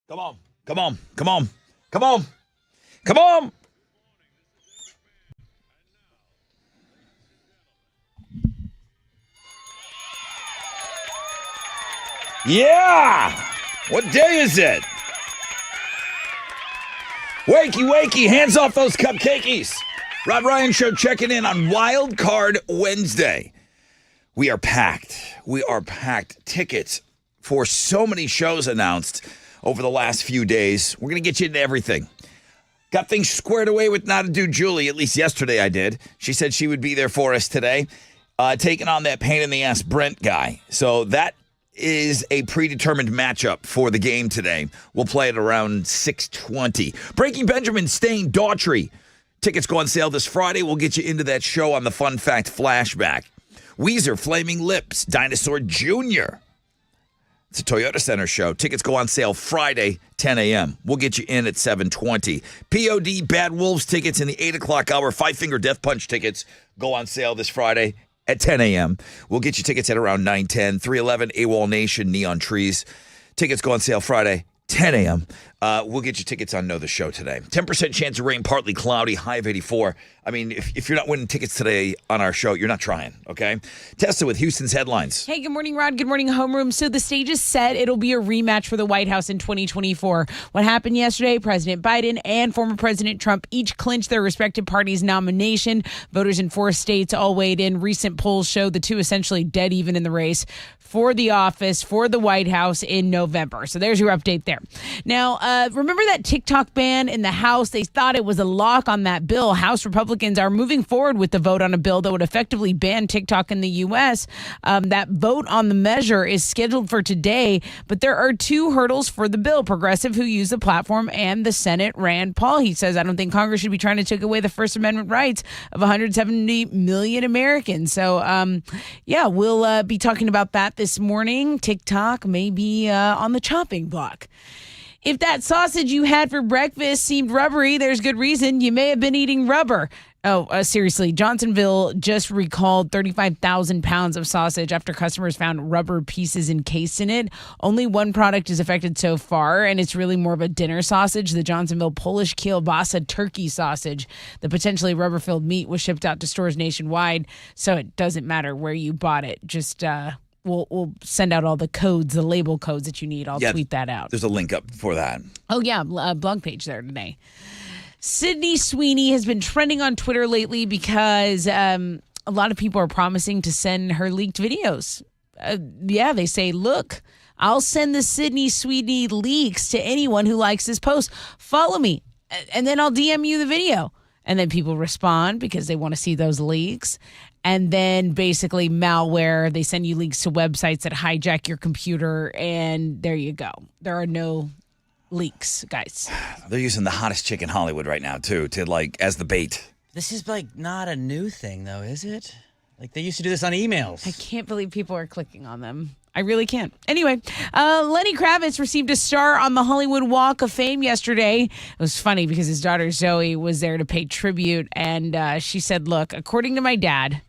Come on. Come on. Come on. Come on. Come on. Yeah. What day is it? Wakey, wakey. Hands off those cupcakies. Rod Ryan Show checking in on Wild Card Wednesday. We are packed. We are packed. Tickets for so many shows announced over the last few days. We're going to get you into everything. Got things squared away with Not a Dude Julie. At least yesterday I did. She said she would be there for us today. Taking on that pain-in-the-ass Brent guy. So that is a predetermined matchup for the game today. We'll play it around 6:20. Breaking Benjamin staying Daughtry. Tickets go on sale this Friday. We'll get you into that show on the Fun Fact Flashback. Weezer, Flaming Lips, Dinosaur Jr. It's a Toyota Center show. Tickets go on sale Friday, 10 a.m. We'll get you in at 7:20. POD Bad Wolves tickets in the 8 o'clock hour. Five Finger Death Punch tickets go on sale this Friday at 10 a.m. We'll get you tickets at around 9:10. 311 AWOL Nation, Neon Trees. Tickets go on sale Friday, 10 a.m. We'll get you tickets on Know the Show today. 10% chance of rain, partly cloudy, high of 84. I mean, if you're not winning tickets today on our show, you're not trying, okay? Tessa with Houston's headlines. Hey, good morning, Rod. Good morning, Homeroom. So the stage is set. It'll be a rematch for the White House in 2024. What happened yesterday, President Biden and former President Trump each clinched their respective parties' nomination. Voters in 4 states all weighed in. Recent polls show the two essentially dead even in the race for the office, for the White House in November. So there's your update there. Now, remember that TikTok ban in the House? They thought it was a lock on that bill. House Republicans are moving forward with the vote on a bill that would effectively ban TikTok in the U.S. That vote on the measure is scheduled for today, but there are 2 hurdles for the bill. Progressive, who used the platform, and the Senate, Rand Paul. He says, I don't think Congress should be trying to take away the First Amendment rights of 170 million Americans. So, we'll be talking about that this morning. TikTok may be on the chopping block. If that sausage you had for breakfast seemed rubbery, there's good reason. You may have been eating rubber. Seriously, Johnsonville just recalled 35,000 pounds of sausage after customers found rubber pieces encased in it. Only one product is affected so far, and it's really more of a dinner sausage, the Johnsonville Polish kielbasa turkey sausage. The potentially rubber-filled meat was shipped out to stores nationwide, so it doesn't matter where you bought it. Just We'll send out all the codes, the label codes that you need. I'll tweet that out. There's a link up for that. Oh, yeah, blog page there today. Sydney Sweeney has been trending on Twitter lately because a lot of people are promising to send her leaked videos. They say, look, I'll send the Sydney Sweeney leaks to anyone who likes this post. Follow me, and then I'll DM you the video. And then people respond because they want to see those leaks. And then basically malware, they send you links to websites that hijack your computer, and there you go. There are no leaks, guys. They're using the hottest chick in Hollywood right now, too, as the bait. This is, not a new thing, though, is it? They used to do this on emails. I can't believe people are clicking on them. I really can't. Anyway, Lenny Kravitz received a star on the Hollywood Walk of Fame yesterday. It was funny because his daughter Zoe was there to pay tribute, and she said, look, according to my dad,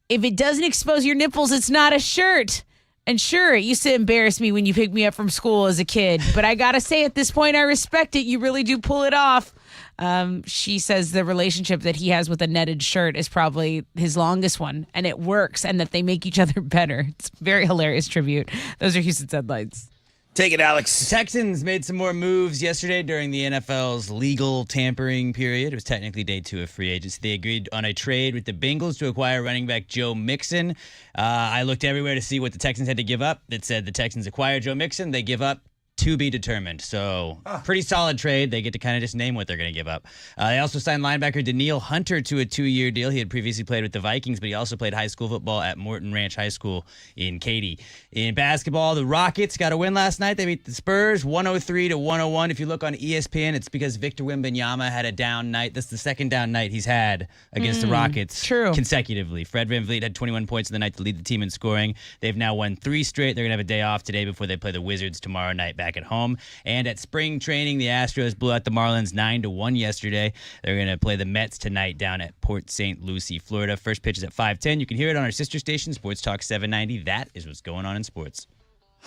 if it doesn't expose your nipples, it's not a shirt. And sure, it used to embarrass me when you picked me up from school as a kid. But I got to say, at this point, I respect it. You really do pull it off. She says the relationship that he has with a netted shirt is probably his longest one. And it works. And that they make each other better. It's a very hilarious tribute. Those are Houston's headlines. Take it, Alex. The Texans made some more moves yesterday during the NFL's legal tampering period. It was technically day 2 of free agency. They agreed on a trade with the Bengals to acquire running back Joe Mixon. I looked everywhere to see what the Texans had to give up. It said the Texans acquire Joe Mixon. They give up to be determined. So pretty solid trade. They get to kind of just name what they're going to give up. They also signed linebacker Daniil Hunter to a 2-year deal. He had previously played with the Vikings, but he also played high school football at Morton Ranch High School in Katy. In basketball, the Rockets got a win last night. They beat the Spurs 103-101. If you look on ESPN, it's because Victor Wembanyama had a down night. That's the second down night he's had against the Rockets consecutively. Fred VanVleet had 21 points in the night to lead the team in scoring. They've now won 3 straight. They're going to have a day off today before they play the Wizards tomorrow night back at home. And at spring training, the Astros blew out the Marlins 9-1 yesterday. They're going to play the Mets tonight down at Port St. Lucie, Florida. First pitch is at 5:10. You can hear it on our sister station, Sports Talk 790. That is what's going on in sports.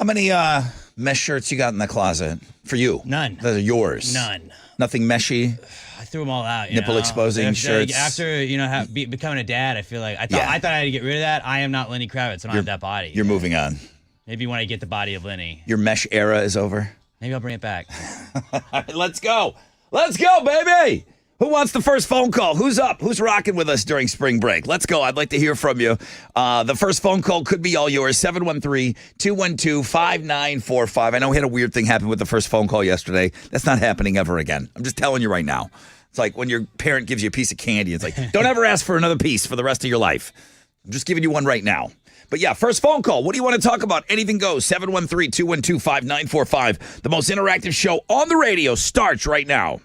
How many mesh shirts you got in the closet for you? None. Those are yours. None. Nothing meshy. I threw them all out. Nipple exposing shirts. After becoming a dad, I feel like I thought I had to get rid of that. I am not Lenny Kravitz. I don't have that body. You're moving on. Maybe when I get the body of Lenny, Your mesh era is over. maybe I'll bring it back. All right, let's go. Let's go, baby. Who wants the first phone call? Who's up? Who's rocking with us during spring break? Let's go. I'd like to hear from you. The first phone call could be all yours. 713-212-5945. I know we had a weird thing happen with the first phone call yesterday. That's not happening ever again. I'm just telling you right now. It's like when your parent gives you a piece of candy. It's like, don't ever ask for another piece for the rest of your life. I'm just giving you one right now. But yeah, first phone call. What do you want to talk about? Anything goes. 713-212-5945. The most interactive show on the radio starts right now.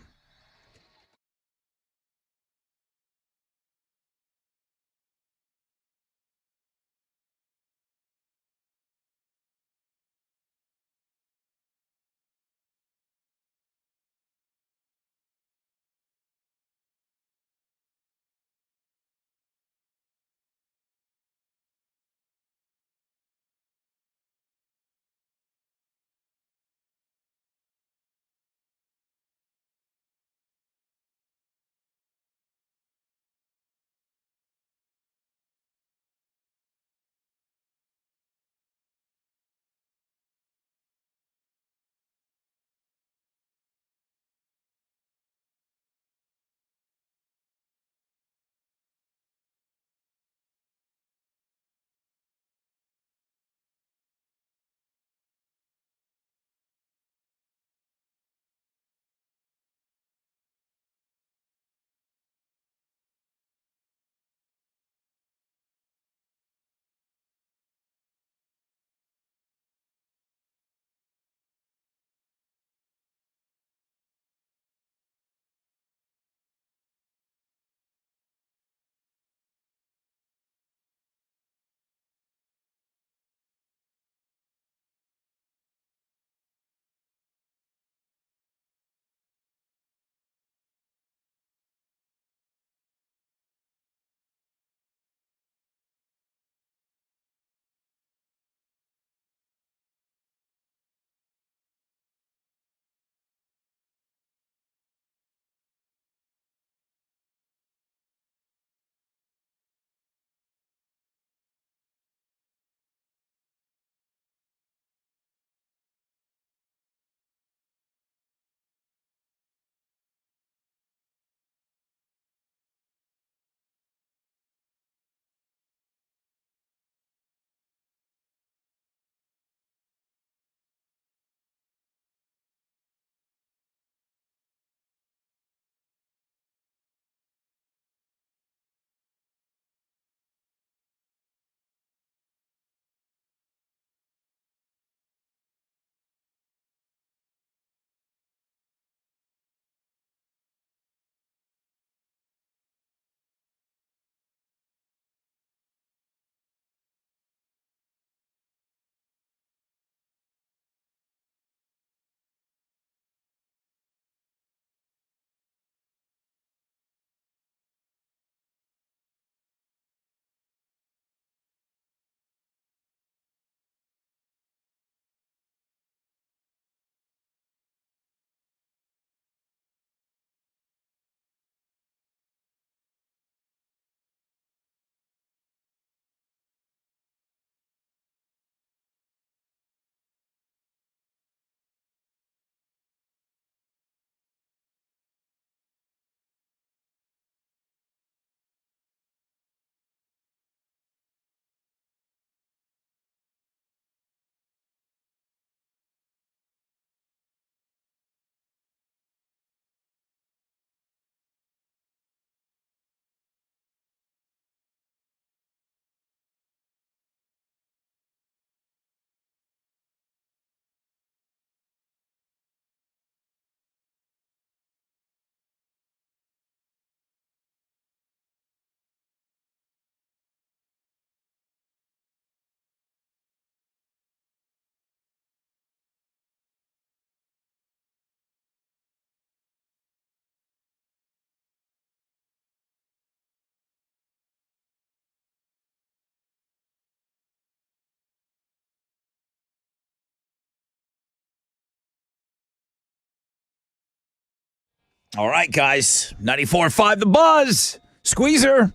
All right, guys. 94.5 The Buzz. Squeezer.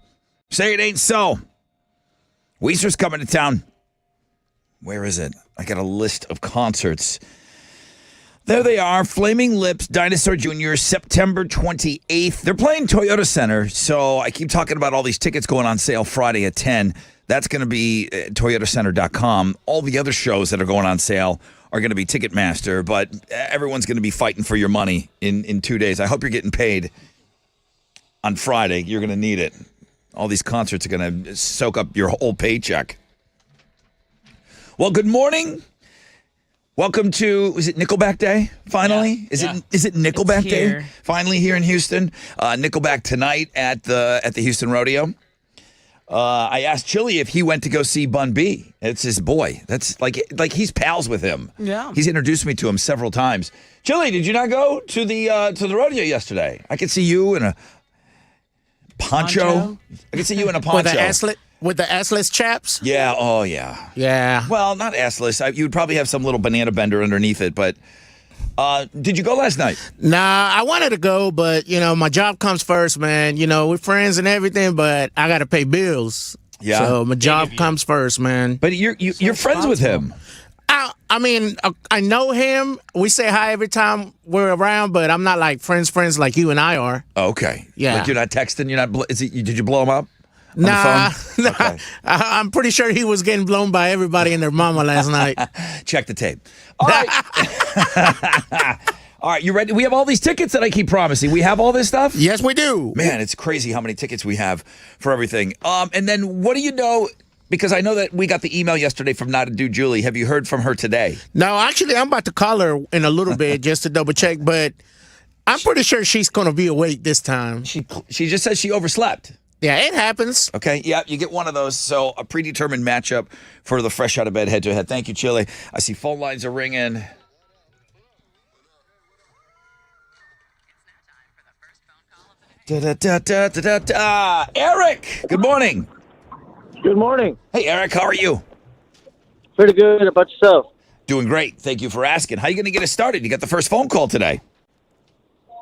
Say it ain't so. Weezer's coming to town. Where is it? I got a list of concerts. There they are. Flaming Lips, Dinosaur Jr., September 28th. They're playing Toyota Center, so I keep talking about all these tickets going on sale Friday at 10. That's going to be toyotacenter.com. All the other shows that are going on sale are going to be Ticketmaster, but everyone's going to be fighting for your money in 2 days. I hope you're getting paid on Friday. You're going to need it. All these concerts are going to soak up your whole paycheck. Well, good morning. Welcome to, is it Nickelback Day, finally? Yeah. Is it Nickelback It's Day, here. finally here in Houston? Nickelback tonight at the Houston Rodeo. I asked Chili if he went to go see Bun B. It's his boy. That's like he's pals with him. Yeah. He's introduced me to him several times. Chili, did you not go to the rodeo yesterday? I could see you in a poncho. I could see you in a poncho. With the assless chaps? Yeah. Oh, yeah. Yeah. Well, not assless. You'd probably have some little banana bender underneath it, but did you go last night? Nah, I wanted to go, but, my job comes first, man. We're friends and everything, but I got to pay bills. Yeah. So my job comes first, man. But you're friends with him. I know him. We say hi every time we're around, but I'm not like friends like you and I are. Okay. Yeah. Like you're not texting. You're not. Did you blow him up? On Nah, the phone? nah. Okay. I'm pretty sure he was getting blown by everybody and their mama last night. Check the tape. All right. All right. You ready? We have all these tickets that I keep promising. We have all this stuff. Yes, we do. Man, it's crazy how many tickets we have for everything. And then what do you know? Because I know that we got the email yesterday from Not a Dude Julie. Have you heard from her today? No, actually, I'm about to call her in a little bit just to double check, but I'm pretty sure she's going to be awake this time. She just says she overslept. Yeah, it happens. Okay, yeah, you get one of those. So a predetermined matchup for the fresh out of bed head-to-head. Thank you, Chili. I see phone lines are ringing. Da-da-da-da-da-da. Eric, good morning. Good morning. Hey, Eric, how are you? Pretty good. About yourself? Doing great. Thank you for asking. How are you going to get us started? You got the first phone call today.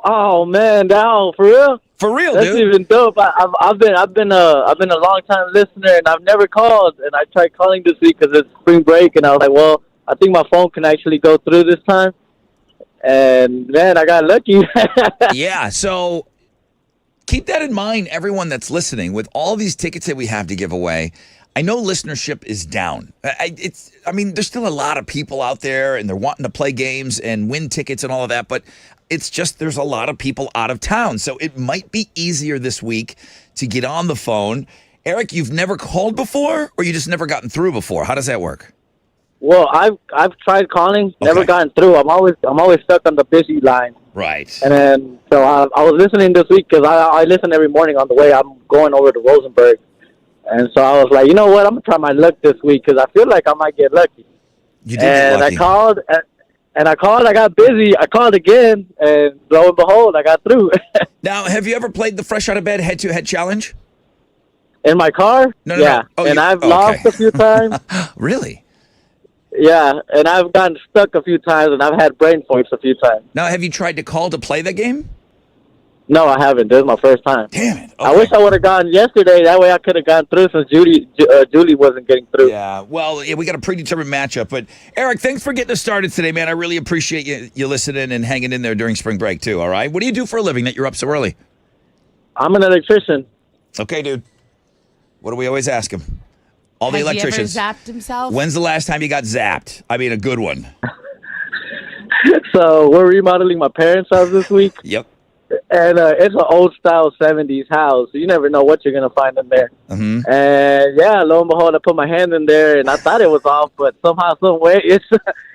Oh man, down for real? For real, That's dude. even dope. I've been a long time listener, and I've never called. And I tried calling this week because it's spring break, and I was like, well, I think my phone can actually go through this time. And man, I got lucky. Yeah, so keep that in mind, everyone that's listening. With all these tickets that we have to give away, I know listenership is down. There's still a lot of people out there, and they're wanting to play games and win tickets and all of that, but it's just there's a lot of people out of town. So it might be easier this week to get on the phone. Eric, you've never called before, or you just never gotten through before? How does that work? Well, I've tried calling, never Okay. gotten through. I'm always stuck on the busy line. Right. And then so I was listening this week because I listen every morning on the way I'm going over to Rosenberg. And so I was like, you know what? I'm going to try my luck this week because I feel like I might get lucky. You did get And lucky. I called, I got busy. I called again, and lo and behold, I got through. Now, have you ever played the Fresh Out of Bed head-to-head challenge? In my car? No. Yeah. Oh, and you- I've okay. lost a few times. Really? Yeah, and I've gotten stuck a few times, and I've had brain points a few times. Now, have you tried to call to play that game? No, I haven't. This is my first time. Damn it. I Okay. wish I would have gone yesterday. That way I could have gone through since Julie wasn't getting through. Yeah, well, we got a predetermined matchup. But, Eric, thanks for getting us started today, man. I really appreciate you listening and hanging in there during spring break, too, all right? What do you do for a living that you're up so early? I'm an electrician. Okay, dude. What do we always ask him? All the Has electricians. he ever zapped himself? When's the last time you got zapped? I mean, a good one. So we're remodeling my parents' house this week, Yep. and it's an old-style 70s house. So you never know what you're going to find in there. Mm-hmm. And, yeah, lo and behold, I put my hand in there, and I thought it was off, but somehow, some way,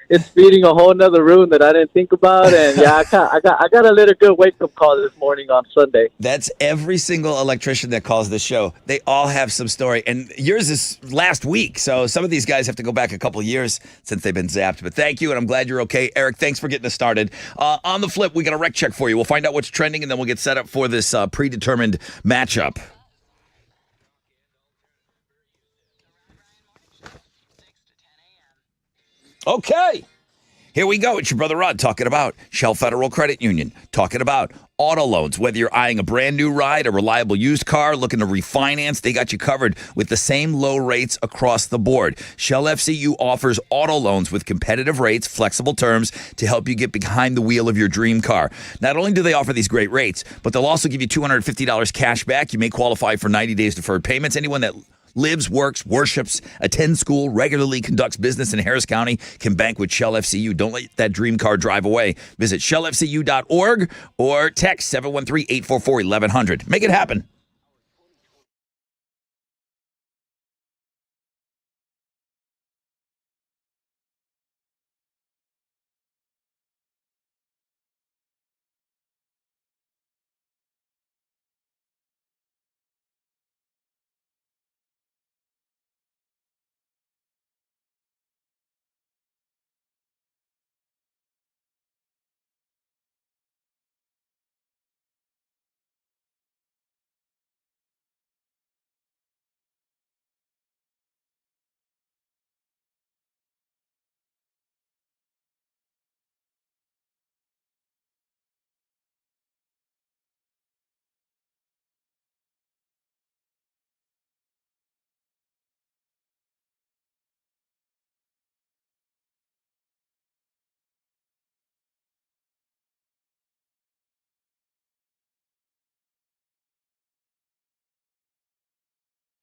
it's feeding a whole nother room that I didn't think about. And, yeah, I got a little good wake-up call this morning on Sunday. That's every single electrician that calls this show. They all have some story. And yours is last week. So some of these guys have to go back a couple of years since they've been zapped. But thank you, and I'm glad you're okay. Eric, thanks for getting us started. On the flip, we got a rec check for you. We'll find out what's trending, and then we'll get set up for this predetermined matchup. Okay. Here we go. It's your brother Rod talking about Shell Federal Credit Union, talking about auto loans. Whether you're eyeing a brand new ride, a reliable used car, looking to refinance, they got you covered with the same low rates across the board. Shell FCU offers auto loans with competitive rates, flexible terms to help you get behind the wheel of your dream car. Not only do they offer these great rates, but they'll also give you $250 cash back. You may qualify for 90 days deferred payments. Anyone that lives, works, worships, attends school, regularly conducts business in Harris County can bank with Shell FCU. Don't let that dream car drive away. Visit shellfcu.org or text 713-844-1100. Make it happen.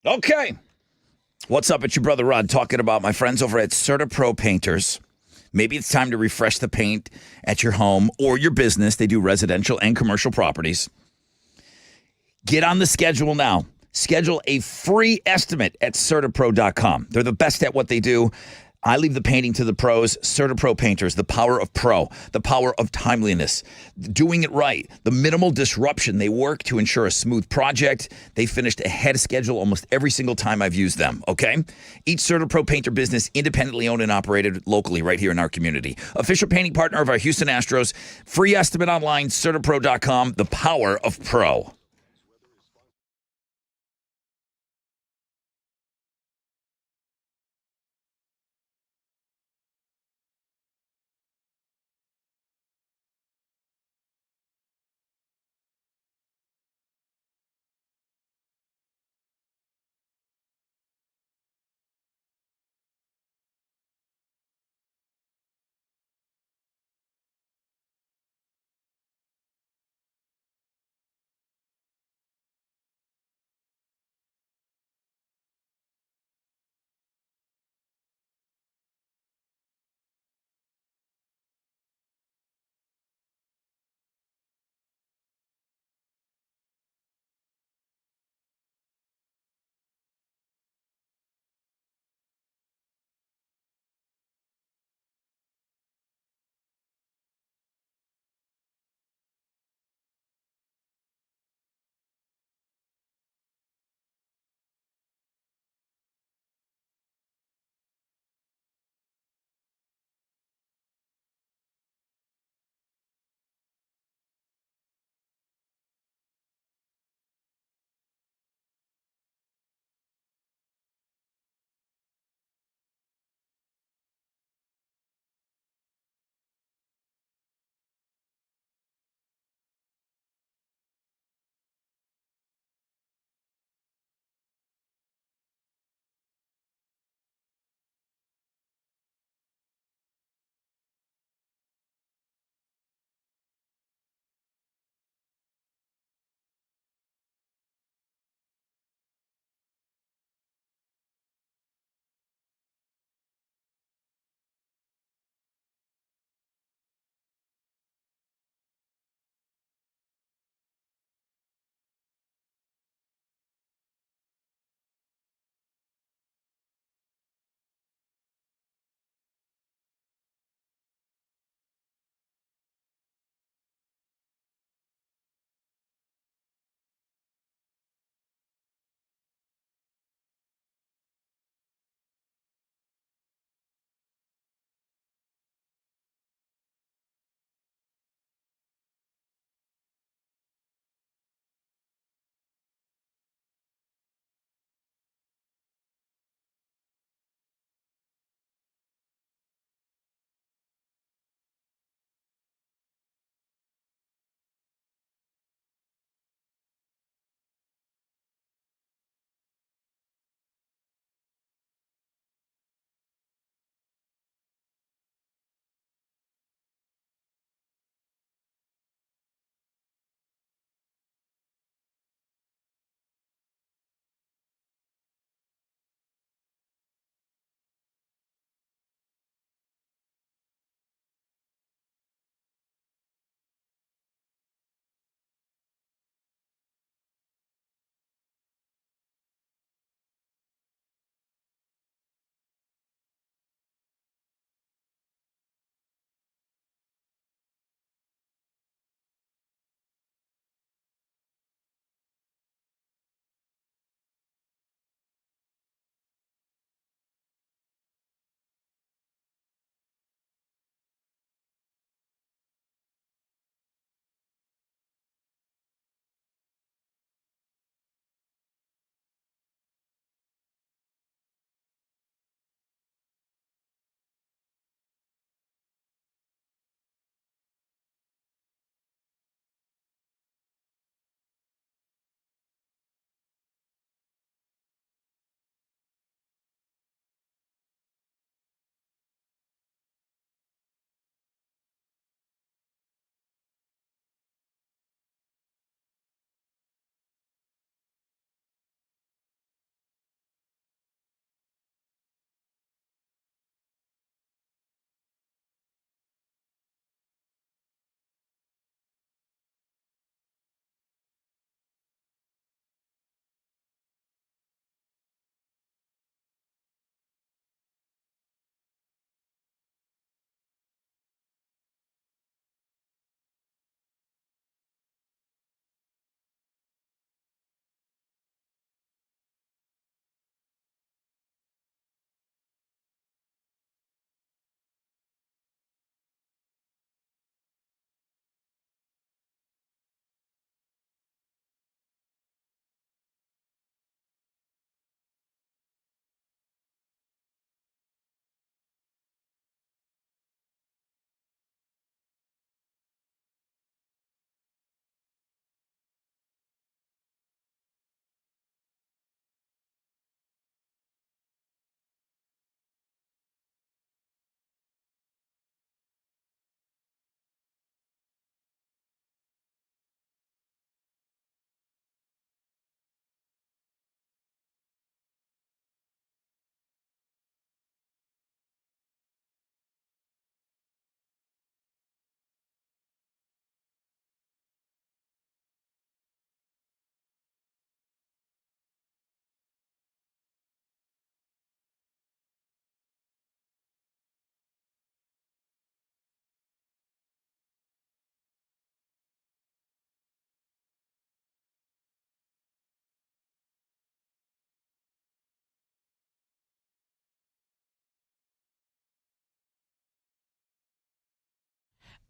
Okay. What's up? It's your brother Rod talking about my friends over at CertaPro Painters. Maybe it's time to refresh the paint at your home or your business. They do residential and commercial properties. Get on the schedule now. Schedule a free estimate at CertaPro.com. They're the best at what they do. I leave the painting to the pros. CertaPro Painters, the power of pro, the power of timeliness, doing it right, the minimal disruption. They work to ensure a smooth project. They finished ahead of schedule almost every single time I've used them, okay? Each CertaPro Painter business independently owned and operated locally right here in our community. Official painting partner of our Houston Astros. Free estimate online, CertaPro.com, the power of pro.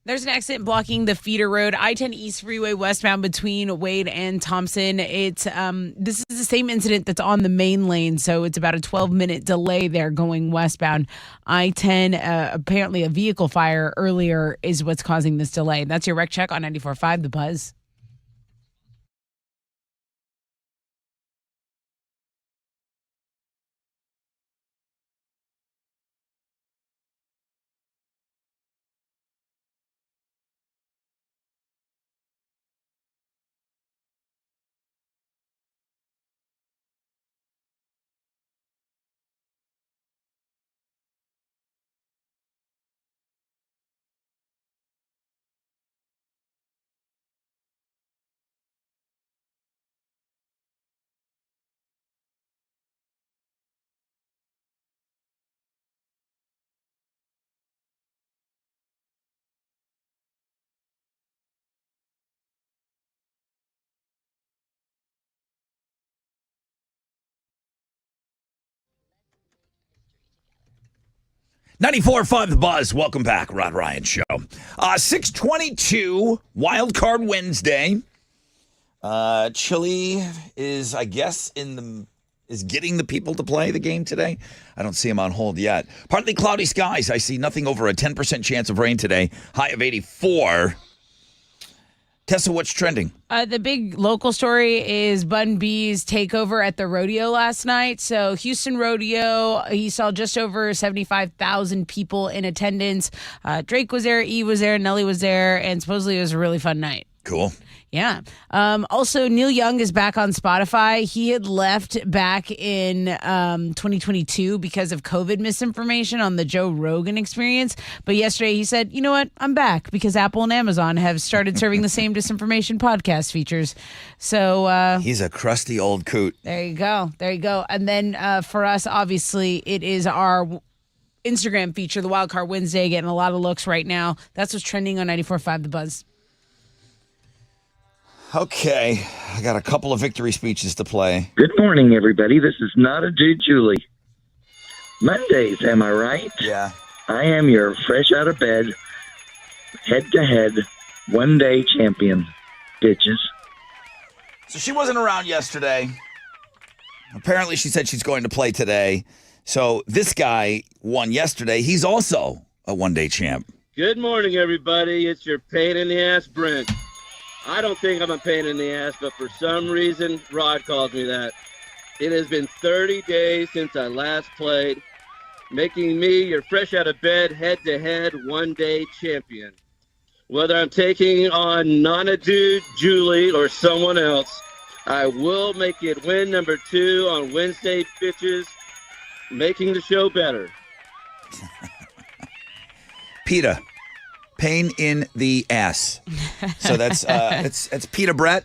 There's an accident blocking the feeder road, I-10 East Freeway westbound between Wade and Thompson. It's this is the same incident that's on the main lane, so it's about a 12-minute delay there going westbound. I-10, apparently a vehicle fire earlier is what's causing this delay. That's your wreck check on 94.5 The Buzz. .94.5 The Buzz. Welcome back, Rod Ryan Show. 6:22, Wild Card Wednesday. Chile is, I guess, is getting the people to play the game today. I don't see him on hold yet. Partly cloudy skies. I see nothing over a 10% chance of rain today. High of 84. Tessa, what's trending? The big local story is Bun B's takeover at the rodeo last night. So Houston Rodeo, he saw just over 75,000 people in attendance. Drake was there, E was there, Nelly was there, and supposedly it was a really fun night. Cool. Yeah. Also, Neil Young is back on Spotify. He had left back in 2022 because of COVID misinformation on the Joe Rogan Experience. But yesterday he said, you know what? I'm back because Apple and Amazon have started serving the same disinformation podcast features. So He's a crusty old coot. there you go. There you go. And then for us, obviously, it is our Instagram feature, the Wild Card Wednesday, getting a lot of looks right now. That's what's trending on 94.5 The Buzz. Okay, I got a couple of victory speeches to play. Good morning, everybody. This is not a dude, Julie. Mondays, am I right? Yeah. I am your fresh out of bed, head-to-head, one-day champion, bitches. So she wasn't around yesterday. Apparently, she said she's going to play today. So this guy won yesterday. He's also a one-day champ. Good morning, everybody. It's your pain in the ass, Brent. I don't think I'm a pain in the ass, but for some reason, Rod calls me that. It has been 30 days since I last played, making me your fresh out of bed, head-to-head, one-day champion. Whether I'm taking on Nana-Dude, Julie, or someone else, I will make it win number 2 on Wednesday, bitches, making the show better. PETA, pain in the ass. So that's it's PETA Brett,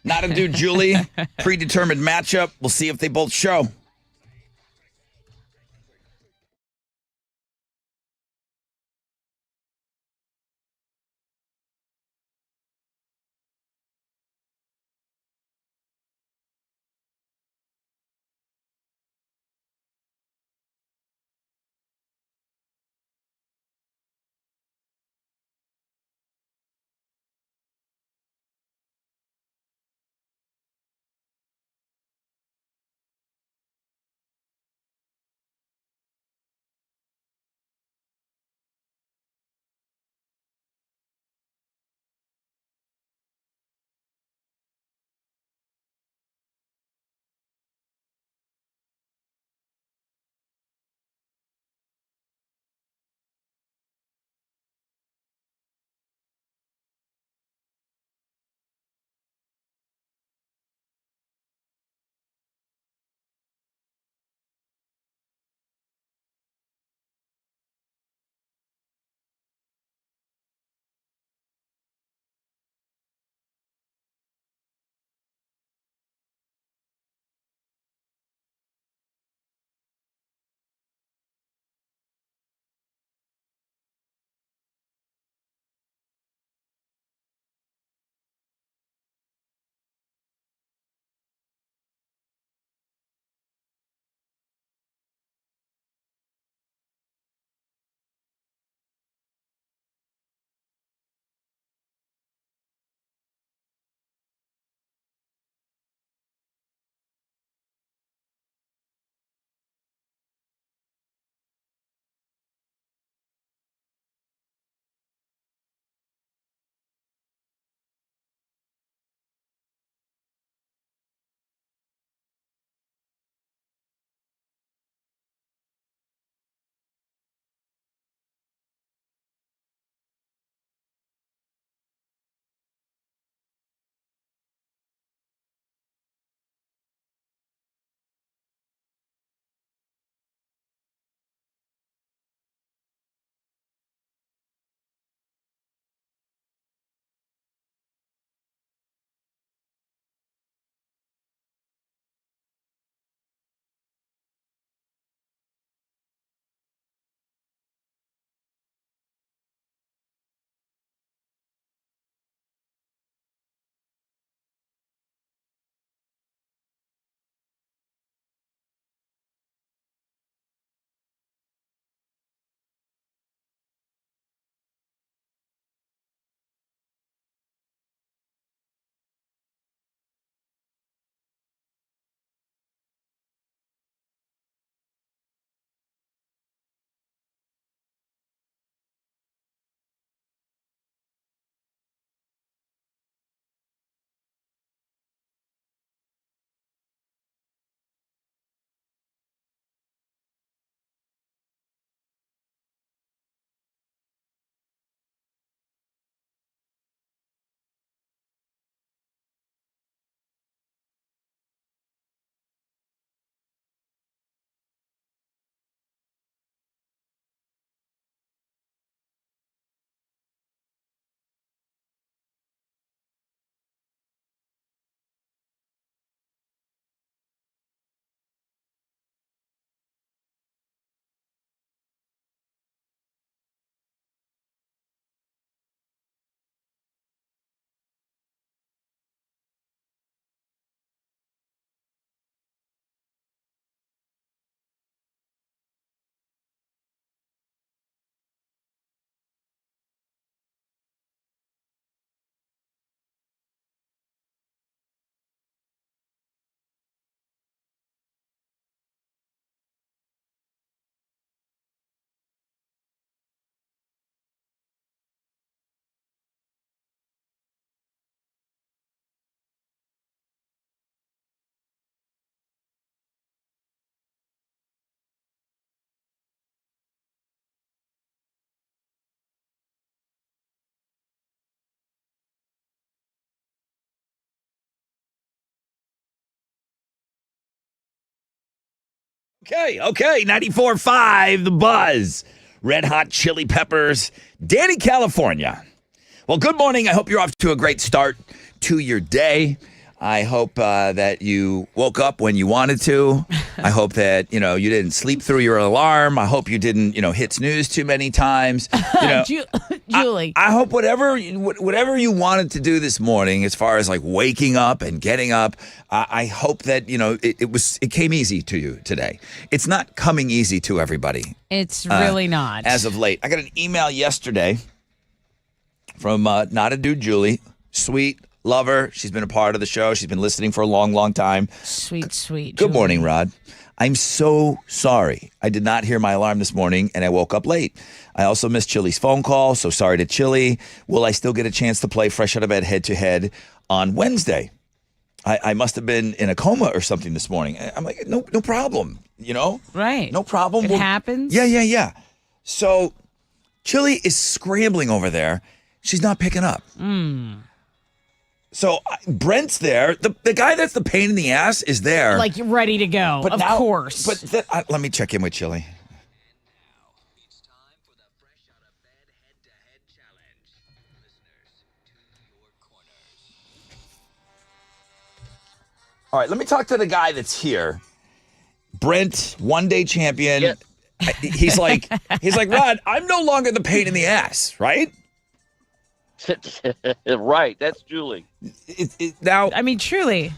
not a dude Julie, predetermined matchup. We'll see if they both show. Okay. 94.5, The Buzz. Red Hot Chili Peppers. Danny, California. Well, good morning. I hope you're off to a great start to your day. I hope that you woke up when you wanted to. I hope that, you didn't sleep through your alarm. I hope you didn't, hit snooze too many times. Julie. I hope whatever you wanted to do this morning, as far as like waking up and getting up, I hope that, it came easy to you today. It's not coming easy to everybody. It's really not. As of late. I got an email yesterday from Not a Dude Julie. Sweet. Love her. She's been a part of the show. She's been listening for a long, long time. Sweet. Good Julie. morning, Rod. I'm so sorry. I did not hear my alarm this morning, and I woke up late. I also missed Chili's phone call, so sorry to Chili. Will I still get a chance to play Fresh Out of Bed head-to-head on Wednesday? I must have been in a coma or something this morning. I'm like, no problem, Right. No problem. It happens. Yeah. So Chili is scrambling over there. She's not picking up. So Brent's there. The guy that's the pain in the ass is there. Like ready to go, of course. But let me check in with Chili. All right, let me talk to the guy that's here. Brent, one-day champion. Yeah. He's like, Rod, I'm no longer the pain in the ass, right? Right, that's Julie. Now, I mean, truly.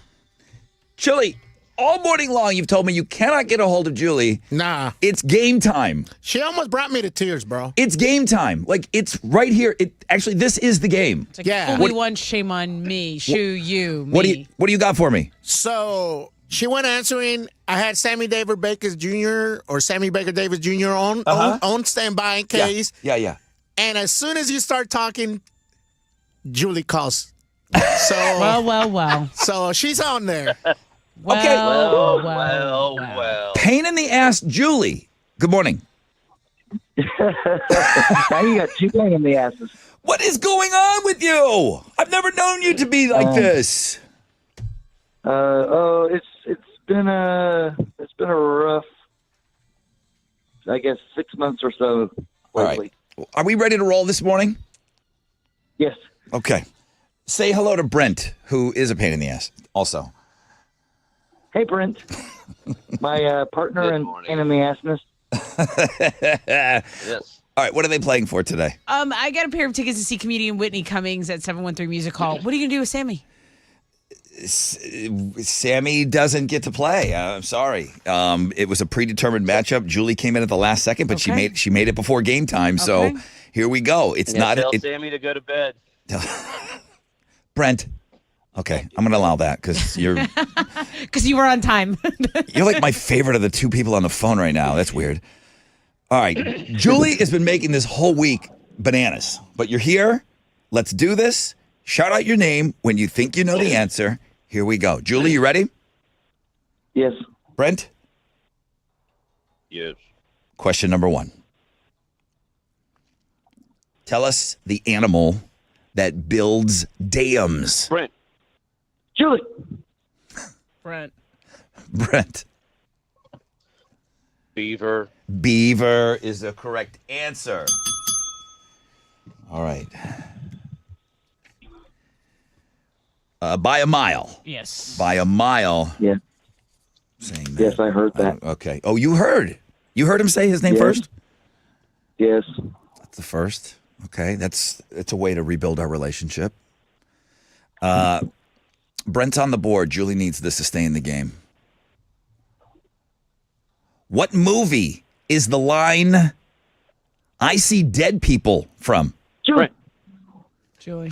Chili, all morning long you've told me you cannot get a hold of Julie. Nah. It's game time. She almost brought me to tears, bro. It's game time. Like, it's right here. Actually, this is the game. It's like, Yeah. only one shame on me. Shoo you, me. What do you got for me? So she went answering. I had Sammy Davis Baker Jr. or Sammy Baker Davis Jr. on standby in case. Yeah. And as soon as you start talking, Julie calls. So Well. So she's on there. Okay. Well. Pain in the ass, Julie. Good morning. Now you got two pain in the asses. What is going on with you? I've never known you to be like this. It's been a rough, I guess, 6 months or so All lately. right. Are we ready to roll this morning? Yes. Okay. Say hello to Brent, who is a pain in the ass also. Hey, Brent. My partner Good in morning. pain in the assness. Yes. All right, what are they playing for today? I got a pair of tickets to see comedian Whitney Cummings at 713 Music Hall. What are you going to do with Sammy? Sammy doesn't get to play. I'm sorry. It was a predetermined matchup. Julie came in at the last second, but Okay. she made it before game time. So Okay. here we go. It's not Tell Sammy to go to bed. Brent. Okay, I'm gonna allow that because you're Because you were on time. you're like my favorite of the two people on the phone right now. That's weird. All right, Julie has been making this whole week bananas, but you're here. Let's do this. Shout out your name when you think you know the answer. Here we go. Julie, you ready? Yes. Brent? Yes. Question number 1. Tell us the animal that builds dams. Brent. Julie. Brent. Brent. Beaver. Beaver is the correct answer. All right. By a mile. Yes. By a mile. Yeah. Saying that. Yes, I heard that. Okay. Oh, you heard. You heard him say his name Yes. first? Yes. That's the first. Okay. It's a way to rebuild our relationship. Brent's on the board. Julie needs this to stay in the game. What movie is the line "I see dead people" from? Julie. Julie.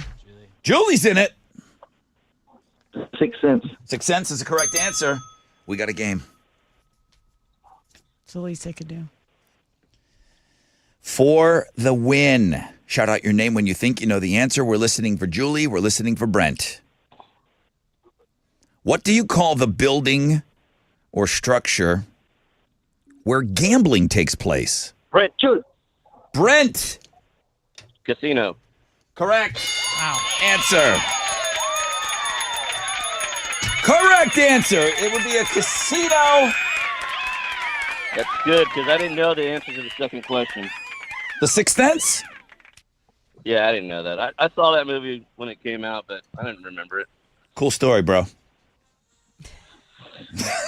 Julie's in it. Sixth Sense. Sixth Sense is the correct answer. We got a game. It's the least I could do. For the win. Shout out your name when you think you know the answer. We're listening for Julie. We're listening for Brent. What do you call the building or structure where gambling takes place? Brent. Julie. Brent. Casino. Correct. Wow. Answer. Correct answer. It would be a casino. That's good because I didn't know the answer to the second question. The Sixth Sense? Yeah, I didn't know that. I saw that movie when it came out, but I didn't remember it. Cool story, bro.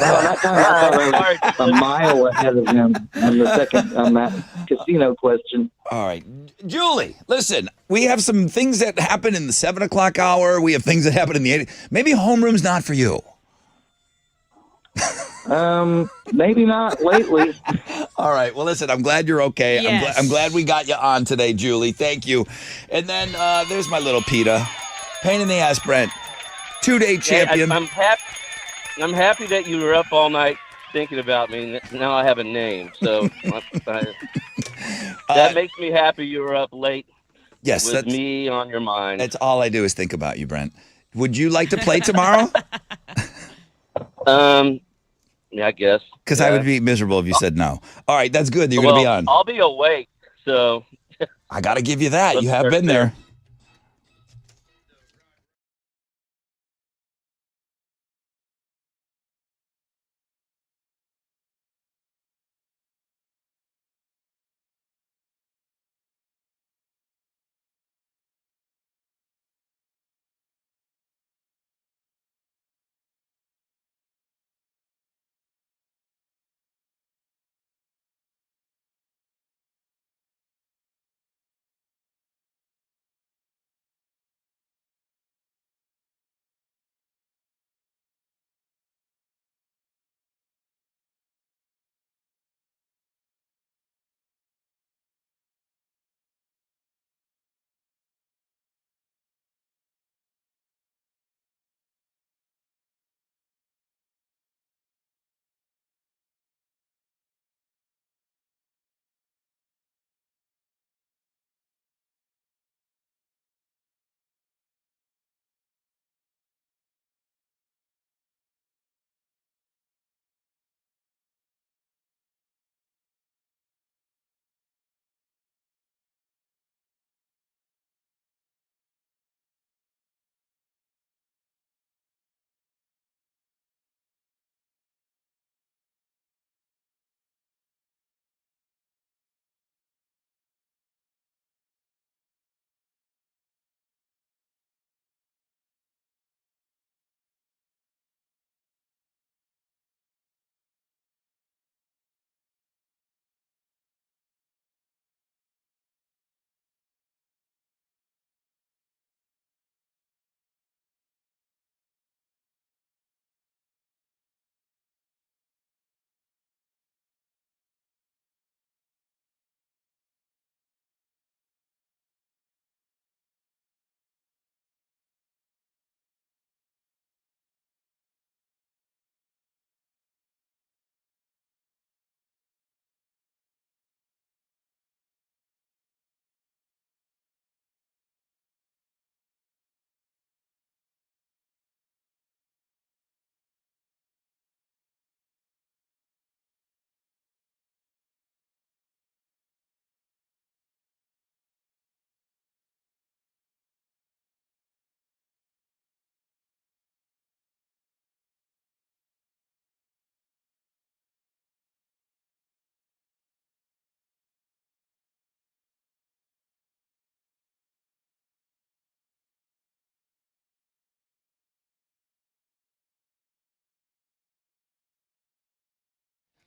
Well, that time I thought I was a mile ahead of him on the second on that casino question. All right. Julie, listen, we have some things that happen in the 7 o'clock hour. We have things that happen in the 8. Maybe homeroom's not for you. Maybe not lately. All right. Well, listen, I'm glad you're okay. Yes. I'm glad we got you on today, Julie. Thank you. And then there's my little PETA. Pain in the ass, Brent. 2-day champion. I'm happy that you were up all night thinking about me. Now I have a name, so that makes me happy you were up late. Yes, with me on your mind. That's all I do is think about you, Brent. Would you like to play tomorrow? Yeah, I guess. Because I would be miserable if you said no. All right, that's good. You're going to be on. I'll be awake, so. I got to give you that. Let's You have start been there.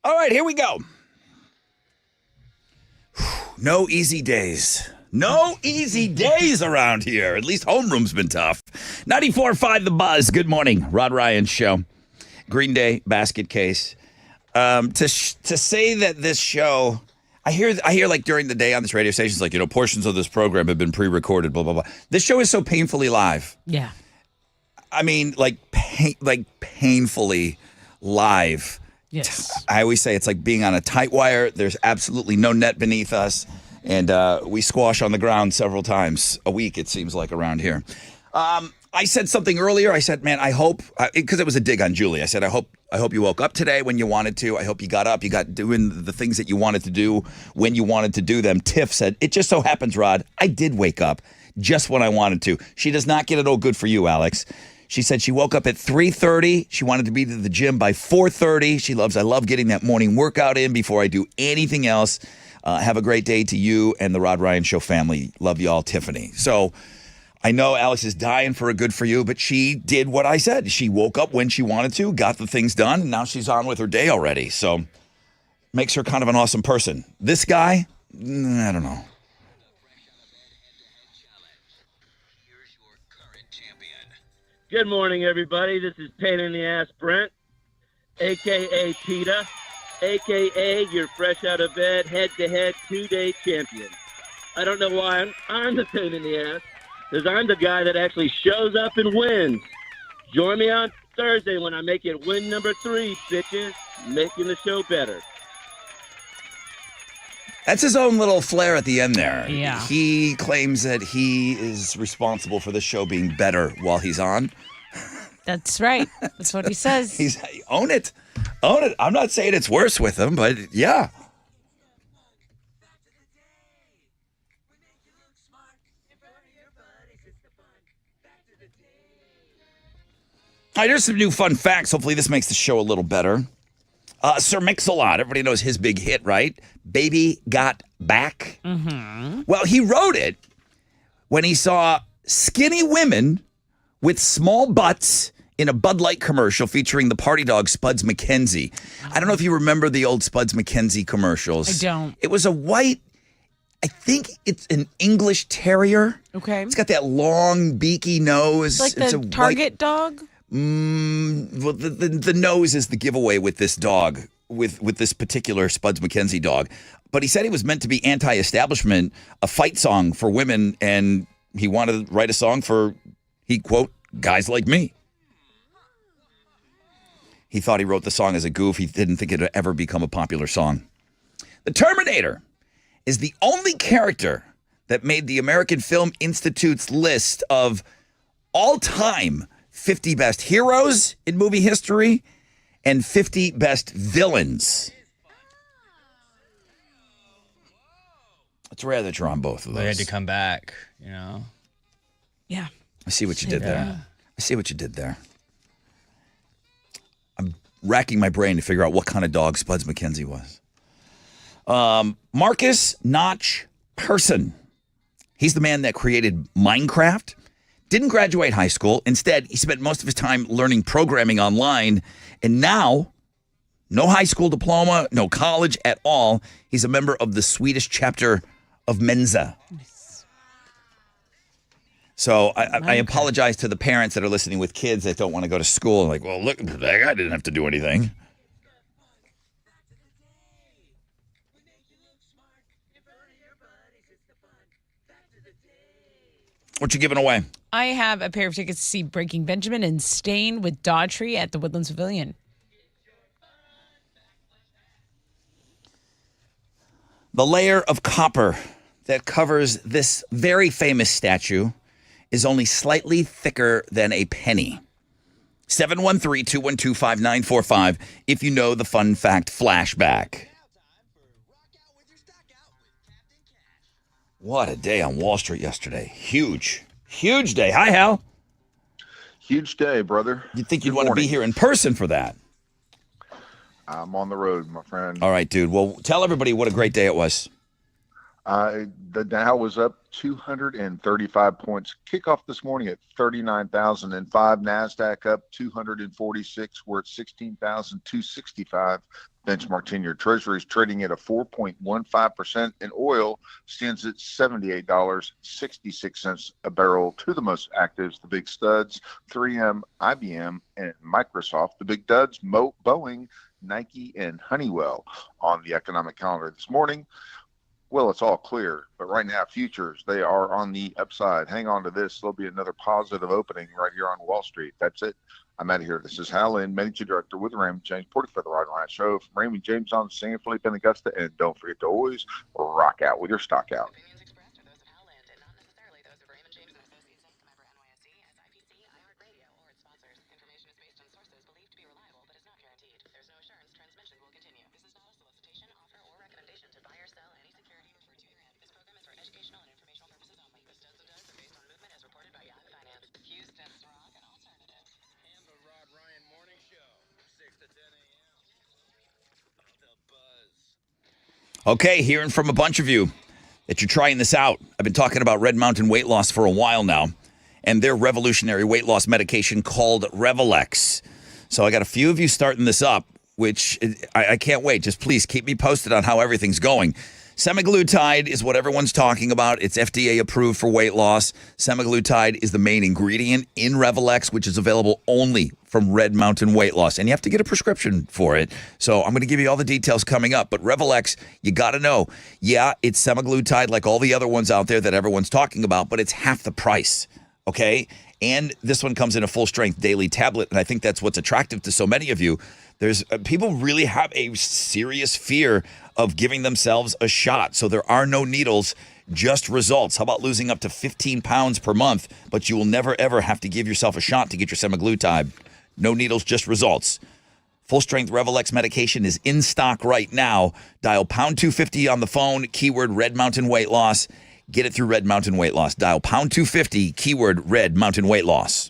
All right, here we go. No easy days. No easy days around here. At least homeroom's been tough. 94.5 The Buzz. Good morning. Rod Ryan Show. Green Day basket case. To say that this show, I hear like during the day on this radio station, it's like, you know, portions of this program have been pre-recorded, blah, blah, blah. This show is so painfully live. Yeah. I mean, like painfully live. Yes. I always say it's like being on a tight wire. There's absolutely no net beneath us. And we squash on the ground several times a week, it seems like, around here. I said something earlier. I said, man, I hope, because it was a dig on Julie. I said, I hope you woke up today when you wanted to. I hope you got up. You got doing the things that you wanted to do when you wanted to do them. Tiff said, it just so happens, Rod, I did wake up just when I wanted to. She does not get it all good for you, Alex. She said she woke up at 3:30. She wanted to be to the gym by 4:30. I love getting that morning workout in before I do anything else. Have a great day to you and the Rod Ryan Show family. Love y'all, Tiffany. So I know Alex is dying for a good for you, but she did what I said. She woke up when she wanted to, got the things done, and now she's on with her day already. So makes her kind of an awesome person. This guy, I don't know. Good morning, everybody. This is Pain in the Ass Brent, a.k.a. PETA, a.k.a. your fresh out of bed, head-to-head, 2-day champion. I don't know why I'm the pain in the ass, because I'm the guy that actually shows up and wins. Join me on Thursday when I make it win number 3, bitches, making the show better. That's his own little flair at the end there. Yeah. He claims that he is responsible for the show being better while he's on. That's right. That's what he says. Own it. Own it. I'm not saying it's worse with him, but yeah. All right, here's some new fun facts. Hopefully this makes the show a little better. Sir Mix-a-Lot, everybody knows his big hit, right? Baby Got Back. Mm-hmm. Well, he wrote it when he saw skinny women with small butts in a Bud Light commercial featuring the party dog Spuds MacKenzie. I don't know if you remember the old Spuds MacKenzie commercials. I don't. It was a white, I think it's an English terrier. Okay. It's got that long, beaky nose. Like it's the a Target dog? Well, the nose is the giveaway with this dog, with this particular Spuds MacKenzie dog. But he said he was meant to be anti-establishment, a fight song for women, and he wanted to write a song for, he quote, guys like me. He thought he wrote the song as a goof. He didn't think it would ever become a popular song. The Terminator is the only character that made the American Film Institute's list of all-time 50 best heroes in movie history and 50 best villains. It's rare that you're on both of those. They had to come back, you know. Yeah. I see what you did there. I see what you did there. I'm racking my brain to figure out what kind of dog Spuds MacKenzie was. Marcus Notch Persson. He's the man that created Minecraft. Didn't graduate high school. Instead, he spent most of his time learning programming online. And now, no high school diploma, no college at all. He's a member of the Swedish chapter of Mensa. Nice. So I apologize to the parents that are listening with kids that don't want to go to school. Like, well, look, that guy didn't have to do anything. What you giving away? I have a pair of tickets to see Breaking Benjamin and Stain with Daughtry at the Woodlands Pavilion. The layer of copper that covers this very famous statue is only slightly thicker than a penny. 713-212-5945 if you know the fun fact flashback. What a day on Wall Street yesterday. Huge day. Hi, Hal. Huge day, brother. You'd think you'd Good want to be morning. here in person for that. I'm on the road, my friend. All right, dude. Well, tell everybody what a great day it was. The Dow was up 235 points. Kickoff this morning at 39,005. NASDAQ up 246. We're at 16,265. Benchmark 10-year Treasuries trading at a 4.15%, and oil stands at $78.66 a barrel. Two of the most actives, the big studs, 3M, IBM, and Microsoft. The big duds, Boeing, Nike, and Honeywell on the economic calendar this morning. Well, it's all clear, but right now, futures, they are on the upside. Hang on to this. There'll be another positive opening right here on Wall Street. That's it. I'm out of here. This is Hal Lynn, Managing Director with Raymond James, reporting for the Rod Ryan Show. From Raymond James on San Felipe and Augusta. And don't forget to always rock out with your stock out. Educational and informational purposes only. This does or does are based on movement as reported by Yahoo Finance. Houston's rock and alternative. Okay, hearing from a bunch of you that you're trying this out. I've been talking about Red Mountain weight loss for a while now, and their revolutionary weight loss medication called Revelex. So I got a few of you starting this up, which I can't wait. Just please keep me posted on how everything's going. Semaglutide is what everyone's talking about. It's FDA approved for weight loss. Semaglutide is the main ingredient in Revelex, which is available only from Red Mountain Weight Loss. And you have to get a prescription for it. So I'm going to give you all the details coming up. But Revelex, you got to know, yeah, it's semaglutide like all the other ones out there that everyone's talking about, but it's half the price, okay? And this one comes in a full-strength daily tablet, and I think that's what's attractive to so many of you. There's people really have a serious fear of giving themselves a shot. So there are no needles, just results. How about losing up to 15 pounds per month, but you will never, ever have to give yourself a shot to get your semaglutide. No needles, just results. Full-strength Revelex medication is in stock right now. Dial pound 250 on the phone, keyword Red Mountain Weight Loss. Get it through Red Mountain Weight Loss. Dial pound 250, keyword Red Mountain Weight Loss.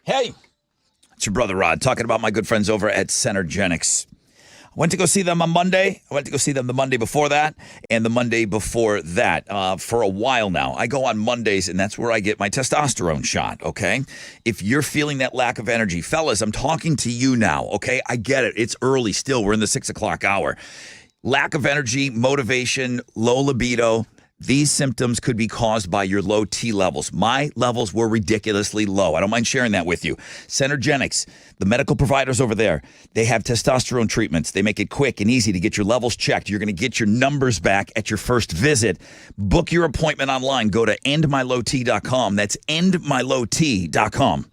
Hey, it's your brother Rod talking about my good friends over at Centergenics. I went to go see them on Monday. I went to go see them the Monday before that and the Monday before that for a while now. I go on Mondays, and that's where I get my testosterone shot, okay? If you're feeling that lack of energy, fellas, I'm talking to you now, okay? I get it. It's early still. We're in the 6 o'clock hour. Lack of energy, motivation, low libido. These symptoms could be caused by your low T levels. My levels were ridiculously low. I don't mind sharing that with you. Centergenics, the medical providers over there, they have testosterone treatments. They make it quick and easy to get your levels checked. You're going to get your numbers back at your first visit. Book your appointment online. Go to endmylowt.com. That's endmylowt.com.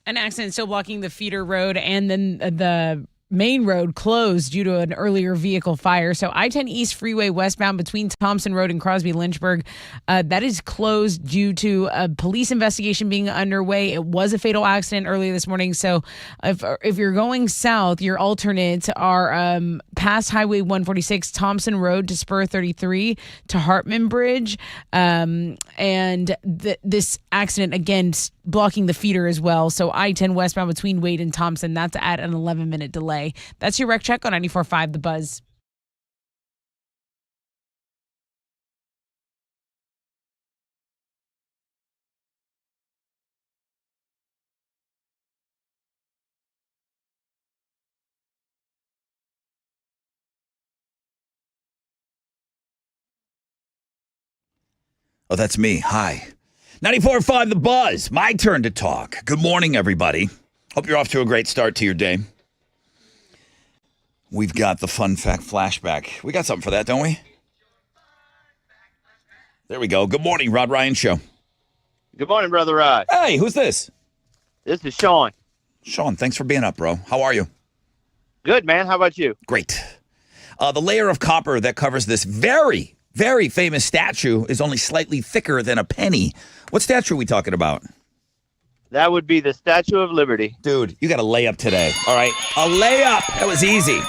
An accident still blocking the feeder road, and then the main road closed due to an earlier vehicle fire. So I-10 East Freeway westbound between Thompson Road and Crosby Lynchburg, that is closed due to a police investigation being underway. It was a fatal accident earlier this morning. So if you're going south, your alternates are past Highway 146, Thompson Road to Spur 33 to Hartman Bridge. This accident, again, blocking the feeder as well. So I-10 westbound between Wade and Thompson, that's at an 11-minute delay. That's your Rec Check on 94.5 The Buzz. Oh, that's me. Hi. 94.5 The Buzz. My turn to talk. Good morning, everybody. Hope you're off to a great start to your day. We've got the fun fact flashback. We got something for that, don't we? There we go. Good morning, Rod Ryan Show. Good morning, Brother Rod. Hey, who's this? This is Sean. Sean, thanks for being up, bro. How are you? Good, man. How about you? Great. The layer of copper that covers this very, very famous statue is only slightly thicker than a penny. What statue are we talking about? That would be the Statue of Liberty. Dude, you got a layup today. All right. A layup. That was easy.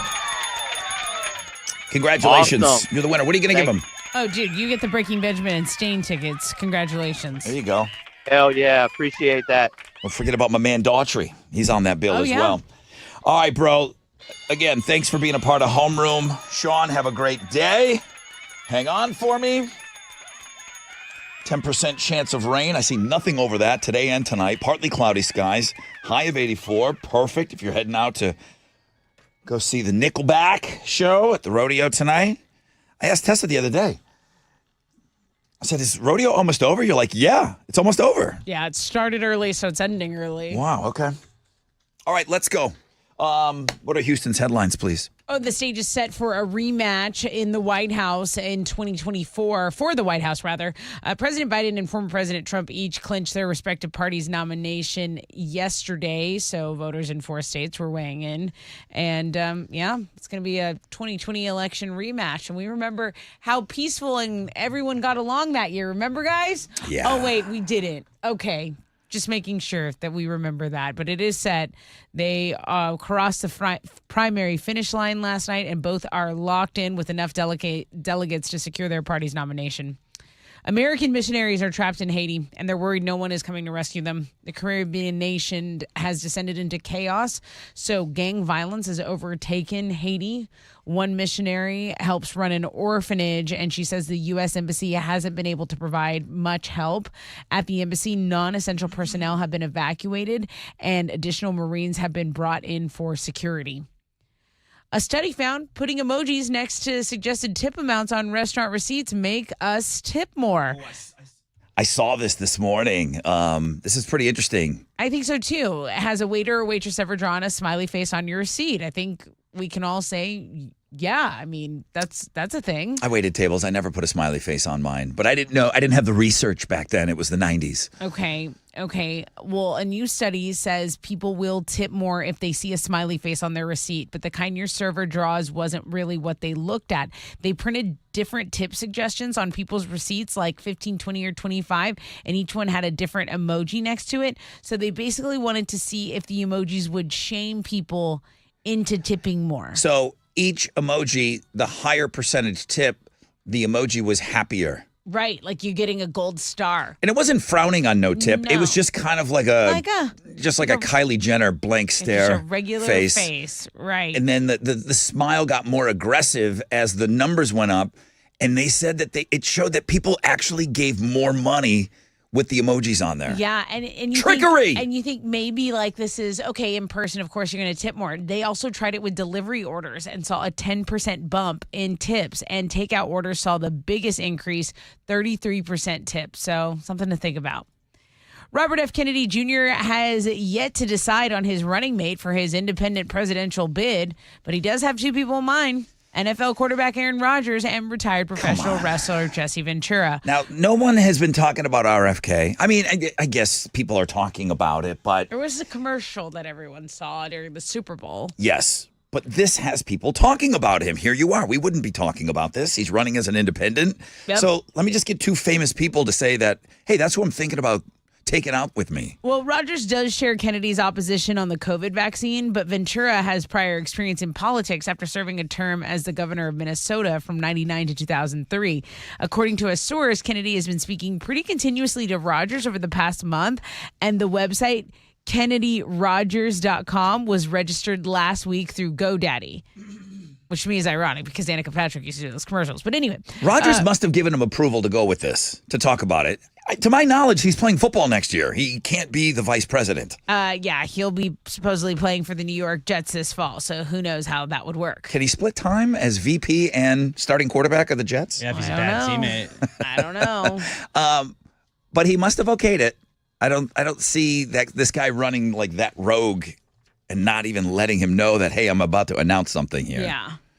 Congratulations. Awesome. You're the winner. What are you going to give him? Oh, dude, you get the Breaking Benjamin and Stain tickets. Congratulations. There you go. Hell yeah. Appreciate that. Don't forget about my man Daughtry. He's on that bill as well. All right, bro. Again, thanks for being a part of Homeroom. Sean, have a great day. Hang on for me. 10% chance of rain. I see nothing over that today and tonight. Partly cloudy skies. High of 84. Perfect if you're heading out to go see the Nickelback show at the rodeo tonight. I asked Tessa the other day. I said, is rodeo almost over? You're like, yeah, it's almost over. Yeah, it started early, so it's ending early. Wow, okay. All right, let's go. What are Houston's headlines, please? Oh, the stage is set for a rematch in the White House in 2024, for the White House, rather. President Biden and former President Trump each clinched their respective parties' nomination yesterday, so voters in 4 states were weighing in. And, it's going to be a 2020 election rematch. And we remember how peaceful and everyone got along that year. Remember, guys? Yeah. Oh, wait, we didn't. Okay. Just making sure that we remember that. But it is set. They crossed the primary finish line last night, and both are locked in with enough delegates to secure their party's nomination. American missionaries are trapped in Haiti, and they're worried no one is coming to rescue them. The Caribbean nation has descended into chaos, so gang violence has overtaken Haiti. One missionary helps run an orphanage, and she says the U.S. Embassy hasn't been able to provide much help. At the embassy, non-essential personnel have been evacuated, and additional Marines have been brought in for security. A study found putting emojis next to suggested tip amounts on restaurant receipts make us tip more. I saw this morning. This is pretty interesting. I think so, too. Has a waiter or waitress ever drawn a smiley face on your receipt? I think we can all say, yeah, I mean, that's a thing. I waited tables. I never put a smiley face on mine, but I didn't know. I didn't have the research back then. It was the 90s. Okay. Well, a new study says people will tip more if they see a smiley face on their receipt, but the kind your server draws wasn't really what they looked at. They printed different tip suggestions on people's receipts, like 15, 20, or 25, and each one had a different emoji next to it. So they basically wanted to see if the emojis would shame people into tipping more. So each emoji, the higher percentage tip, the emoji was happier. Right, like you're getting a gold star. And it wasn't frowning on no tip. No. It was just kind of like a Kylie Jenner blank stare just a regular face. Right. And then the smile got more aggressive as the numbers went up. And they said that it showed that people actually gave more money with the emojis on there. Yeah, and you trickery. And you think maybe like this is okay in person. Of course, you're going to tip more. They also tried it with delivery orders and saw a 10% bump in tips. And takeout orders saw the biggest increase, 33% tip. So something to think about. Robert F. Kennedy Jr. has yet to decide on his running mate for his independent presidential bid, but he does have 2 people in mind. NFL quarterback Aaron Rodgers, and retired professional wrestler Jesse Ventura. Now, no one has been talking about RFK. I mean, I guess people are talking about it, but There was a commercial that everyone saw during the Super Bowl. yes. But this has people talking about him. Here you are. We wouldn't be talking about this. He's running as an independent. Yep. So let me just get two famous people to say that, hey, that's who I'm thinking about taking out with me. Well, Rodgers does share Kennedy's opposition on the COVID vaccine, but Ventura has prior experience in politics after serving a term as the governor of Minnesota from 1999 to 2003. According to a source, Kennedy has been speaking pretty continuously to Rodgers over the past month, and the website KennedyRogers.com was registered last week through GoDaddy, which to me is ironic because Danica Patrick used to do those commercials. But anyway. Rodgers must have given him approval to go with this, to talk about it. To my knowledge, he's playing football next year. He can't be the vice president. Yeah, he'll be supposedly playing for the New York Jets this fall, so who knows how that would work. Can he split time as VP and starting quarterback of the Jets? Yeah, if he's a I bad don't know. teammate. I don't know. But he must have okayed it. I don't see that this guy running like that rogue and not even letting him know that, hey, I'm about to announce something here.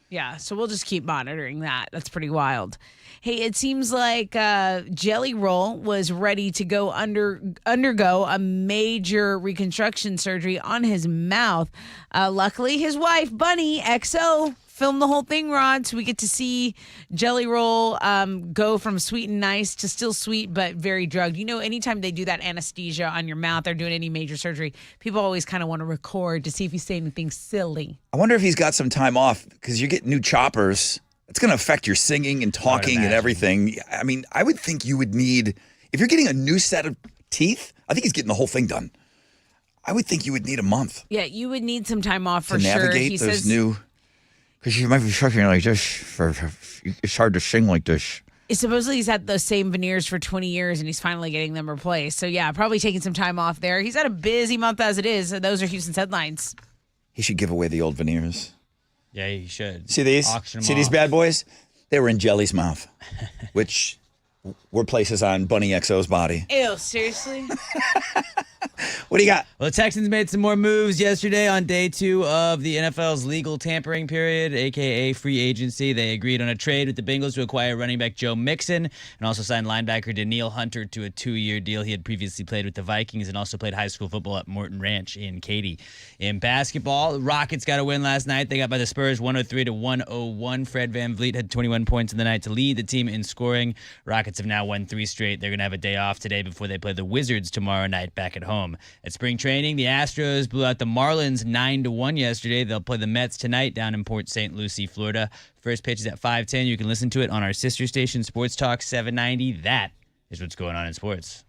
Yeah. So we'll just keep monitoring that. That's pretty wild. Hey, it seems like Jelly Roll was ready to go undergo a major reconstruction surgery on his mouth. Luckily, his wife, Bunny XO, filmed the whole thing, Rod, so we get to see Jelly Roll go from sweet and nice to still sweet but very drugged. You know, anytime they do that anesthesia on your mouth or doing any major surgery, people always kind of want to record to see if you say anything silly. I wonder if he's got some time off because you're getting new choppers. It's going to affect your singing and talking and everything. I mean, I would think you would need, if you're getting a new set of teeth, I think he's getting the whole thing done. I would think you would need a month Yeah, you would need some time off for to sure. navigate He those says, new, because you might be talking like this. It's hard to sing like this. supposedly he's had those same veneers for 20 years and he's finally getting them replaced. So yeah, probably taking some time off there. He's had a busy month as it is. So those are Houston's headlines. He should give away the old veneers. Yeah, you should. See these? Auction 'em See these off. bad boys? They were in Jelly's mouth, which were places on Bunny XO's body. Ew, seriously? What do you got? Well, the Texans made some more moves yesterday on day 2 of the NFL's legal tampering period, a.k.a. free agency. They agreed on a trade with the Bengals to acquire running back Joe Mixon and also signed linebacker Daniil Hunter to a 2-year deal. He had previously played with the Vikings and also played high school football at Morton Ranch in Katy. In basketball, the Rockets got a win last night. They got by the Spurs 103-101. Fred VanVleet had 21 points in the night to lead the team in scoring. Rockets have now won 3 straight. They're going to have a day off today before they play the Wizards tomorrow night back at home. At spring training, the Astros blew out the Marlins 9-1 yesterday. They'll play the Mets tonight down in Port St. Lucie, Florida. First pitch is at 5:10. You can listen to it on our sister station, Sports Talk 790. That is what's going on in sports.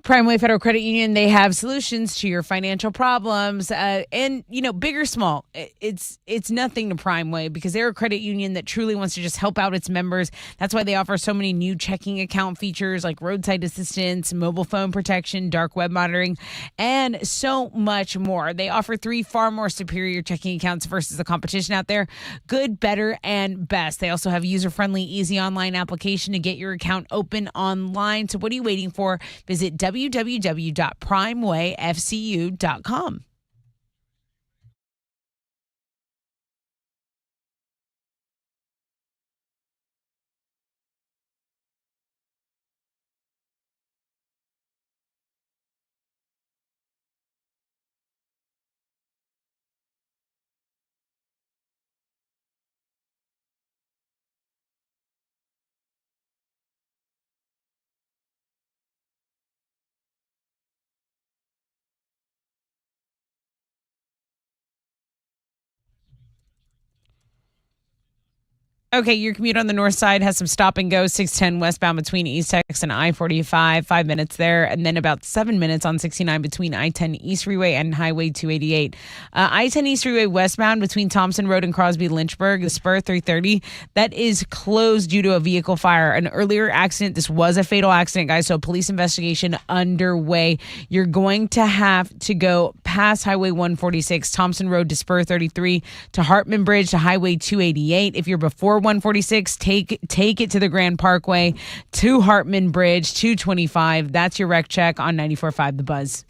Primeway Federal Credit Union, they have solutions to your financial problems, and big or small. It's nothing to Primeway because they're a credit union that truly wants to just help out its members. That's why they offer so many new checking account features like roadside assistance, mobile phone protection, dark web monitoring, and so much more. They offer 3 far more superior checking accounts versus the competition out there: good, better, and best. They also have user-friendly, easy online application to get your account open online. So what are you waiting for? Visit www.primewayfcu.com. Okay, your commute on the north side has some stop and go. 610 westbound between East Tex and I-45, 5 minutes there, and then about 7 minutes on 69 between I-10 East Freeway and Highway 288. I-10 East Freeway westbound between Thompson Road and Crosby Lynchburg, the spur 330, that is closed due to a vehicle fire. An earlier accident, this was a fatal accident, guys, so police investigation underway. You're going to have to go past Highway 146, Thompson Road to spur 33, to Hartman Bridge to Highway 288. If you're before 146, take it to the Grand Parkway, to Hartman Bridge, 225. That's your wreck check on 94.5 The Buzz.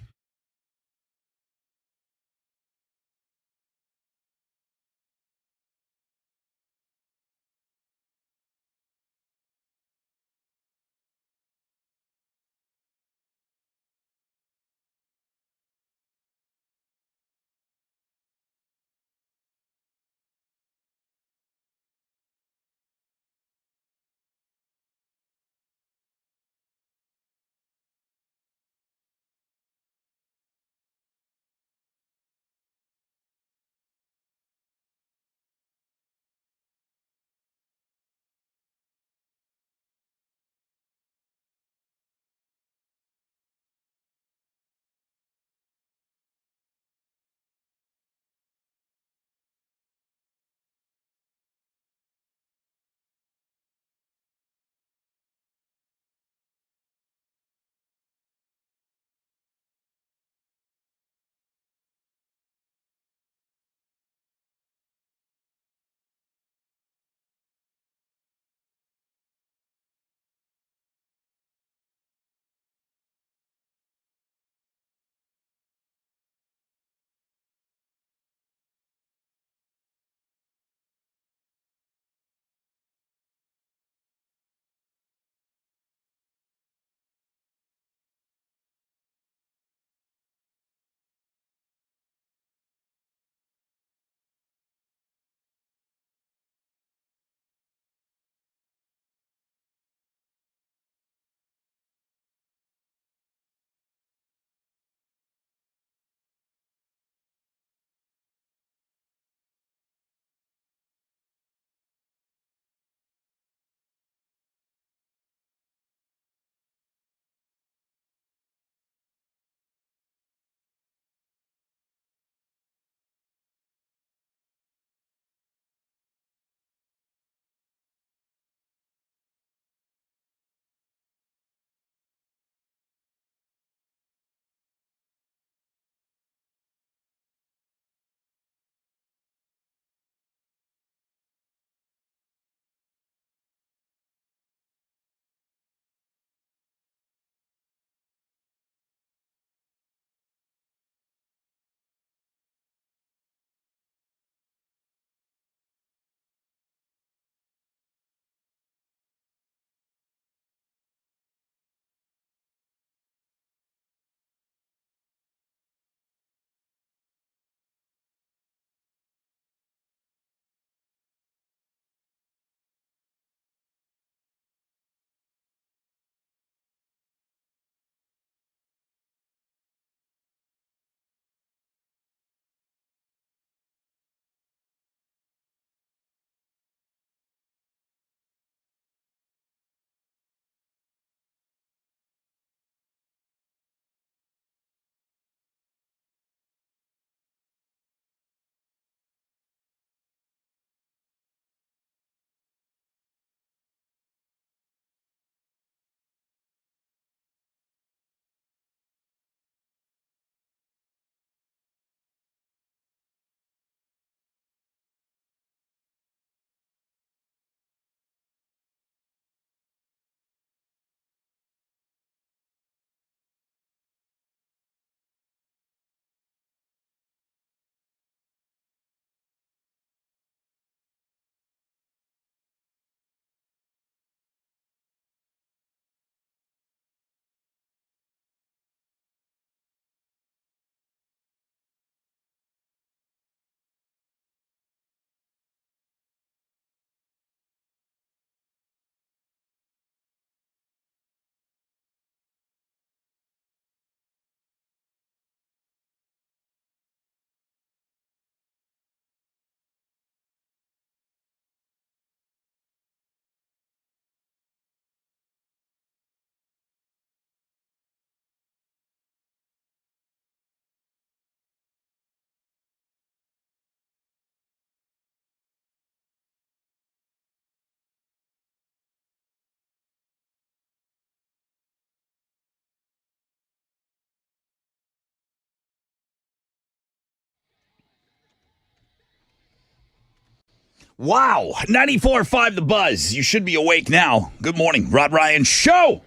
Wow. 94.5 The Buzz. You should be awake now. Good morning. Rod Ryan Show.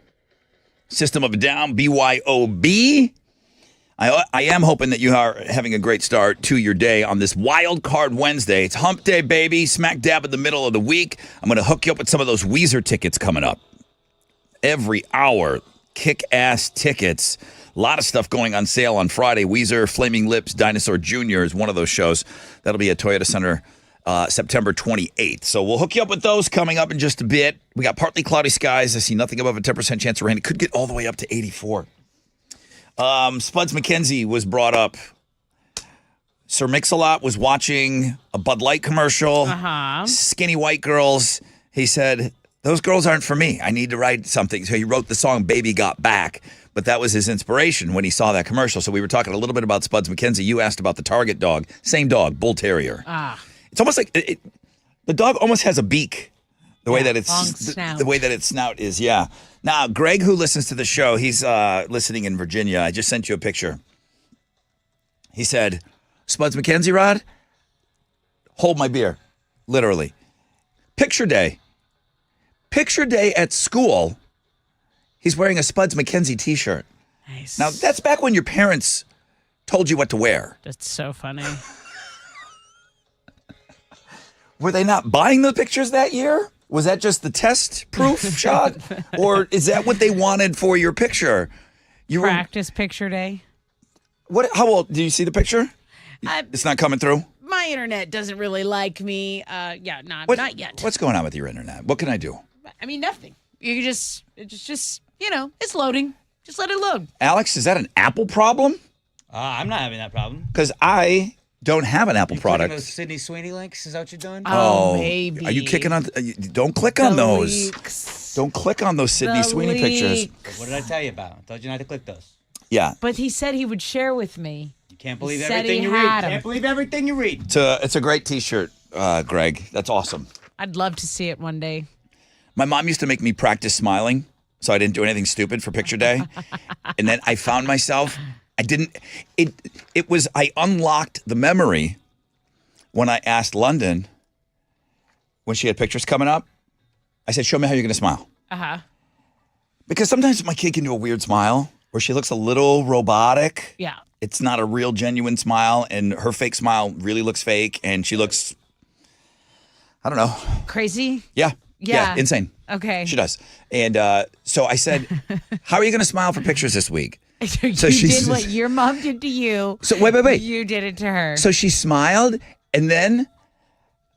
System of a Down, BYOB. I am hoping that you are having a great start to your day on this Wild Card Wednesday. It's hump day, baby. Smack dab in the middle of the week. I'm going to hook you up with some of those Weezer tickets coming up. Every hour, kick-ass tickets. A lot of stuff going on sale on Friday. Weezer, Flaming Lips, Dinosaur Jr. is one of those shows. That'll be at Toyota Center September 28th. So we'll hook you up with those coming up in just a bit. We got partly cloudy skies. I see nothing above a 10% chance of rain. It could get all the way up to 84. Spuds McKenzie was brought up. Sir Mix-a-Lot was watching a Bud Light commercial. Skinny white girls. He said, those girls aren't for me. I need to write something. So he wrote the song Baby Got Back. But that was his inspiration when he saw that commercial. So we were talking a little bit about Spuds McKenzie. You asked about the Target dog. Same dog, Bull Terrier. It's almost like the dog almost has a beak. The way that its snout is, yeah. Now, Greg, who listens to the show, he's listening in Virginia. I just sent you a picture. He said, Spuds McKenzie, Rod, hold my beer, literally. Picture day. Picture day at school. He's wearing a Spuds McKenzie T-shirt. Nice. Now, that's back when your parents told you what to wear. That's so funny. Were they not buying the pictures that year? Was that just the test proof shot? Or is that what they wanted for your picture? Practice picture day. How old? Do you see the picture? It's not coming through? My internet doesn't really like me. Not yet. What's going on with your internet? What can I do? I mean, nothing. You just, it's loading. Just let it load. Alex, is that an Apple problem? I'm not having that problem. Because I don't have an Apple product. Those Sydney Sweeney links? Is that what you're doing? Oh, maybe. Are you kicking on? Don't click on those. Leaks. Don't click on those Sydney Sweeney pictures. What did I tell you about? I told you not to click those. Yeah. But he said he would share with me. You can't believe He said everything he you read. had 'em. Can't believe everything you read. It's a great T-shirt, Greg. That's awesome. I'd love to see it one day. My mom used to make me practice smiling, so I didn't do anything stupid for picture day. And then I found myself, I unlocked the memory when I asked London, when she had pictures coming up, I said, show me how you're going to smile. Because sometimes my kid can do a weird smile where she looks a little robotic. Yeah. It's not a real genuine smile, and her fake smile really looks fake, and she looks, I don't know. Crazy? Yeah. Yeah. Insane. Okay. She does. And so I said, how are you going to smile for pictures this week? You did what your mom did to you. So wait. You did it to her. So she smiled, and then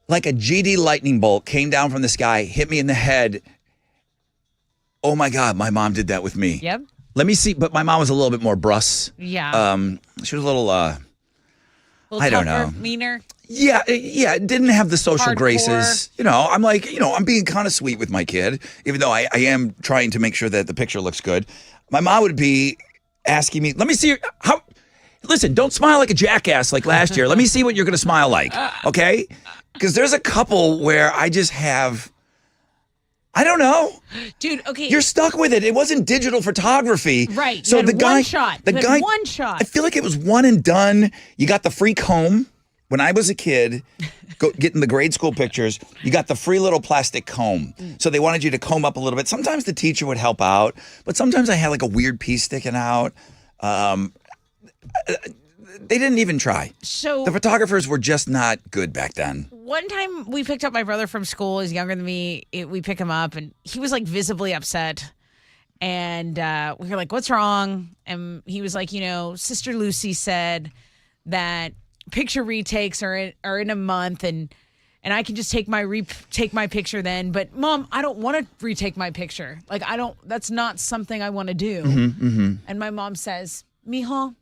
like a GD lightning bolt came down from the sky, hit me in the head. Oh my God, my mom did that with me. Yep. Let me see, but my mom was a little bit more brusque. Yeah. She was a little I don't know. Meaner. Yeah, didn't have the social Hardcore. graces. I'm like, I'm being kind of sweet with my kid, even though I am trying to make sure that the picture looks good. My mom would be asking me, let me see how. Listen, don't smile like a jackass like last year. Let me see what you're going to smile like, okay? Because there's a couple where I just have, I don't know. Dude, okay. You're stuck with it. It wasn't digital photography. Right. So You had the guy, one shot. the You had guy, one shot. I feel like it was one and done. You got the free comb. When I was a kid, getting the grade school pictures, you got the free little plastic comb. So they wanted you to comb up a little bit. Sometimes the teacher would help out, but sometimes I had like a weird piece sticking out. They didn't even try. So The photographers were just not good back then. one time we picked up my brother from school. He's younger than me. We pick him up, and he was like visibly upset. And we were like, "What's wrong?" And he was like, Sister Lucy said that picture retakes are in a month, and I can just take my picture then. But Mom, I don't want to retake my picture. Like that's not something I want to do. And my mom says, "Mijo,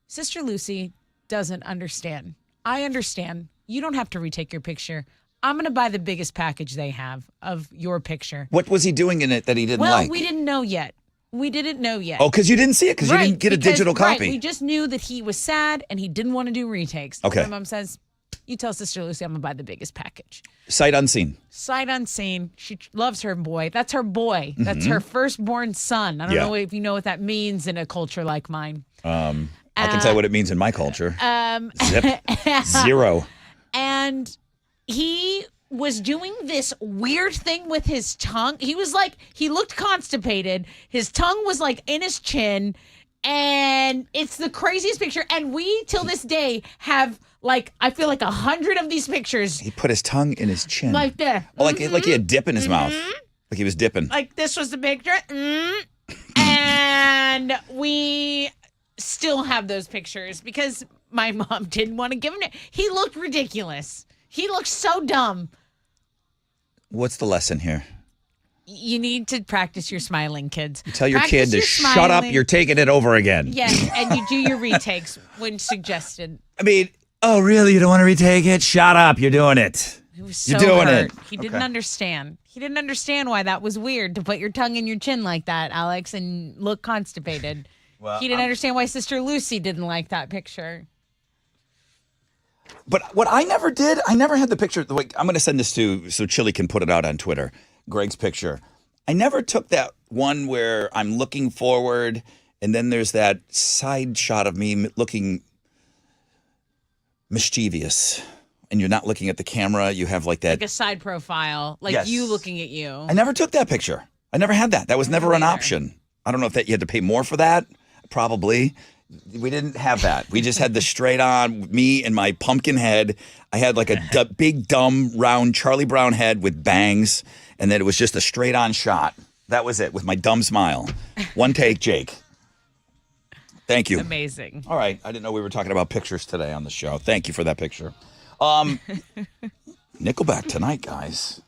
Sister Lucy doesn't understand. I understand. You don't have to retake your picture. I'm going to buy the biggest package they have of your picture." What was he doing in it that he didn't Well, like? we didn't know yet. Oh, because you didn't see it, because you didn't get a digital copy. Right, we just knew that he was sad and he didn't want to do retakes. Okay. My mom says, "You tell Sister Lucy I'm going to buy the biggest package." Sight unseen. Sight unseen. She loves her boy. That's her boy. That's her firstborn son. I don't know if you know what that means in a culture like mine. I can tell you what it means in my culture. Zip. Zero. And he was doing this weird thing with his tongue. He looked constipated. His tongue was like in his chin. And it's the craziest picture. And we, till this day, have I feel like 100 of these pictures. He put his tongue in his chin. Like that. Oh, like he had dip in his mouth. Like he was dipping. Like this was the picture. And we still have those pictures because my mom didn't want to give him it. He looked ridiculous. He looked so dumb. What's the lesson here? You need to practice your smiling, kids. You tell your Practice kid to your shut up. smiling. You're taking it over again. Yes, and you do your retakes when suggested. I mean, oh, really? You don't want to retake it? Shut up. You're doing it. He was so You're doing hurt. it. He didn't understand. He didn't understand why that was weird to put your tongue in your chin like that, Alex, and look constipated. He didn't understand why Sister Lucy didn't like that picture. But what I never did, I never had the picture. Like, I'm going to send this to so Chili can put it out on Twitter. Greg's picture. I never took that one where I'm looking forward and then there's that side shot of me looking mischievous. And you're not looking at the camera. You have like that. Like a side profile, like Yes. you looking at you. I never took that picture. I never had that. That was never an option. I don't know if that you had to pay more for that. Probably. We didn't have that. We just had the straight on, me and my pumpkin head. I had like a big, dumb, round Charlie Brown head with bangs. And then it was just a straight on shot. That was it with my dumb smile. One take, Jake. Thank you. Amazing. All right. I didn't know we were talking about pictures today on the show. Thank you for that picture. Nickelback tonight, guys.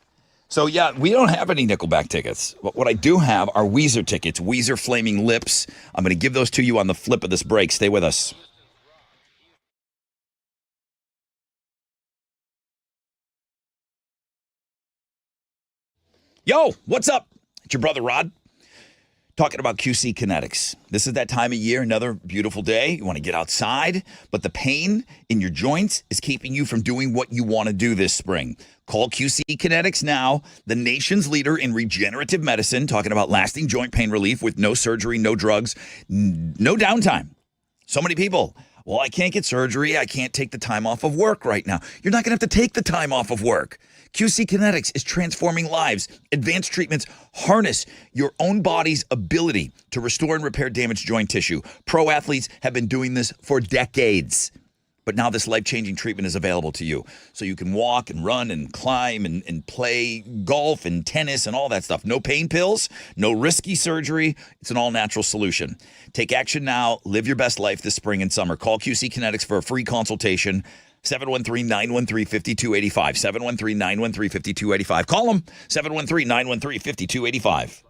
So, yeah, we don't have any Nickelback tickets. What I do have are Weezer tickets, Weezer Flaming Lips. I'm going to give those to you on the flip of this break. Stay with us. Yo, what's up? It's your brother Rod. Talking about QC Kinetics. This is that time of year, another beautiful day. You want to get outside, but the pain in your joints is keeping you from doing what you want to do this spring. Call QC Kinetics now, the nation's leader in regenerative medicine, talking about lasting joint pain relief with no surgery, no drugs, no downtime. So many people, well, I can't get surgery. I can't take the time off of work right now. You're not going to have to take the time off of work. QC Kinetics is transforming lives. Advanced treatments harness your own body's ability to restore and repair damaged joint tissue. Pro athletes have been doing this for decades. But now this life-changing treatment is available to you. So you can walk and run and climb and play golf and tennis and all that stuff. No pain pills, no risky surgery. It's an all-natural solution. Take action now. Live your best life this spring and summer. Call QC Kinetics for a free consultation. 713-913-5285. 713-913-5285. Call them. 713-913-5285.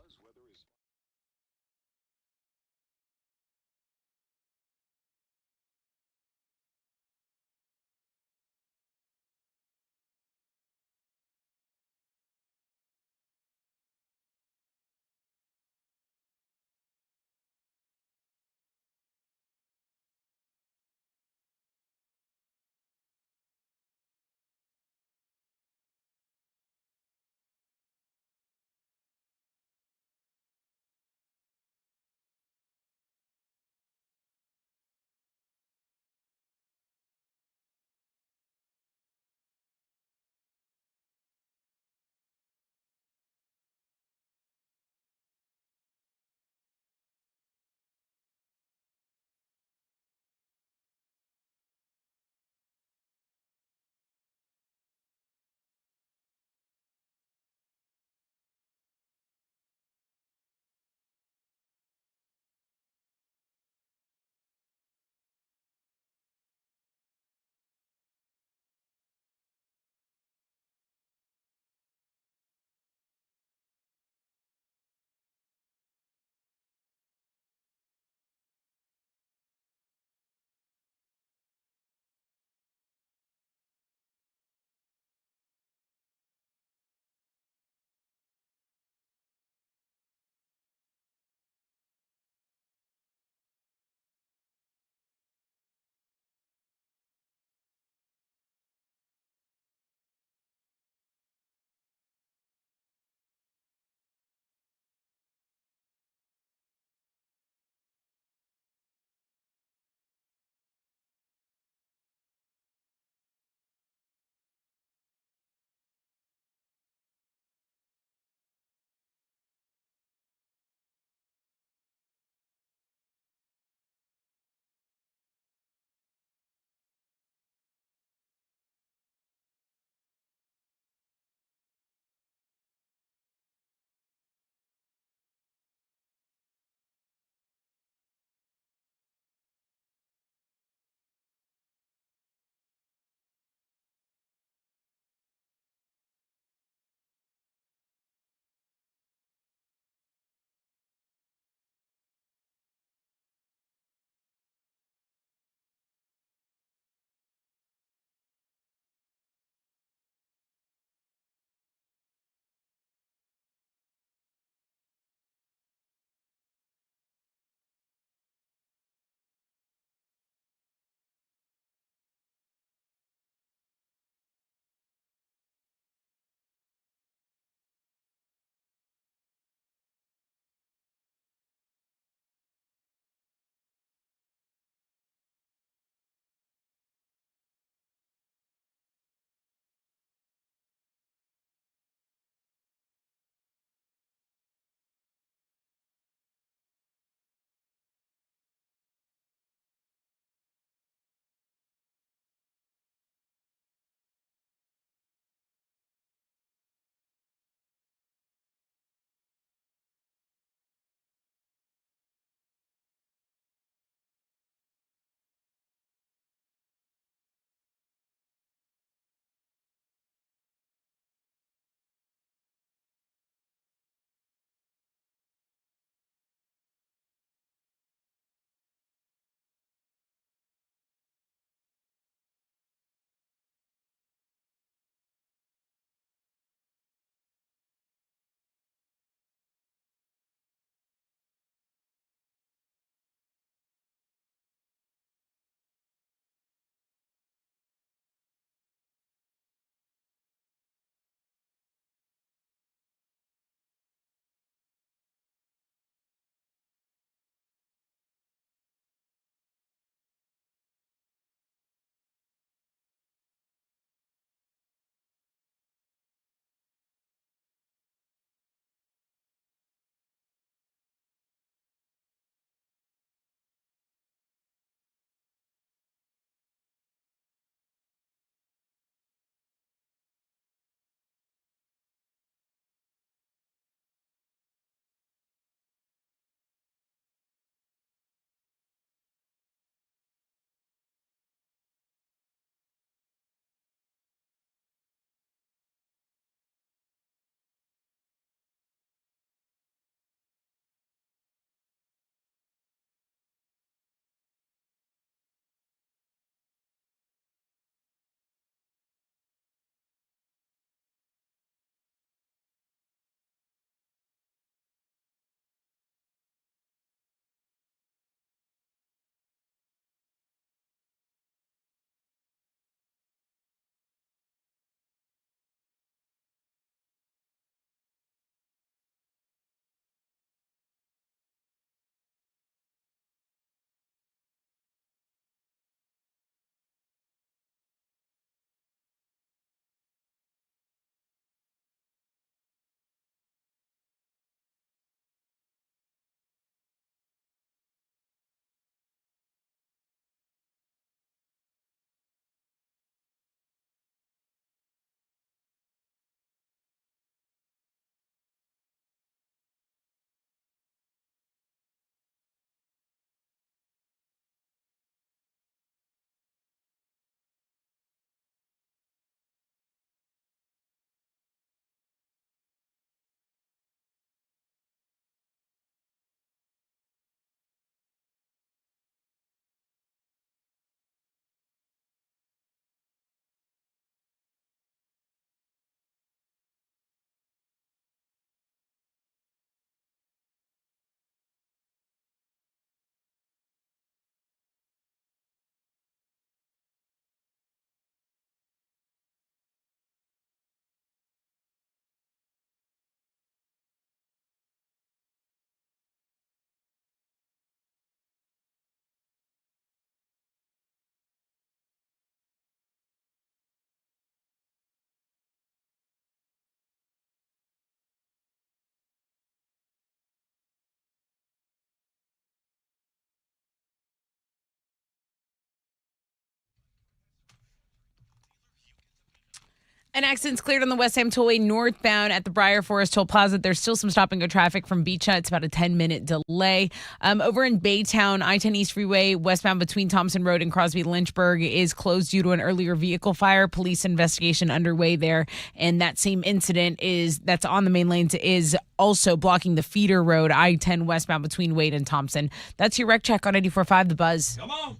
An accident's cleared on the West Ham Tollway northbound at the Briar Forest Toll Plaza. There's still some stop and go traffic from Beach Hut. It's about a 10-minute delay. Over in Baytown, I-10 East Freeway, westbound between Thompson Road and Crosby Lynchburg is closed due to an earlier vehicle fire. Police investigation underway there. And that same incident that's on the main lanes is also blocking the feeder road, I-10 westbound between Wade and Thompson. That's your rec check on 94.5 The Buzz. Come on.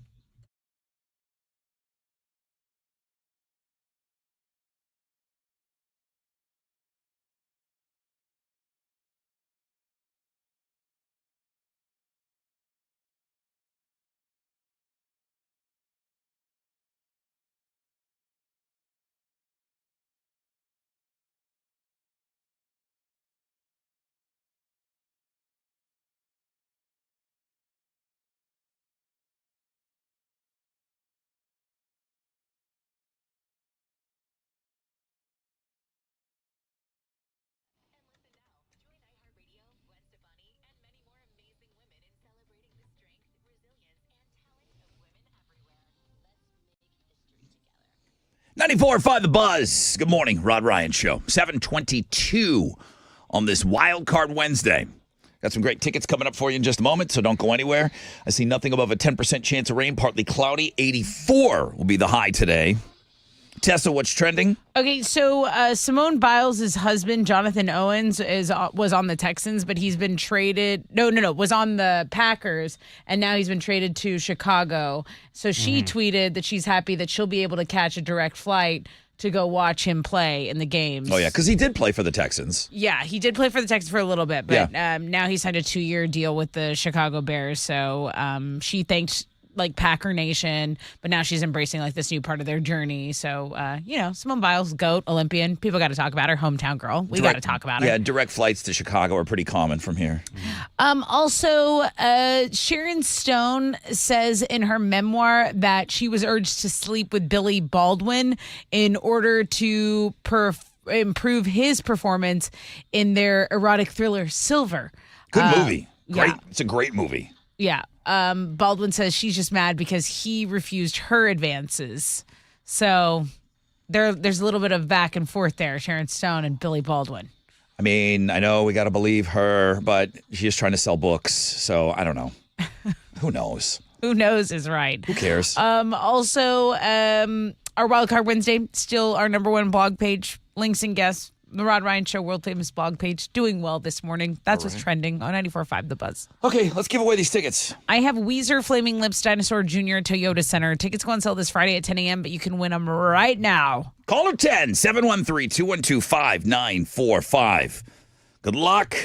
.94.5 The Buzz. Good morning, Rod Ryan Show. 7:22 on this Wild Card Wednesday. Got some great tickets coming up for you in just a moment, so don't go anywhere. I see nothing above a 10% chance of rain, partly cloudy. 84 will be the high today. Tessa, what's trending? Okay, so Simone Biles' husband, Jonathan Owens, was on the Texans, but he's been traded. Was on the Packers, and now he's been traded to Chicago. So she tweeted that she's happy that she'll be able to catch a direct flight to go watch him play in the games. Oh, yeah, because he did play for the Texans. Yeah, he did play for the Texans for a little bit, but now he signed a 2-year deal with the Chicago Bears. So she thanked Packer Nation, but now she's embracing this new part of their journey. So, Simone Biles, GOAT, Olympian. People got to talk about her, hometown girl. We got to talk about her. Yeah, direct flights to Chicago are pretty common from here. Also, Sharon Stone says in her memoir that she was urged to sleep with Billy Baldwin in order to improve his performance in their erotic thriller Silver. Good movie. Great. Yeah. It's a great movie. Yeah. Baldwin says she's just mad because he refused her advances. So there's a little bit of back and forth there, Sharon Stone and Billy Baldwin. I mean, I know we got to believe her, but she's trying to sell books. So I don't know. Who knows? Who knows is right. Who cares? Also, our Wildcard Wednesday, still our number one blog page, links and guests. The Rod Ryan Show world famous blog page, doing well this morning. That's what's trending on 94.5 The Buzz. Okay, let's give away these tickets. I have Weezer, Flaming Lips, Dinosaur Jr., Toyota Center. Tickets go on sale this Friday at 10 a.m., but you can win them right now. Caller 10, 713-212-5945. Good luck.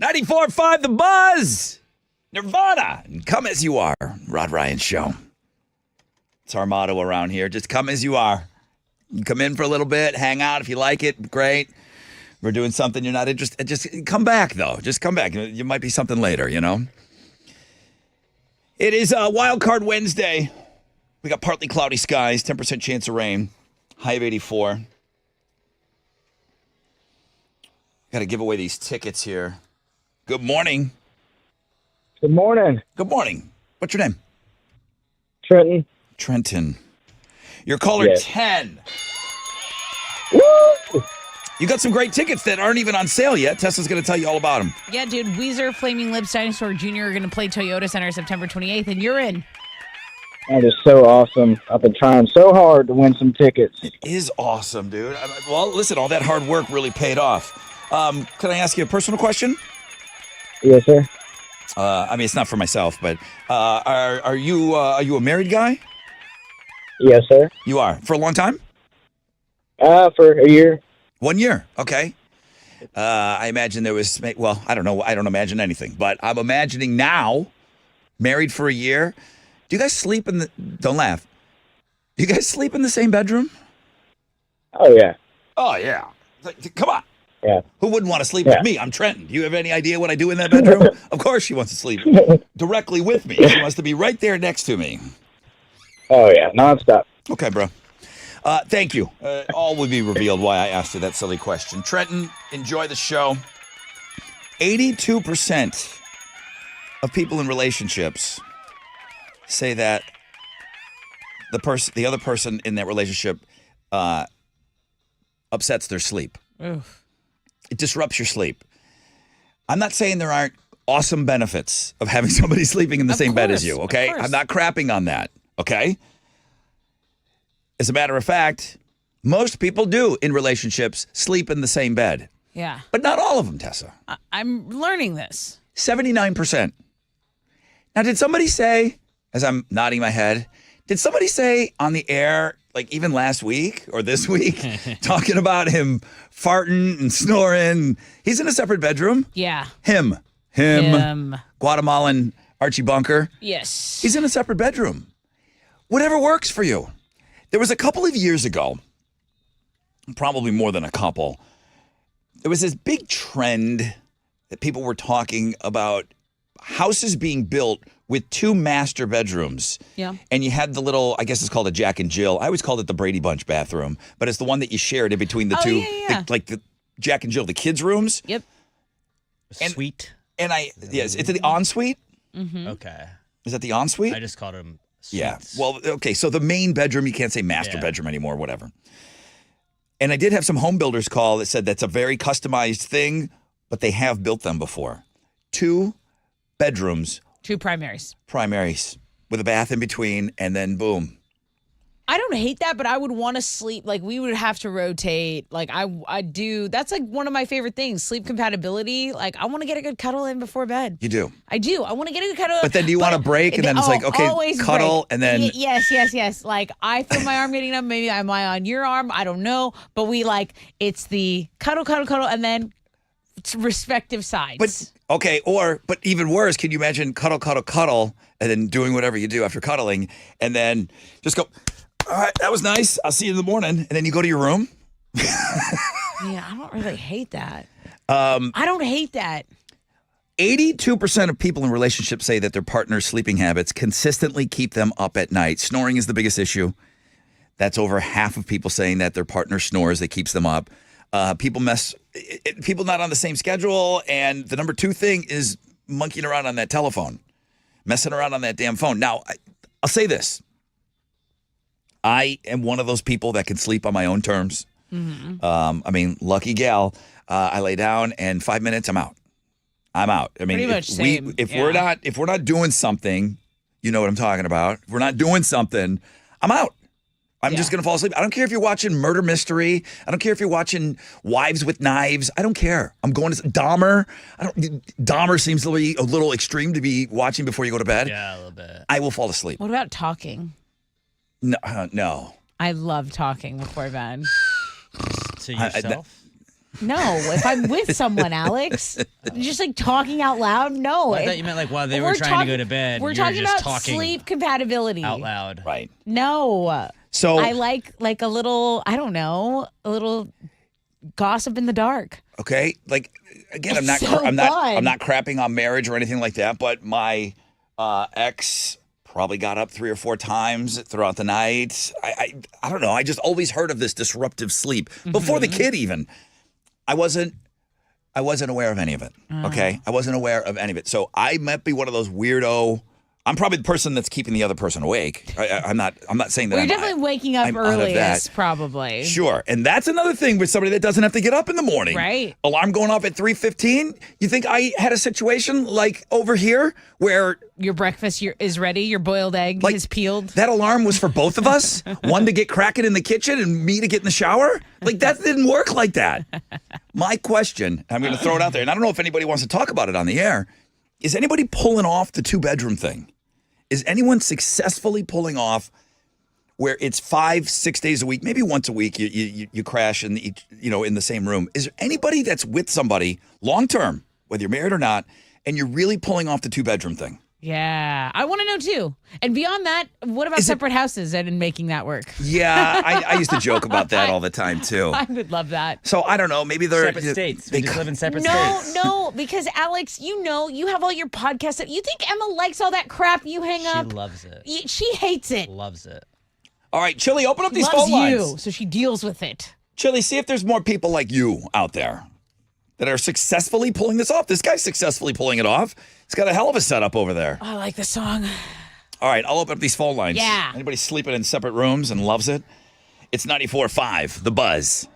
94.5 The Buzz. Nirvana. And come as you are. Rod Ryan Show. It's our motto around here. Just come as you are. You come in for a little bit, hang out. If you like it, great. We're doing something you're not interested. Just come back, though. Just come back. You might be something later, you know? It is Wild Card Wednesday. We got partly cloudy skies, 10% chance of rain, high of 84. Got to give away these tickets here. Good morning. Good morning. Good morning. What's your name? Trenton. Trenton. You're caller Yes. 10. Woo! You got some great tickets that aren't even on sale yet. Tessa's going to tell you all about them. Yeah, dude. Weezer, Flaming Lips, Dinosaur Jr. are going to play Toyota Center September 28th, and you're in. That is so awesome. I've been trying so hard to win some tickets. It is awesome, dude. Well, listen, all that hard work really paid off. Can I ask you a personal question? Yes, sir. I mean, it's not for myself, but are you a married guy? Yes, sir. You are. For a long time? For a year. 1 year. Okay. I imagine there was, well, I don't know. I don't imagine anything, but I'm imagining now, married for a year. Do you guys sleep in the, don't laugh. Do you guys sleep in the same bedroom? Oh, yeah. Oh, yeah. Come on. Yeah. Who wouldn't want to sleep Yeah. with me? I'm Trenton. Do you have any idea what I do in that bedroom? Of course she wants to sleep directly with me. She wants to be right there next to me. Oh, yeah. Nonstop. Okay, bro. Thank you. All will be revealed why I asked you that silly question. Trenton, enjoy the show. 82% of people in relationships say that the other person in that relationship upsets their sleep. Oof. It disrupts your sleep. I'm not saying there aren't awesome benefits of having somebody sleeping in the Of same bed as course, you, of okay? course. I'm not crapping on that, okay? As a matter of fact, most people do in relationships sleep in the same bed, Yeah. but not all of them, Tessa. I'm learning this. 79%. Now, did somebody say, as I'm nodding my head, did somebody say on the air, like even last week or this week, talking about him farting and snoring? He's in a separate bedroom. Yeah. Him. Guatemalan Archie Bunker. Yes. He's in a separate bedroom. Whatever works for you. There was a couple of years ago, probably more than a couple, there was this big trend that people were talking about houses being built with two master bedrooms. Yeah. And you had the little, I guess it's called a Jack and Jill. I always called it the Brady Bunch bathroom, but it's the one that you shared in between the Oh, two. yeah. Like the Jack and Jill, the kids' rooms. Yep. Sweet. And yes, it's the ensuite. Mm-hmm. Okay. Is that the ensuite? I just called them Yeah. suites. Well, okay. So the main bedroom, you can't say master Yeah. bedroom anymore, whatever. And I did have some home builders call that said that's a very customized thing, but they have built them before. 2 bedrooms, 2 primaries. primaries, with a bath in between, and then boom. I don't hate that, but I would want to sleep. Like, we would have to rotate. Like, I do. That's like one of my favorite things, sleep compatibility. Like, I want to get a good cuddle in before bed. You do. I do. I want to get a good cuddle. But then do you want to break? And then it's like, okay, always cuddle, break. and then Yes. Like, I feel my arm getting up. Maybe I'm on your arm. I don't know. But we it's the cuddle, and then respective sides. But okay, but even worse, can you imagine cuddle, and then doing whatever you do after cuddling, and then just go, all right, that was nice. I'll see you in the morning. And then you go to your room. Yeah, I don't really hate that. I don't hate that. 82% of people in relationships say that their partner's sleeping habits consistently keep them up at night. Snoring is the biggest issue. That's over half of people saying that their partner snores that keeps them up. People not on the same schedule. And the number 2 thing is monkeying around on that telephone, messing around on that damn phone. Now, I'll say this. I am one of those people that can sleep on my own terms. Mm-hmm. I mean, lucky gal. I lay down and 5 minutes, I'm out. I mean, Pretty much if same, we're not doing something, you know what I'm talking about. If we're not doing something, I'm out. I'm just going to fall asleep. I don't care if you're watching murder mystery. I don't care if you're watching Wives with Knives. I don't care. I'm going to Dahmer. Dahmer seems to be a little extreme to be watching before you go to bed. Yeah, a little bit. I will fall asleep. What about talking? No. I love talking before bed. To yourself? No, if I'm with someone, Alex. Just like talking out loud? No. I thought you meant like while they We're were trying talking- to go to bed. We're you were talking just about talking sleep compatibility. out loud. Right. No. So I like a little, I don't know, a little gossip in the dark. okay, like again, It's so I'm fun. not crapping on marriage or anything like that, but my ex probably got up 3 or 4 times throughout the night. I don't know. I just always heard of this disruptive sleep before the kid even. I wasn't aware of any of it. Okay, I wasn't aware of any of it. So I might be one of those weirdo. I'm probably the person that's keeping the other person awake. I'm not saying that. Well, I'm you're definitely waking up I'm out of earliest, that. probably. Sure, and that's another thing with somebody that doesn't have to get up in the morning. Right. Alarm going off at 3:15. You think I had a situation like over here where Your breakfast is ready. Your boiled egg Like, is peeled. that alarm was for both of us? One to get cracking in the kitchen and me to get in the shower? Like, that didn't work like that. My question, I'm going to throw it out there, and I don't know if anybody wants to talk about it on the air. Is anybody pulling off the 2-bedroom thing? Is anyone successfully pulling off where it's 5-6 days a week, maybe once a week you crash in the same room? Is there anybody that's with somebody long term, whether you're married or not, and you're really pulling off the 2-bedroom thing? Yeah. I want to know too. And beyond that, what about separate houses and making that work? Yeah, I used to joke about that all the time too. I would love that. So I don't know. Maybe they're Separate states. We just live in separate No, states. no, because Alex, you have all your podcasts. You think Emma likes all that crap you hang She up? loves it. She hates it. Loves it. All right, Chili, open up these Loves phone lines. you, so she deals with it. Chili, see if there's more people like you out there that are successfully pulling this off. This guy's successfully pulling it off. He's got a hell of a setup over there. I like the song. All right, I'll open up these phone lines. Yeah. Anybody sleeping in separate rooms and loves it? It's 94.5, The Buzz.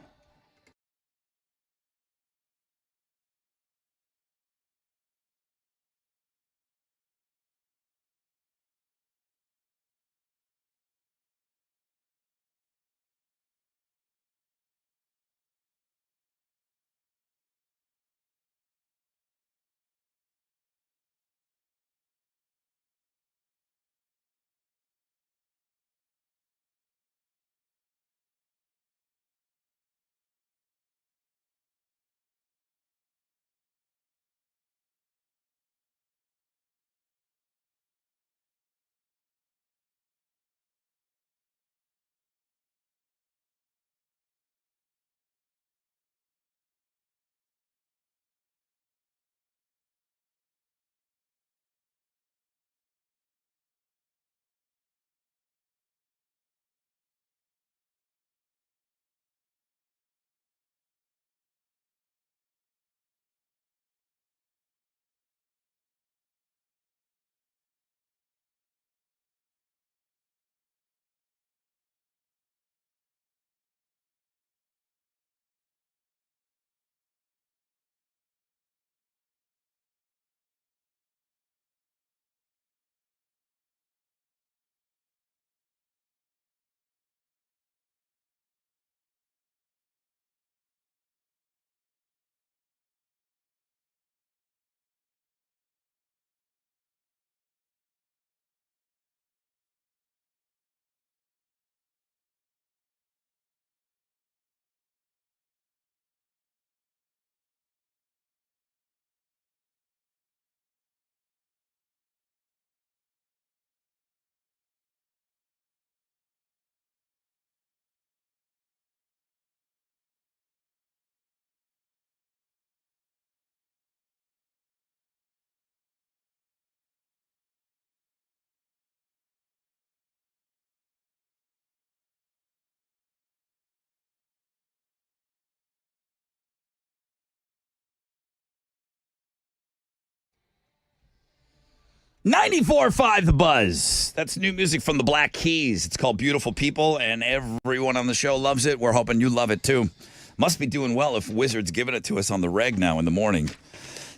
.94.5 The Buzz. That's new music from the Black Keys. It's called Beautiful People, and everyone on the show loves it. We're hoping you love it, too. Must be doing well if Wizard's giving it to us on the reg now in the morning.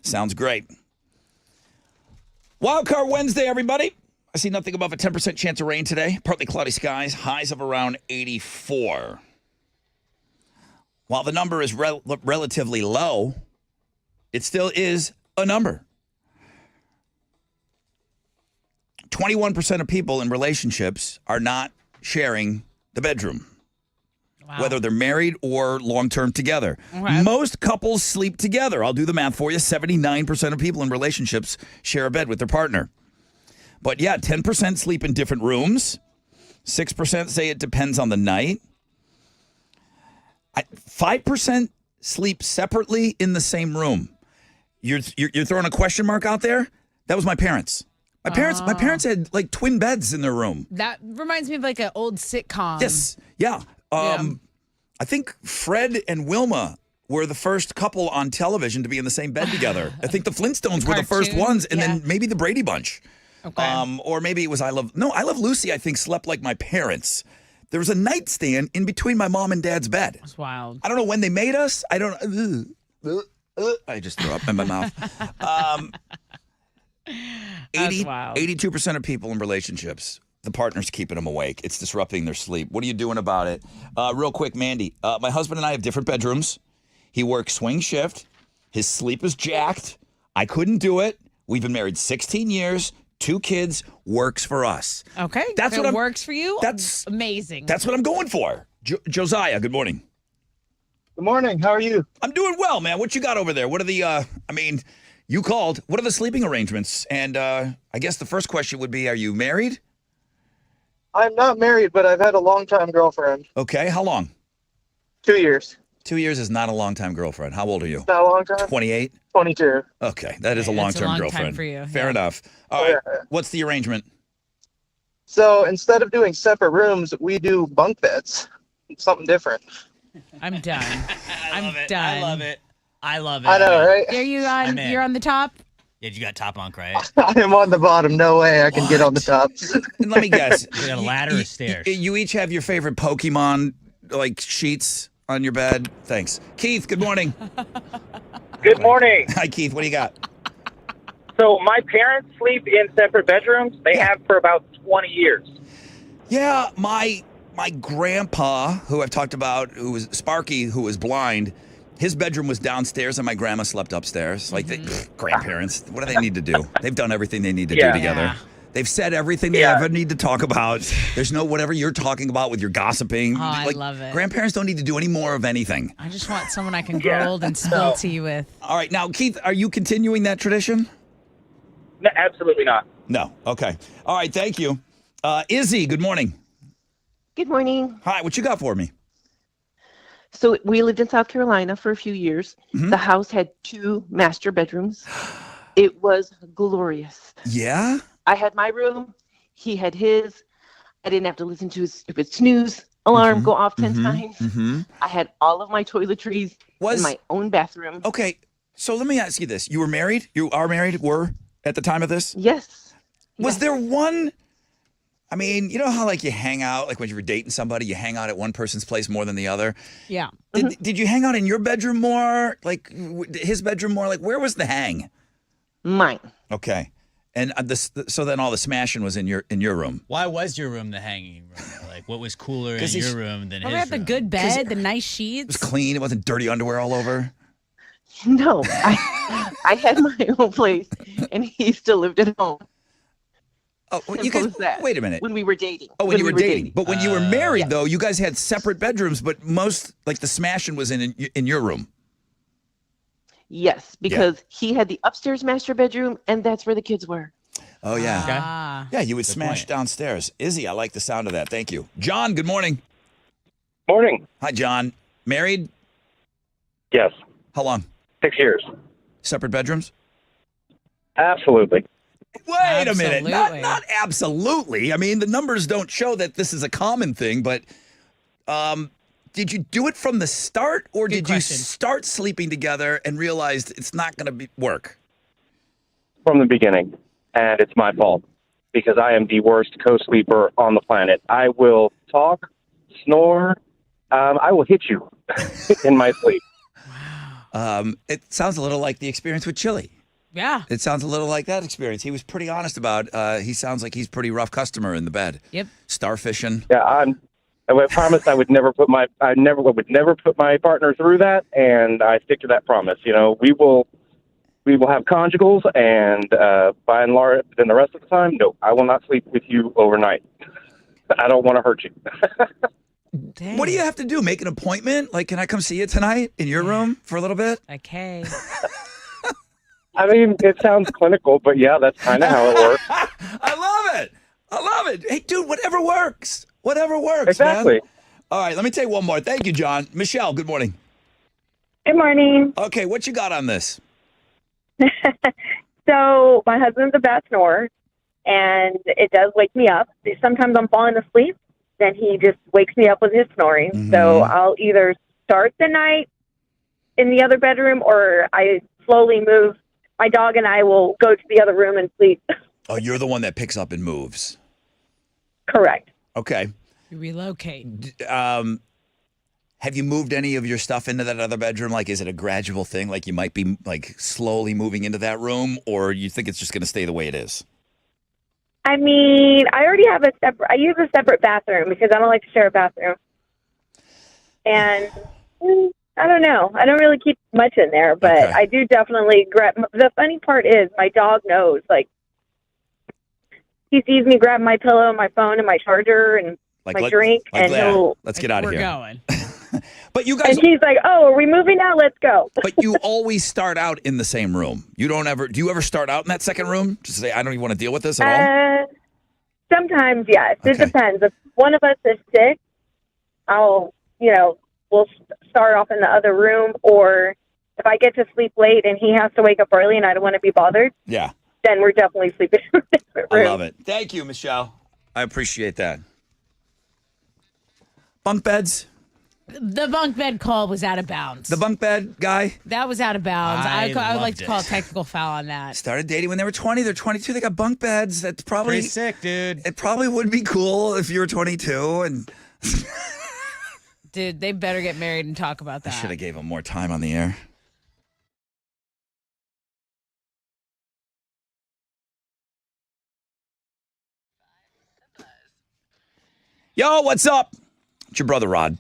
Sounds great. Wildcard Wednesday, everybody. I see nothing above a 10% chance of rain today. Partly cloudy skies, highs of around 84. While the number is relatively low, it still is a number. 21% of people in relationships are not sharing the bedroom. whether they're married or long-term together. Okay. Most couples sleep together. I'll do the math for you. 79% of people in relationships share a bed with their partner. But yeah, 10% sleep in different rooms. 6% say it depends on the night. 5% sleep separately in the same room. You're throwing a question mark out there? That was my parents. My parents had like twin beds in their room. That reminds me of like an old sitcom. Yes. Yeah. I think Fred and Wilma were the first couple on television to be in the same bed together. I think the Flintstones were the first Cartoon? ones, and Yeah. then maybe the Brady Bunch. Okay. Or maybe it was I Love Lucy, I think, slept like my parents. There was a nightstand in between my mom and dad's bed. That's wild. I don't know when they made us. I don't. I just threw up in my mouth. 82% of people in relationships, the partner's keeping them awake. It's disrupting their sleep. What are you doing about it? Real quick, Mandy. My husband and I have different bedrooms. He works swing shift. His sleep is jacked. I couldn't do it. We've been married 16 years. 2 kids. Works for us. Okay. That's if what it works for you. That's amazing. That's what I'm going for. Josiah, good morning. Good morning. How are you? I'm doing well, man. What you got over there? What are the, you called. What are the sleeping arrangements? And I guess the first question would be, are you married? I'm not married, but I've had a long-time girlfriend. Okay. How long? 2 years. 2 years is not a long-time girlfriend. How old are you? Not a long time? 28? 22. Okay. That is a That's long-term a long time girlfriend. for you. Fair Yeah. enough. All right. What's the arrangement? So instead of doing separate rooms, we do bunk beds. Something different. I'm done. I'm done. I love it. I love it. I know, right? Are you on? I'm in. You're on the top. Yeah, you got top bunk, right? I am on the bottom. No way I can get on the top. And let me guess. You got a ladder or stairs? You each have your favorite Pokemon, like, sheets on your bed? Thanks. Keith, good morning. Good morning. Hi, Keith. What do you got? So my parents sleep in separate bedrooms. They have for about 20 years. Yeah, my grandpa, who I've talked about, who was Sparky, who was blind, his bedroom was downstairs and my grandma slept upstairs. Like, grandparents, what do they need to do? They've done everything they need to do together. Yeah. They've said everything they ever need to talk about. There's no whatever you're talking about with your gossiping. Oh, I love it. Grandparents don't need to do any more of anything. I just want someone I can grow old and spill tea with. All right, now, Keith, are you continuing that tradition? No, absolutely not. No. Okay. All right, thank you. Izzy, good morning. Good morning. Hi, what you got for me? So we lived in South Carolina for a few years. The house had 2 master bedrooms. It was glorious. Yeah? I had my room. He had his. I didn't have to listen to his stupid snooze alarm go off 10 times. I had all of my toiletries in my own bathroom. Okay, so let me ask you this. You were married? You are married? Were at the time of this? Yes. Was there one... I mean, you know how, like, you hang out, like when you were dating somebody, you hang out at one person's place more than the other? Yeah. Did you hang out in your bedroom more? Like, his bedroom more? Like, where was the hang? Mine. Okay. And so then all the smashing was in your room. Why was your room the hanging room? Like, what was cooler in your room than Probably his had the room? good bed, the nice It sheets. was clean. It wasn't dirty underwear all over. No, I had my own place, and he still lived at home. Oh, well, Simple as that. wait a minute. When we were dating. Oh, when you were dating. But when you were married, Yes. though, you guys had separate bedrooms, but most, like, the smashing was in your room. Yes, because he had the upstairs master bedroom, and that's where the kids were. Oh, yeah. Ah. Yeah, you would smash downstairs. Izzy, I like the sound of that. Thank you. John, good morning. Morning. Hi, John. Married? Yes. How long? 6 years. Separate bedrooms? Absolutely. Wait a minute. Absolutely. Not absolutely. I mean, the numbers don't show that this is a common thing, but did you do it from the start, or Good did question. you start sleeping together and realized it's not going to work? From the beginning. And it's my fault because I am the worst co-sleeper on the planet. I will talk, snore. I will hit you in my sleep. It sounds a little like the experience with Chili. Yeah. It sounds a little like that experience. He was pretty honest about. He sounds like he's a pretty rough customer in the bed. Yep. Starfishing. Yeah, I promised I would never put my partner through that, and I stick to that promise. You know, we will have conjugals, and by and large, then the rest of the time, no, I will not sleep with you overnight. I don't want to hurt you. What do you have to do? Make an appointment? Like, can I come see you tonight in your room for a little bit? Okay. I mean, it sounds clinical, but yeah, that's kind of how it works. I love it. I love it. Hey, dude, whatever works. Whatever works, Exactly. man. All right, let me take one more. Thank you, John. Michelle, good morning. Good morning. Okay, what you got on this? So my husband's a bad snorer, and it does wake me up. Sometimes I'm falling asleep, then he just wakes me up with his snoring. Mm-hmm. So I'll either start the night in the other bedroom, or I slowly move. My dog and I will go to the other room and sleep. Oh, you're the one that picks up and moves. Correct. Okay. You relocate. Have you moved any of your stuff into that other bedroom? Like, is it a gradual thing? Like, you might be like slowly moving into that room, or you think it's just going to stay the way it is? I mean, I already have I use a separate bathroom because I don't like to share a bathroom. And I don't know. I don't really keep much in there, but Okay. I do definitely grab. The funny part is my dog knows. Like, he sees me grab my pillow, my phone, and my charger, and my drink, and he'll. Let's get out of We're here. going. But you guys, And he's like, "Oh, are we moving now? Let's go." but you always start out in the same room. You don't ever. Do you ever start out in that second room? Just say, I don't even want to deal with this at all. Sometimes, yes. It Okay. depends. If one of us is sick, we'll start off in the other room, or if I get to sleep late and he has to wake up early and I don't want to be bothered, Yeah, then we're definitely sleeping in a different room. I love it. Thank you, Michelle. I appreciate that. Bunk beds. The bunk bed call was out of bounds. The bunk bed guy That was out of bounds. I would like loved to it. call a technical foul on that. started dating when they were 20. They're 22. They got bunk beds. That's probably Pretty sick, dude. It probably would be cool if you were 22. And Dude, they better get married and talk about I that. should have gave him more time on the air. Yo, what's up? It's your brother Rod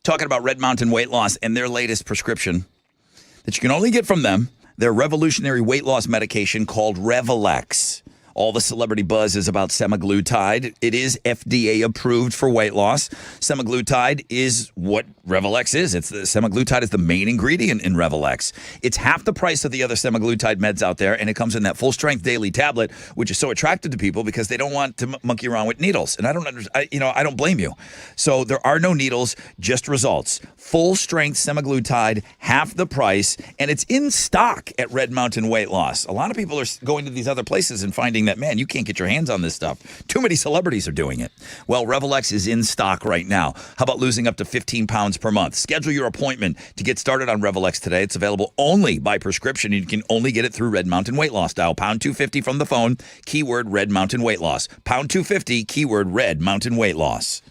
talking about Red Mountain Weight Loss and their latest prescription that you can only get from them. Their revolutionary weight loss medication called Revelex. All the celebrity buzz is about semaglutide. It is FDA approved for weight loss. Semaglutide is what Revelex is. Semaglutide is the main ingredient in Revelex. It's half the price of the other semaglutide meds out there, and it comes in that full-strength daily tablet, which is so attractive to people because they don't want to monkey around with needles. And I don't blame you. So there are no needles, just results. Full-strength semaglutide, half the price, and it's in stock at Red Mountain Weight Loss. A lot of people are going to these other places and finding that, man, you can't get your hands on this stuff. Too many celebrities are doing it. Well, Revelex is in stock right now. How about losing up to 15 pounds per month? Schedule your appointment to get started on Revelex today. It's available only by prescription. You can only get it through Red Mountain Weight Loss. Dial pound 250 from the phone, keyword Red Mountain Weight Loss. Pound 250, keyword Red Mountain Weight Loss.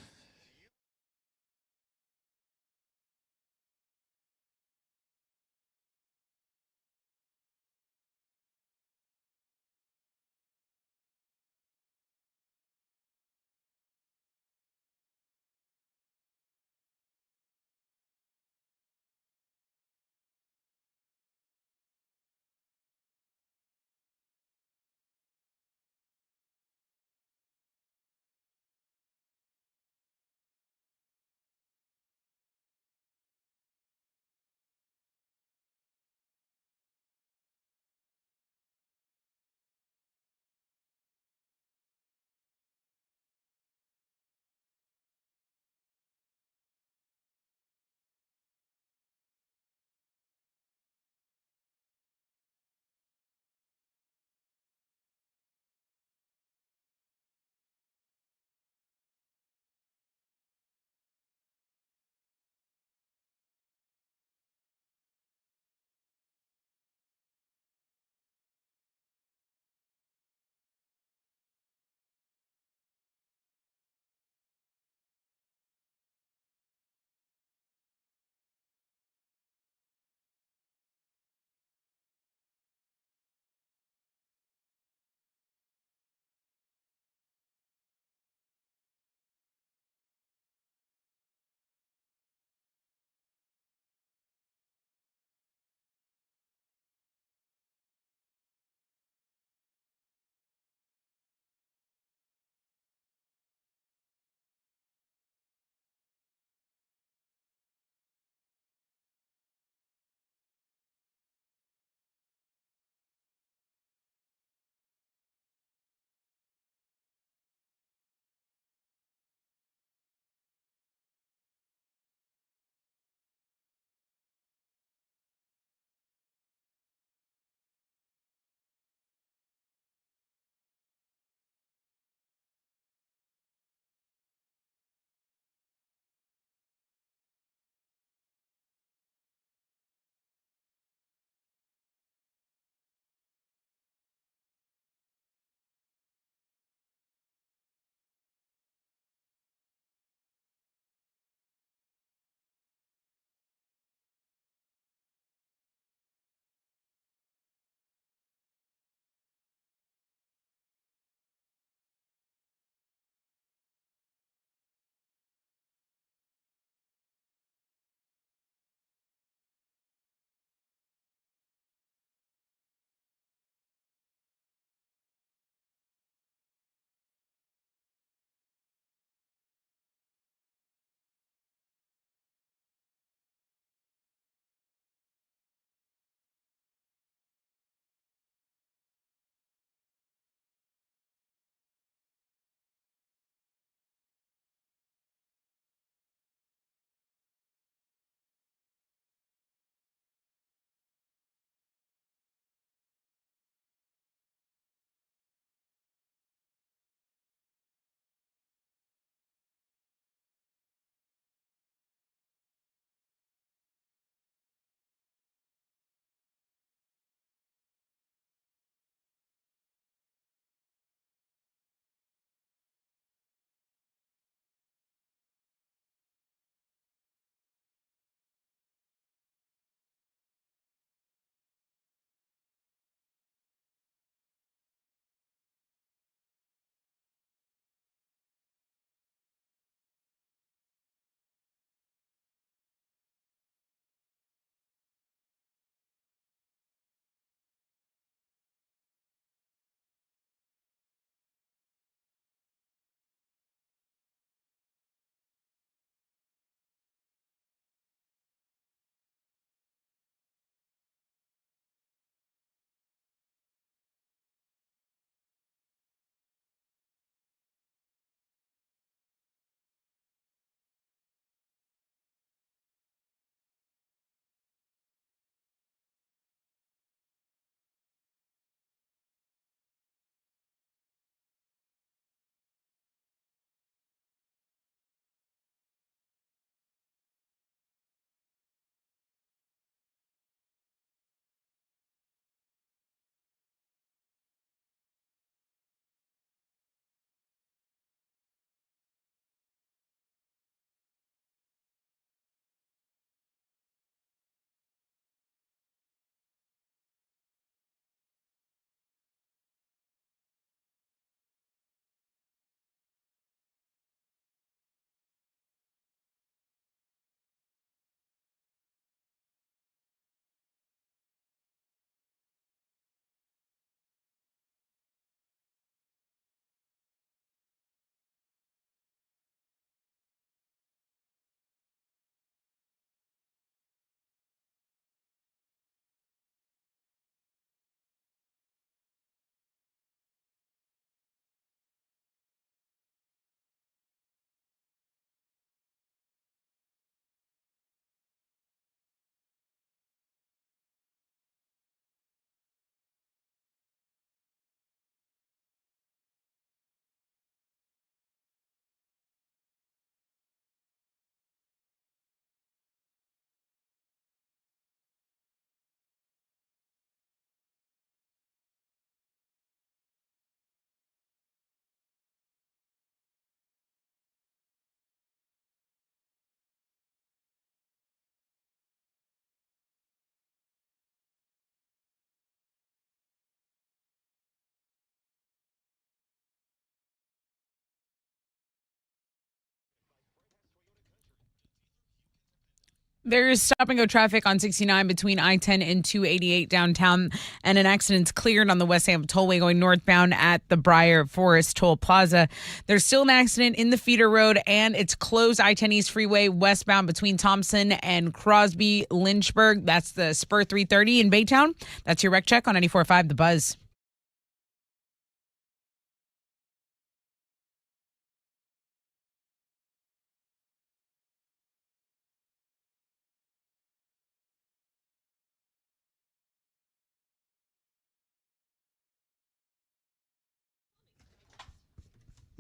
There's stop-and-go traffic on 69 between I-10 and 288 downtown, and an accident's cleared on the West Ham Tollway going northbound at the Briar Forest Toll Plaza. There's still an accident in the feeder road, and it's closed I-10 East Freeway westbound between Thompson and Crosby Lynchburg. That's the Spur 330 in Baytown. That's your wreck check on 94.5 The Buzz.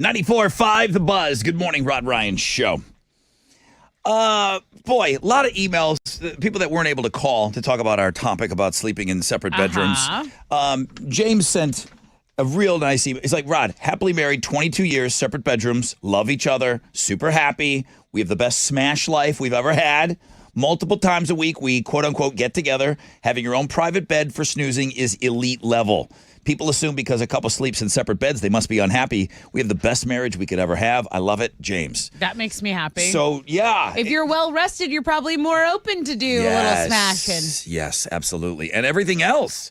.94.5 The Buzz. Good morning, Rod Ryan Show. Boy, a lot of emails, people that weren't able to call to talk about our topic about sleeping in separate bedrooms. James sent a real nice email. He's like, Rod, happily married, 22 years, separate bedrooms, love each other, super happy. We have the best smash life we've ever had. Multiple times a week, we quote-unquote get together. Having your own private bed for snoozing is elite level. People assume because a couple sleeps in separate beds, they must be unhappy. We have the best marriage we could ever have. I love it, James. That makes me happy. So, yeah. If you're well rested, you're probably more open to do a little smashing. Yes, absolutely. And everything else,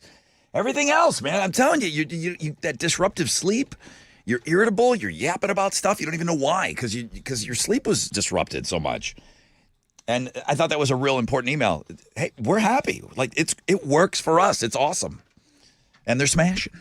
man. I'm telling you, you that disruptive sleep, you're irritable, you're yapping about stuff. You don't even know why because your sleep was disrupted so much. And I thought that was a real important email. Hey, we're happy. Like it works for us. It's awesome. And they're smashing.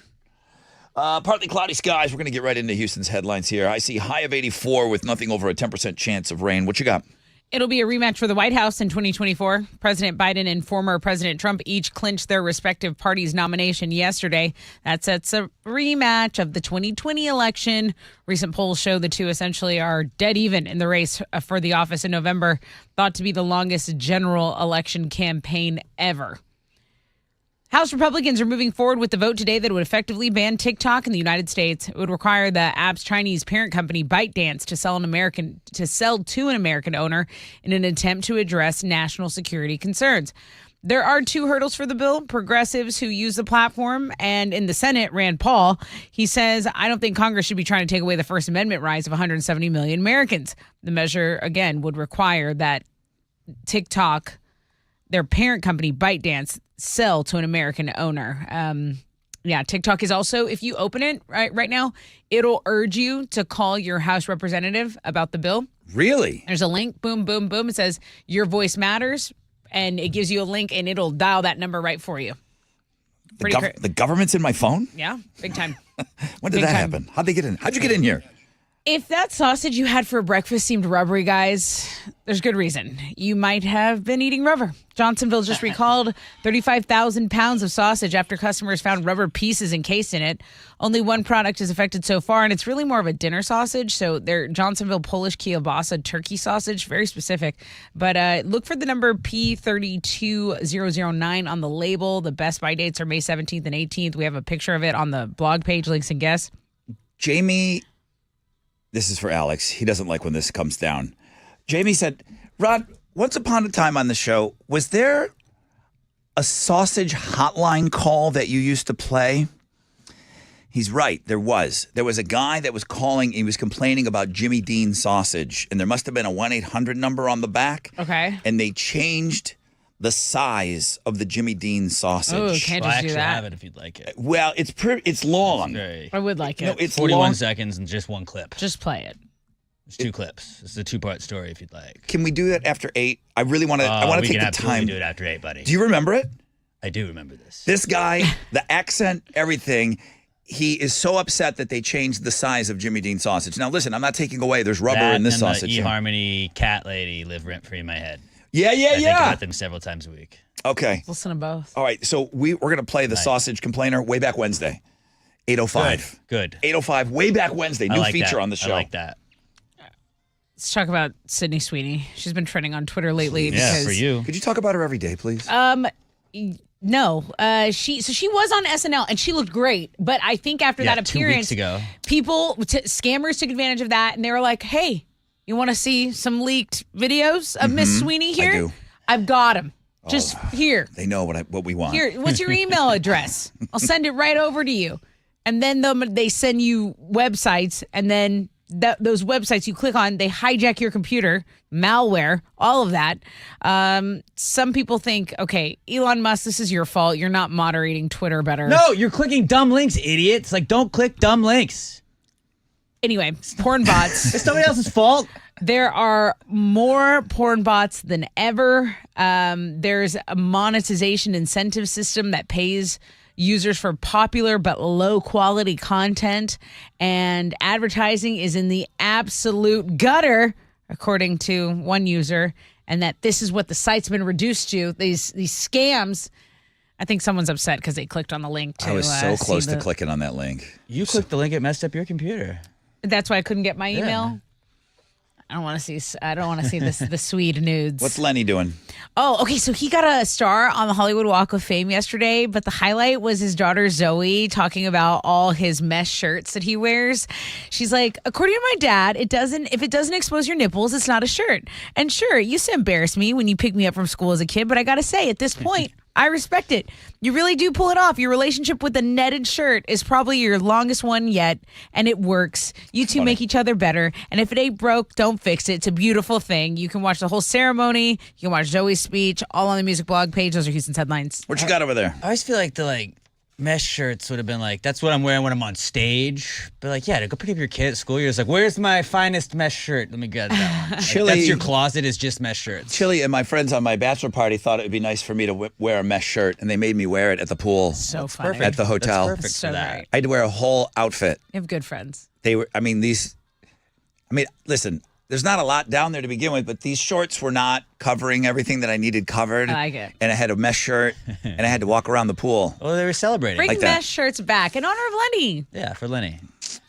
Partly cloudy skies. We're going to get right into Houston's headlines here. I see high of 84 with nothing over a 10% chance of rain. What you got? It'll be a rematch for the White House in 2024. President Biden and former President Trump each clinched their respective parties' nomination yesterday. That sets a rematch of the 2020 election. Recent polls show the two essentially are dead even in the race for the office in November, thought to be the longest general election campaign ever. House Republicans are moving forward with the vote today that would effectively ban TikTok in the United States. It would require the app's Chinese parent company ByteDance to sell to an American owner in an attempt to address national security concerns. There are two hurdles for the bill. Progressives who use the platform, and in the Senate, Rand Paul, he says, I don't think Congress should be trying to take away the First Amendment rights of 170 million Americans. The measure, again, would require that TikTok, their parent company, ByteDance, sell to an American owner. TikTok is also, if you open it right now, it'll urge you to call your House representative about the bill. Really? There's a link, boom, boom, boom. It says, your voice matters, and it gives you a link, and it'll dial that number right for you. The government's in my phone? Yeah, big time. When did that happen? How'd they get in? How'd you get in here? If that sausage you had for breakfast seemed rubbery, guys, there's good reason. You might have been eating rubber. Johnsonville just recalled 35,000 pounds of sausage after customers found rubber pieces encased in it. Only one product is affected so far, and it's really more of a dinner sausage. So they're Johnsonville Polish kielbasa turkey sausage, very specific. But look for the number P32009 on the label. The Best By dates are May 17th and 18th. We have a picture of it on the blog page, Links and Guests. Jamie... This is for Alex. He doesn't like when this comes down. Jamie said, Rod, once upon a time on the show, was there a sausage hotline call that you used to play? He's right. There was. There was a guy that was calling. He was complaining about Jimmy Dean sausage. And there must have been a 1-800 number on the back. Okay. And they changed the size of the Jimmy Dean sausage. Oh, can't just do that. I have it if you'd like it. Well, it's long. I would like it. No, it's 41 long. seconds and just one clip. Just play it. It's two clips. It's a two-part story if you'd like. Can we do that after 8? I really want to. I want to take the time. We can do it after 8, buddy. Do you remember it? I do remember this. This guy, the accent, everything. He is so upset that they changed the size of Jimmy Dean sausage. Now, listen, I'm not taking away. There's rubber in this sausage. The eHarmony cat lady live rent-free in my head. Yeah. I think about them several times a week. Okay. Listen to both. All right. So we're going to play the sausage complainer way back Wednesday, 8:05. Good. 8:05, way back Wednesday. New like feature that. on the show. I like that. Let's talk about Sydney Sweeney. She's been trending on Twitter lately. Yeah, because, for you. Could you talk about her every day, please? No. She was on SNL and she looked great. But I think after that appearance, 2 weeks ago, scammers took advantage of that and they were like, hey, you want to see some leaked videos of Miss Sweeney here? I do. I've got them. Just here. They know what we want. Here, what's your email address? I'll send it right over to you. And then they send you websites, and then those websites you click on, they hijack your computer, malware, all of that. Some people think, okay, Elon Musk, this is your fault. You're not moderating Twitter better. No, you're clicking dumb links, idiots. Like, don't click dumb links. Anyway, porn bots. It's somebody else's fault. There are more porn bots than ever. There's a monetization incentive system that pays users for popular but low quality content, and advertising is in the absolute gutter, according to one user, and that this is what the site's been reduced to, these scams. I think someone's upset because they clicked on the link to I was so close see to clicking on that link. You clicked the link, it messed up your computer. That's why I couldn't get my email. Yeah. I don't want to see this the Swede nudes. What's Lenny doing? Oh, okay. So he got a star on the Hollywood Walk of Fame yesterday, but the highlight was his daughter Zoe talking about all his mesh shirts that he wears. She's like, according to my dad, if it doesn't expose your nipples, it's not a shirt. And sure, it used to embarrass me when you picked me up from school as a kid, but I gotta say, at this point, I respect it. You really do pull it off. Your relationship with the netted shirt is probably your longest one yet, and it works. You two make each other better. And if it ain't broke, don't fix it. It's a beautiful thing. You can watch the whole ceremony. You can watch Zoe's speech, all on the music blog page. Those are Houston's headlines. What you got over there? I always feel like the mesh shirts would have been like, that's what I'm wearing when I'm on stage. But like, yeah, to go pick up your kid at school, you're just like, where's my finest mesh shirt? Let me get that one. Chili- That's your closet is just mesh shirts. Chili and my friends on my bachelor party thought it would be nice for me to wear a mesh shirt, and they made me wear it at the pool. So funny. At the hotel. That's perfect So for that. great. I had to wear a whole outfit. You have good friends. They were, listen, there's not a lot down there to begin with, but these shorts were not covering everything that I needed covered. I like it. And I had a mesh shirt, and I had to walk around the pool. Well, they were celebrating. Bring Like that. mesh shirts back in honor of Lenny Yeah, for Lenny.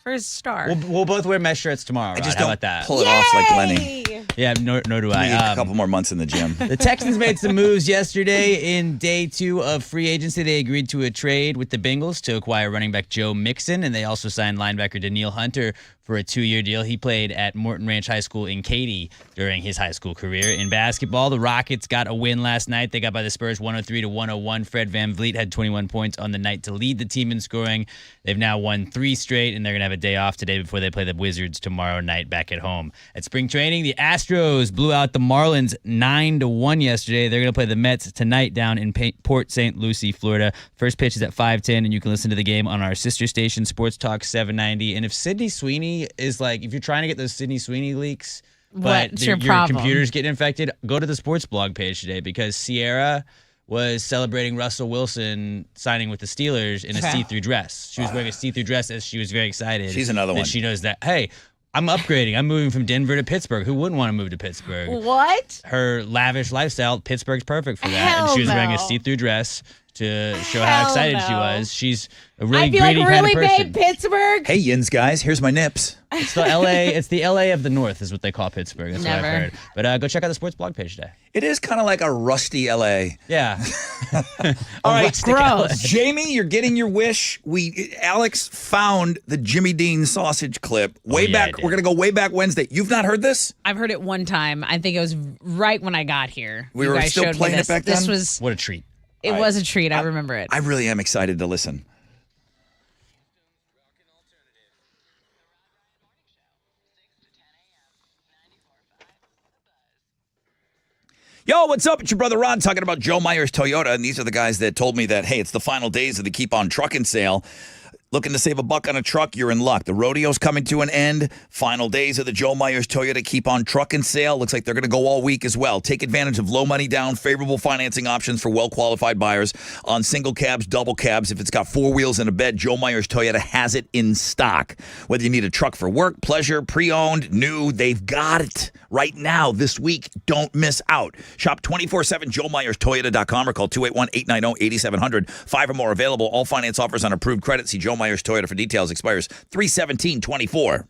for his star. We'll both wear mesh shirts tomorrow. I just Rod. How don't about that? pull it off like Lenny. Yeah, nor do I need I. a couple more months in the gym. The Texans made some moves yesterday in day 2 of free agency. They agreed to a trade with the Bengals to acquire running back Joe Mixon, and they also signed linebacker Daniil Hunter for a 2-year deal. He played at Morton Ranch High School in Katy during his high school career. In basketball, the Rockets got a win last night. They got by the Spurs 103-101. Fred VanVleet had 21 points on the night to lead the team in scoring. They've now won 3 straight, and they're going to have a day off today before they play the Wizards tomorrow night back at home. At spring training, the Astros blew out the Marlins 9-1 yesterday. They're going to play the Mets tonight down in Port St. Lucie, Florida. First pitch is at 5:10, and you can listen to the game on our sister station, Sports Talk 790. And if Sydney Sweeney is like, if you're trying to get those Sydney Sweeney leaks, but What's your your problem? computer's getting infected, go to the sports blog page today because Sierra was celebrating Russell Wilson signing with the Steelers in a see-through dress. She was wearing a see-through dress as she was very excited. She's another that one. She knows that, hey, I'm upgrading. I'm moving from Denver to Pittsburgh. Who wouldn't want to move to Pittsburgh? What? Her lavish lifestyle, Pittsburgh's perfect for that. Hell and she was wearing a no. see-through dress to show how Hell excited she no. was. She's a really I feel like greedy really kind of person. big Pittsburgh. Hey, Yins guys, here's my nips. It's the LA. It's the LA of the North, is what they call Pittsburgh. That's what Never. I've heard. But go check out the sports blog page today. It is kind of like a rusty LA. Yeah. All right, rustic LA. Jamie, you're getting your wish. Alex found the Jimmy Dean sausage clip way yeah, I back. did. We're gonna go way back Wednesday. You've not heard this? I've heard it one time. I think it was right when I got here. We You were guys still showed me playing it this. back This then? was What a treat. it was a treat. I remember it. I really am excited to listen. Yo, what's up? It's your brother Ron talking about Joe Myers Toyota, and these are the guys that told me that, hey, it's the final days of the Keep On Truckin' sale. Looking to save a buck on a truck, you're in luck. The rodeo's coming to an end. Final days of the Joe Myers Toyota Keep On Truckin' sale. Looks like they're going to go all week as well. Take advantage of low money down, favorable financing options for well-qualified buyers on single cabs, double cabs. If it's got 4 wheels and a bed, Joe Myers Toyota has it in stock. Whether you need a truck for work, pleasure, pre-owned, new, they've got it right now this week. Don't miss out. Shop 24/7 JoeMyersToyota.com or call 281-890-8700. 5 or more available. All finance offers on approved credit. See Joe Myers Toyota for details. Expires 3/17/24.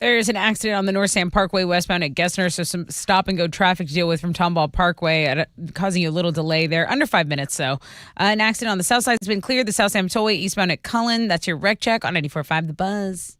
There's an accident on the North Sam Parkway westbound at Gessner, so some stop-and-go traffic to deal with from Tomball Parkway, causing you a little delay there. Under 5 minutes, so. An accident on the south side has been cleared. The South Sam Tollway eastbound at Cullen. That's your wreck check on 94.5 The Buzz.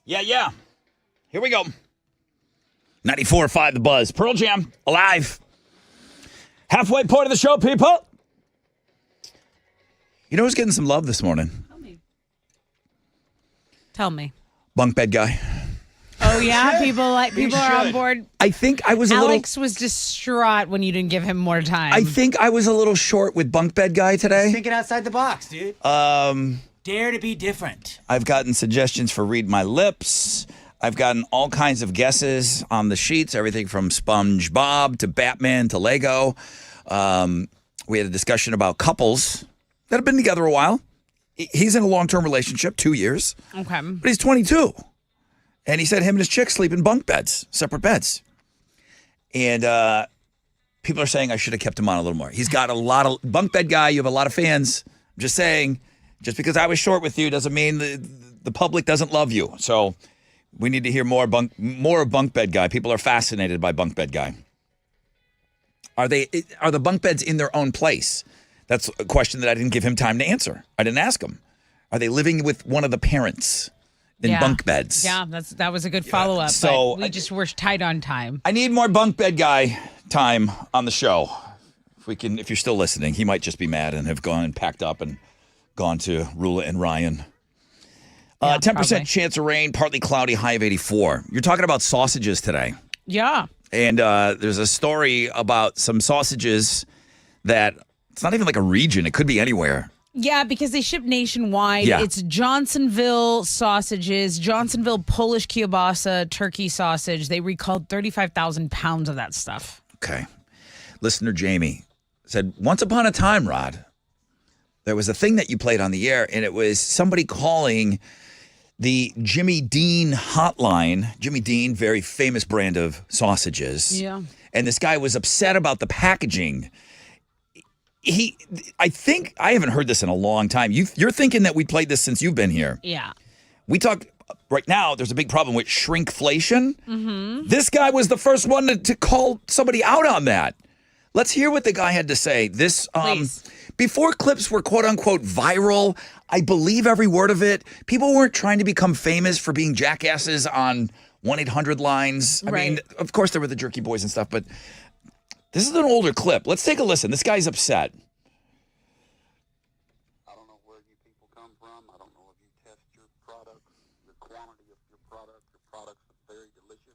Yeah. Here we go. 94.5 The Buzz. Pearl Jam, alive. Halfway point of the show, people. You know who's getting some love this morning? Tell me. Bunk bed guy. Oh yeah, people are on board. I think I was Alex was distraught when you didn't give him more time. I think I was a little short with bunk bed guy today. Thinking outside the box, dude. Dare to be different. I've gotten suggestions for Read My Lips. I've gotten all kinds of guesses on the sheets, everything from SpongeBob to Batman to Lego. We had a discussion about couples that have been together a while. He's in a long-term relationship, 2 years. Okay. But he's 22. And he said him and his chick sleep in bunk beds, separate beds. And people are saying I should have kept him on a little more. He's got a lot of bunk bed guy. You have a lot of fans. I'm just saying, just because I was short with you doesn't mean the public doesn't love you. So we need to hear more of bunk bed guy. People are fascinated by bunk bed guy. Are the bunk beds in their own place? That's a question that I didn't give him time to answer. I didn't ask him. Are they living with one of the parents in bunk beds? Yeah, that was a good follow-up. So but we just were tight on time. I need more bunk bed guy time on the show. If you're still listening, he might just be mad and have gone and packed up and gone to Rula and Ryan. 10% probably. chance of rain, partly cloudy, high of 84. You're talking about sausages today. Yeah. And there's a story about some sausages that it's not even like a region. It could be anywhere. Yeah, because they ship nationwide. Yeah. It's Johnsonville sausages, Johnsonville Polish kielbasa turkey sausage. They recalled 35,000 pounds of that stuff. Okay. Listener Jamie said, once upon a time, Rod, there was a thing that you played on the air, and it was somebody calling the Jimmy Dean hotline. Jimmy Dean, very famous brand of sausages. Yeah. And this guy was upset about the packaging. I think, I haven't heard this in a long time. You're thinking that we played this since you've been here. Yeah. We talked, right now, there's a big problem with shrinkflation. Mm-hmm. This guy was the first one to call somebody out on that. Let's hear what the guy had to say. This, before clips were quote unquote viral, I believe every word of it. People weren't trying to become famous for being jackasses on 1-800 lines. I mean, of course there were the Jerky Boys and stuff, but this is an older clip. Let's take a listen. This guy's upset. I don't know where you people come from. I don't know if you test your products, the quantity of your product. Your products are very delicious.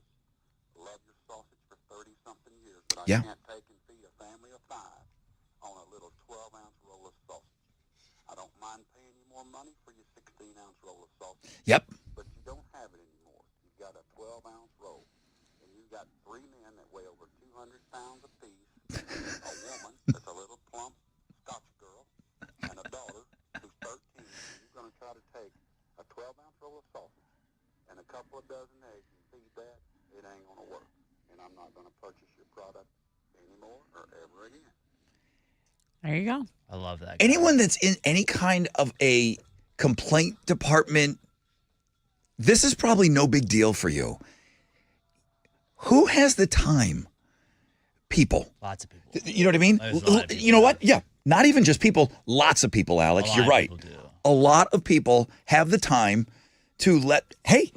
Love your sausage for 30-something years. But I can't take and feed a family of 5 on a little 12-ounce roll of sausage. I don't mind paying you more money for your 16-ounce roll of sausage. Yep. But you don't have it anymore. You've got a 12-ounce roll. And you've got 3 men that weigh over 200 pounds apiece. A woman that's a little plump Scotch girl, and a daughter who's 13. And you're going to try to take a 12-ounce roll of sausage and a couple of dozen eggs and feed that. It ain't going to work. And I'm not going to purchase your product anymore or ever again. There you go. I love that. Anyone that's in any kind of a complaint department, this is probably no big deal for you. Who has the time? People. Lots of people. You know what I mean? You know what? Yeah. Not even just people. Lots of people, Alex. You're right. A lot of people have the time to hey,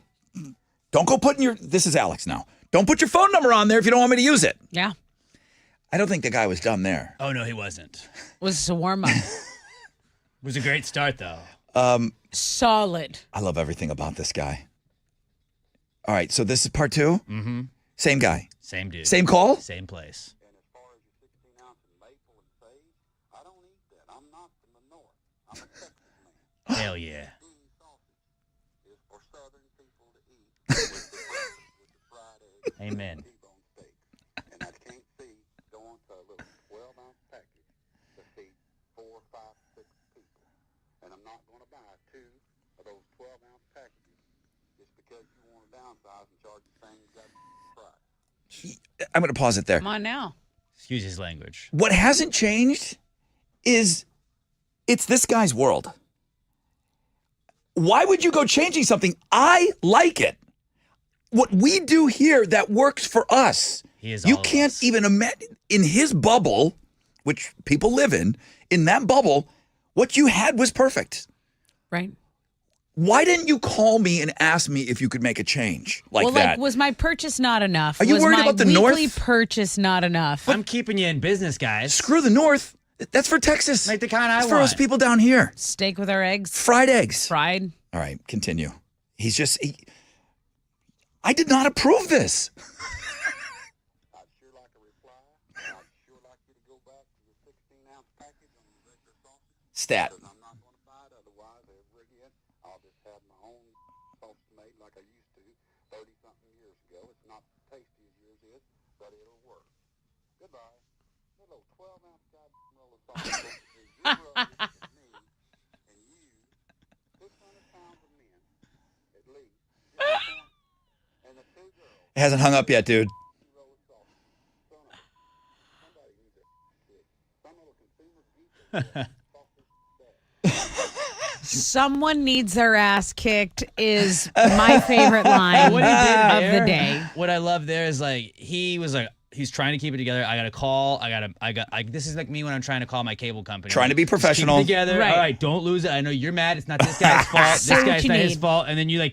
don't go putting this is Alex now. Don't put your phone number on there if you don't want me to use it. Yeah. I don't think the guy was done there. Oh, no, he wasn't. Was a warm-up. It was a great start, though. Solid. I love everything about this guy. All right, so this is part 2? Mm-hmm. Same guy. Same dude. Same call? Same place. And as far as your 16-ounce and maple and sage, I don't eat that. I'm not from the north. I'm a Texas man. Hell yeah. Dean sausage is for southern people to eat with the fried eggs. Amen. T-bone steak. And I can't see going to a little 12-ounce package to feed 4, 5, 6 people. And I'm not going to buy 2 of those 12-ounce packages just because you want to downsize and charge the same exact price. I'm going to pause it there. Come on now. Excuse his language. What hasn't changed is it's this guy's world. Why would you go changing something? I like it. What we do here that works for us. You can't even imagine in his bubble, which people live in that bubble, what you had was perfect. Right. Why didn't you call me and ask me if you could make a change like well, that? was my purchase not enough? Are you was worried my about the weekly North? purchase not enough? I'm keeping you in business, guys. Screw the North. That's for Texas. Like the kind I It's want. for us people down here. Steak with our eggs? Fried eggs. Fried. All right, continue. He's just... I did not approve this. Stat. It hasn't hung up yet, dude. Someone needs their ass kicked is my favorite line What he did of there, the day. What I love there is he's trying to keep it together. I got a call. This is like me when I'm trying to call my cable company. Trying to be Just keep it professional. together. Right. All right, don't lose it. I know you're mad. It's not this guy's fault. Say This what guy's you not his need. fault. And then you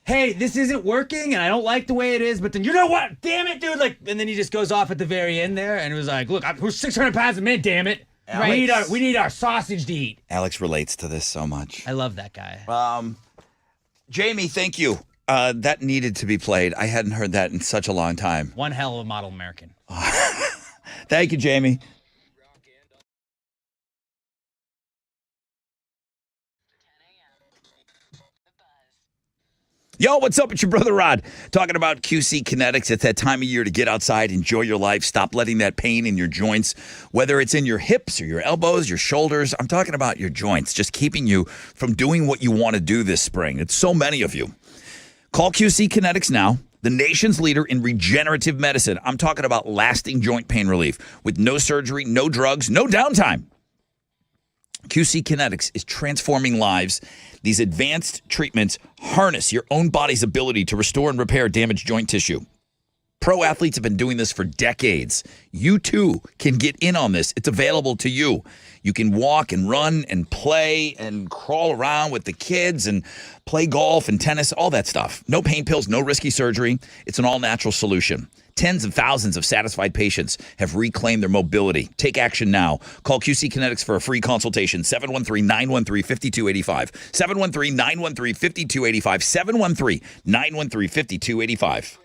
hey, this isn't working, and I don't like the way it is. But then you know what? Damn it, dude! And then he just goes off at the very end there, and it was like, look, we're 600 pounds a minute. Damn it! Right. We need our sausage to eat. Alex relates to this so much. I love that guy. Jamie, thank you. That needed to be played. I hadn't heard that in such a long time. One hell of a model American. Thank you, Jamie. Yo, what's up? It's your brother Rod talking about QC Kinetics. It's that time of year to get outside, enjoy your life, stop letting that pain in your joints, whether it's in your hips or your elbows, your shoulders. I'm talking about your joints, just keeping you from doing what you want to do this spring. It's so many of you. Call QC Kinetics now, the nation's leader in regenerative medicine. I'm talking about lasting joint pain relief with no surgery, no drugs, no downtime. QC Kinetics is transforming lives. These advanced treatments harness your own body's ability to restore and repair damaged joint tissue. Pro athletes have been doing this for decades. You too can get in on this. It's available to you. You can walk and run and play and crawl around with the kids and play golf and tennis, all that stuff. No pain pills, no risky surgery. It's an all-natural solution. Tens of thousands of satisfied patients have reclaimed their mobility. Take action now. Call QC Kinetics for a free consultation. 713-913-5285. 713-913-5285. 713-913-5285.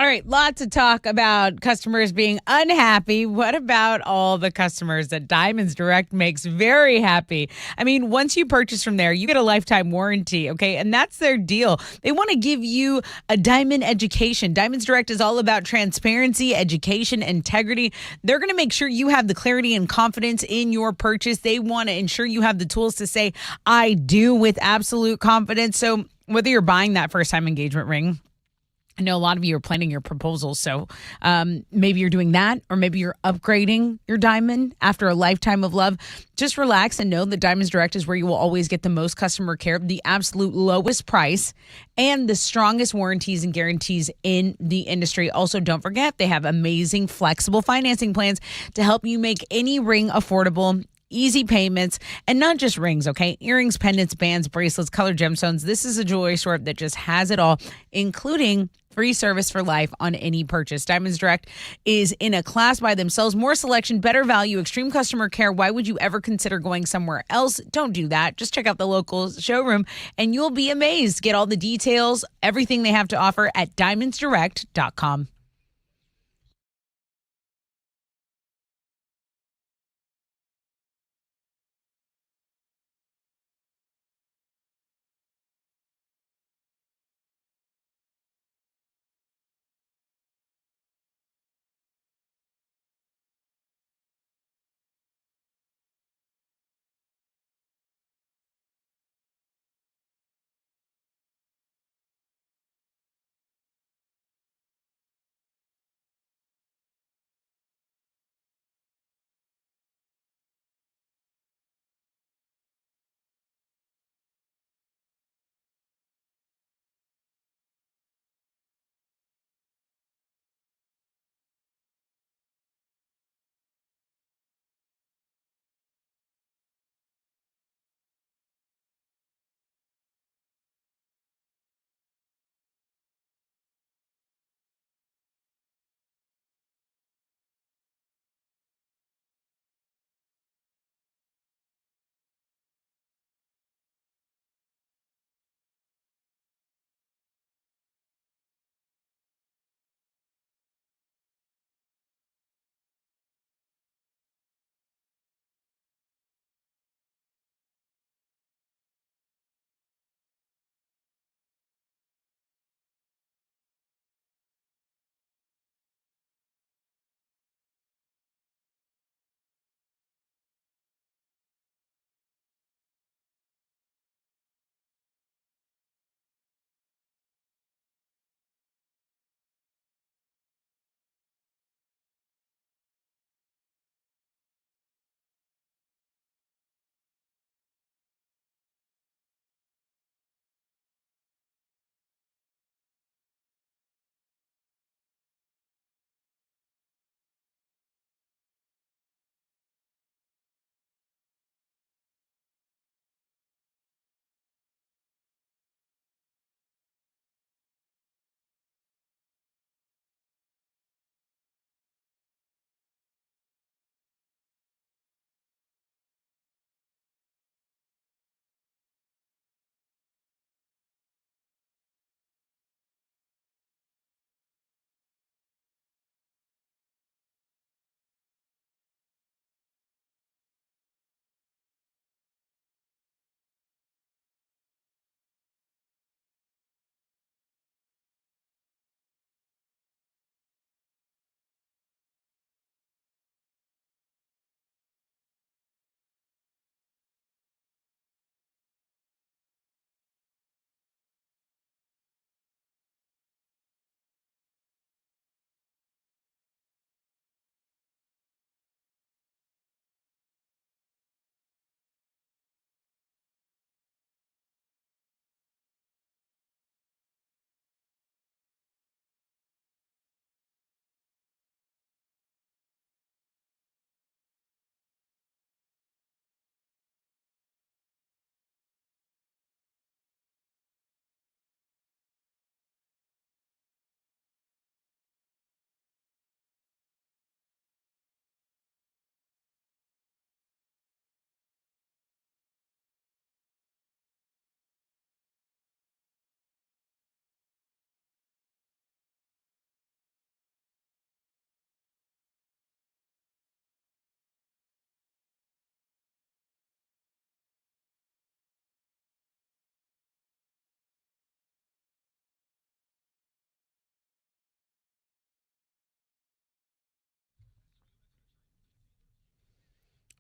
All right, lots of talk about customers being unhappy. What about all the customers that Diamonds Direct makes very happy? I mean, once you purchase from there, you get a lifetime warranty, okay? And that's their deal. They want to give you a diamond education. Diamonds Direct is all about transparency, education, integrity. They're going to make sure you have the clarity and confidence in your purchase. They want to ensure you have the tools to say, I do, with absolute confidence. So whether you're buying that first-time engagement ring, I know a lot of you are planning your proposals, so maybe you're doing that, or maybe you're upgrading your diamond after a lifetime of love. Just relax and know that Diamonds Direct is where you will always get the most customer care, the absolute lowest price, and the strongest warranties and guarantees in the industry. Also, don't forget, they have amazing flexible financing plans to help you make any ring affordable. Easy payments, and not just rings, okay? Earrings, pendants, bands, bracelets, colored gemstones. This is a jewelry store that just has it all, including Free service for life on any purchase. Diamonds Direct is in a class by themselves. More selection, better value, extreme customer care. Why would you ever consider going somewhere else? Don't do that. Just check out the local showroom and you'll be amazed. Get all the details, everything they have to offer at diamondsdirect.com.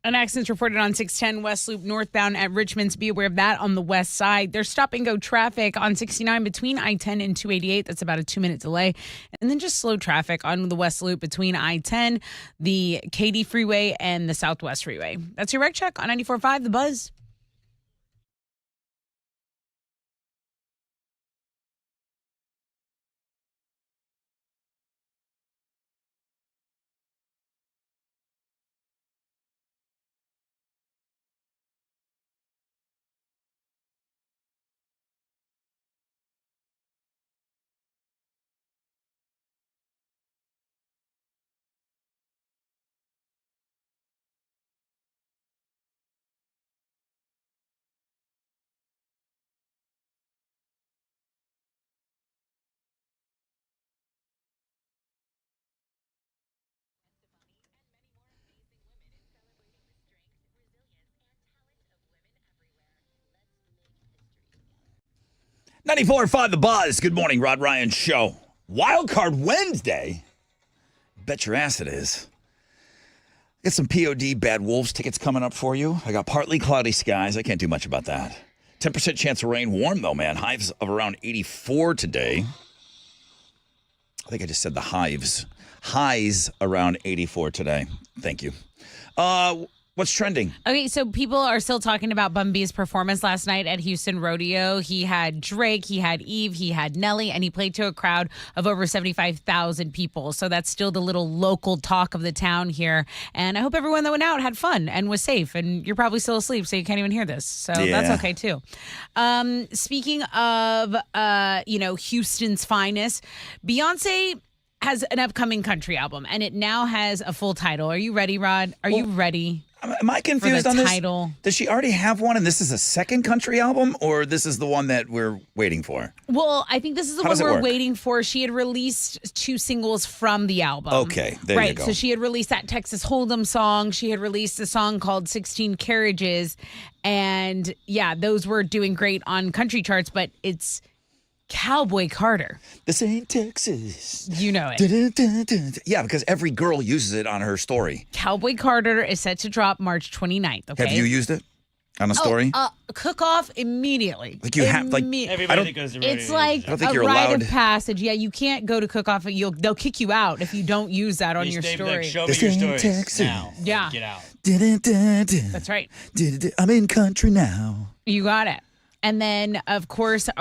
An accident's reported on 610 West Loop northbound at Richmond. So be aware of that on the west side. There's stop and go traffic on 69 between I-10 and 288. That's about a 2-minute delay. And then just slow traffic on the West Loop between I-10, the Katy Freeway, and the Southwest Freeway. That's your Rec Check on 94.5 The Buzz. 94.5 The Buzz. Good morning, Rod Ryan Show. Wild Card Wednesday. Bet your ass it is. Got some POD Bad Wolves tickets coming up for you. I got partly cloudy skies. I can't do much about that. 10% chance of rain. Warm, though, man. Highs of around 84 today. I think I just said the hives. Highs around 84 today. Thank you. What's trending? Okay, so people are still talking about Bun B's performance last night at Houston Rodeo. He had Drake, he had Eve, he had Nelly, and he played to a crowd of over 75,000 people. So that's still the little local talk of the town here. And I hope everyone that went out had fun and was safe. And you're probably still asleep, so you can't even hear this. So that's okay, too. Speaking of, Houston's finest, Beyonce has an upcoming country album, and it now has a full title. Are you ready, Rod? Are you ready? Am I confused for the on this? title? Does she already have one and this is a second country album, or this is the one that we're waiting for? Well, I think this is the How one does it we're work? waiting for. She had released 2 singles from the album. Okay, there you go. So she had released that Texas Hold'em song. She had released a song called 16 Carriages. And yeah, those were doing great on country charts, but it's Cowboy Carter. This ain't Texas. You know it. Dun-dun-dun-dun. Yeah, because every girl uses it on her story. Cowboy Carter is set to drop March 29th, okay? Have you used it on a story? Cook off immediately. Like you have, like, Everybody that goes to rodeo It's like I don't think a you're rite allowed. of passage. Yeah, you can't go to Cook Off. They'll kick you out if you don't use that on your They'd be story. like, show me This your ain't stories Texas. now. Yeah. Get out. Dun-dun-dun-dun. That's right. Dun-dun-dun. I'm in country now. You got it. And then, of course, so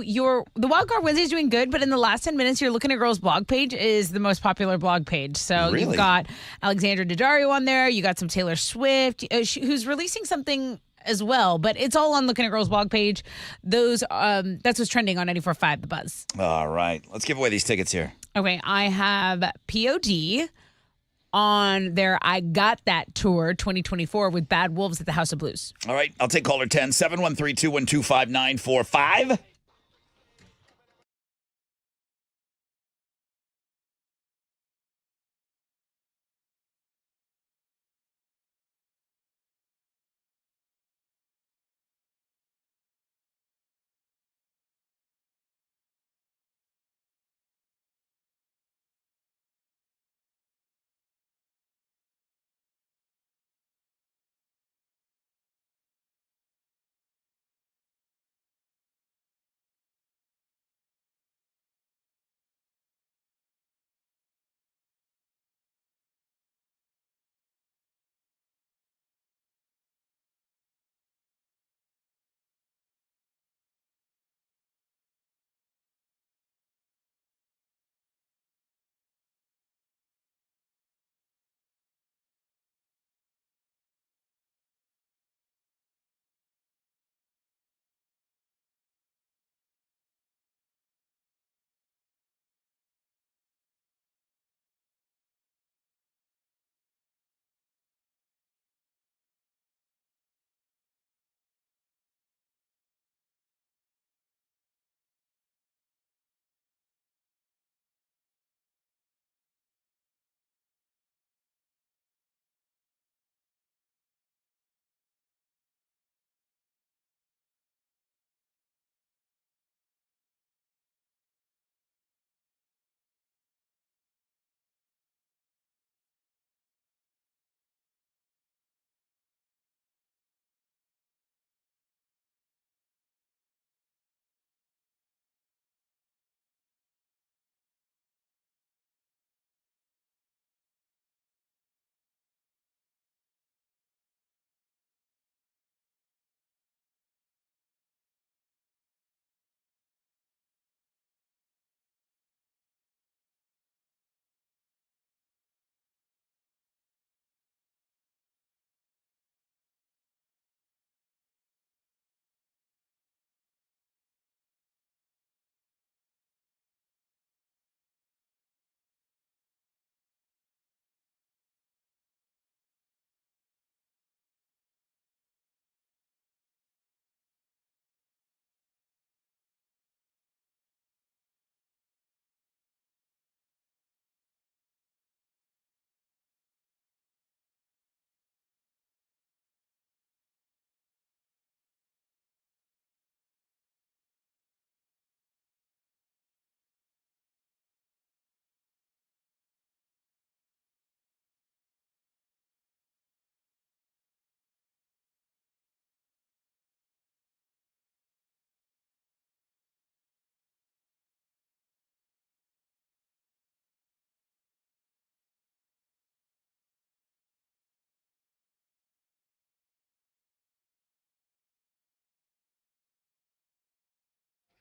the Wild Card Wednesday is doing good, but in the last 10 minutes, your Looking at Girls blog page is the most popular blog page. So Really? you've got Alexandra Daddario on there. You got some Taylor Swift, who's releasing something as well, but it's all on Looking at Girls blog page. That's what's trending on 94.5 The Buzz. All right. Let's give away these tickets here. Okay, I have POD on their I Got That Tour 2024 with Bad Wolves at the House of Blues. All right. I'll take caller 10, 713-212-5945.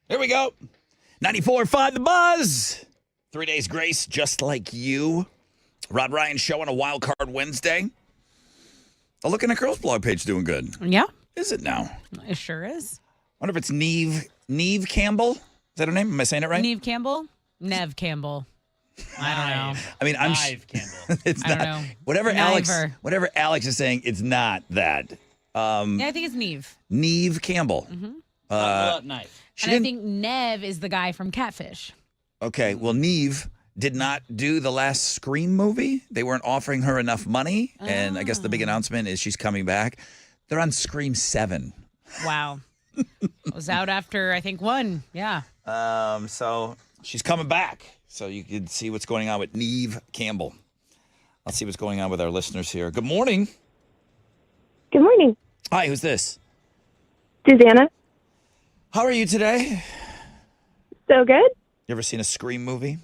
Here we go. 94.5 The Buzz. 3 days grace, just like you. Rod Ryan Show on a Wild Card Wednesday. Oh, look at the girls' blog page doing good. Yeah. Is it now? It sure is. I wonder if it's Neve Campbell. Is that her name? Am I saying it right? Neve Campbell? Nev Campbell. I don't know. I mean, I'm Neve Campbell. it's I don't not. know. Whatever Neither. Alex is saying, it's not that. Yeah, I think it's Neve. Neve Campbell. Knife. And I think Nev is the guy from Catfish. Okay, well, Neve did not do the last Scream movie. They weren't offering her enough money, and I guess the big announcement is she's coming back. They're on Scream 7. Wow. It was out after, I think, 1. Yeah. So she's coming back. So you can see what's going on with Neve Campbell. I'll see what's going on with our listeners here. Good morning. Good morning. Hi, who's this? Susanna. How are you today? So good? You ever seen a Scream movie?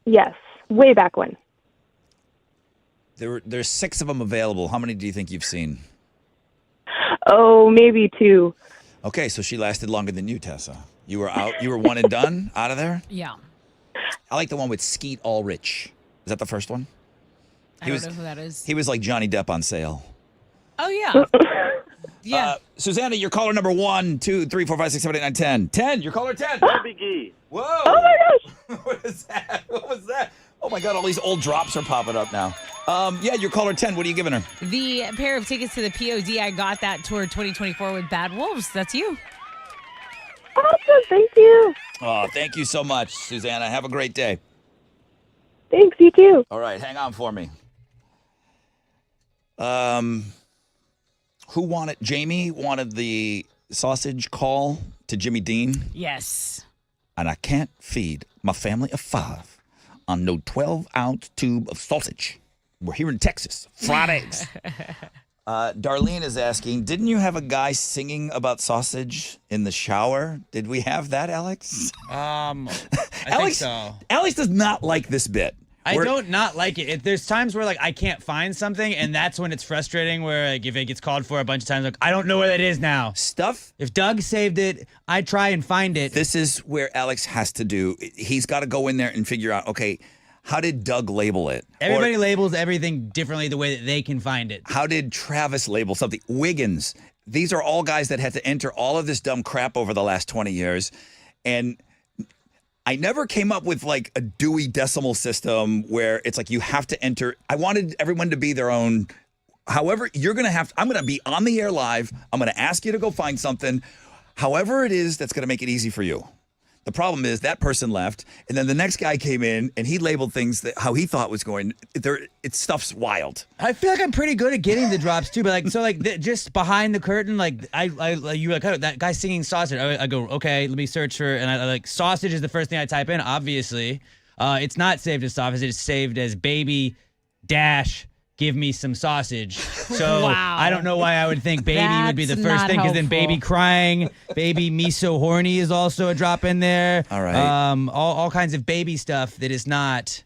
Yes. Way back when. There's 6 of them available. How many do you think you've seen? Oh, maybe 2. Okay, so she lasted longer than you, Tessa. You were out. You were one and done out of there? Yeah. I like the one with Skeet Ulrich. Is that the first one? I don't know who that is. He was like Johnny Depp on sale. Oh, yeah. Yeah. Susanna, you're caller number 1, 2, 3, 4, 5, 6, 7, 8, 9, 10. 10. You're caller 10. Biggie. Whoa. Oh, my gosh. What is that? What was that? Oh, my God. All these old drops are popping up now. Yeah, you're caller 10. What are you giving her? The pair of tickets to the POD I Got That Tour 2024 with Bad Wolves. That's you. Awesome. Thank you. Oh, thank you so much, Susanna. Have a great day. Thanks. You too. All right. Hang on for me. Who wanted? Jamie wanted the sausage call to Jimmy Dean. Yes. And I can't feed my family of 5 on no 12-ounce tube of sausage. We're here in Texas. Fried eggs. Darlene is asking, didn't you have a guy singing about sausage in the shower? Did we have that, Alex? I think so. Alex does not like this bit. I don't not like it. There's times where like I can't find something, and that's when it's frustrating. Where like if it gets called for a bunch of times, like I don't know where that is now. Stuff. If Doug saved it, I try and find it. This is where Alex has to do. He's got to go in there and figure out. Okay, how did Doug label it? Everybody labels everything differently the way that they can find it. How did Travis label something? Wiggins. These are all guys that had to enter all of this dumb crap over the last 20 years, and I never came up with like a Dewey Decimal System where it's like you have to enter. I wanted everyone to be their own. However, you're going to have, I'm going to be on the air live. I'm going to ask you to go find something. However it is, that's going to make it easy for you. The problem is that person left, and then the next guy came in, and he labeled things that how he thought was going. It's stuff's wild. I feel like I'm pretty good at getting the drops too, but like so, like just behind the curtain, like you like oh, that guy singing sausage. I go okay, let me search for, and I like sausage is the first thing I type in. Obviously, it's not saved as sausage. It's saved as baby dash. Give me some sausage. So Wow. I don't know why I would think baby would be the That's first not thing, because then helpful. baby crying, baby me so horny is also a drop in there. All right. All kinds of baby stuff that is not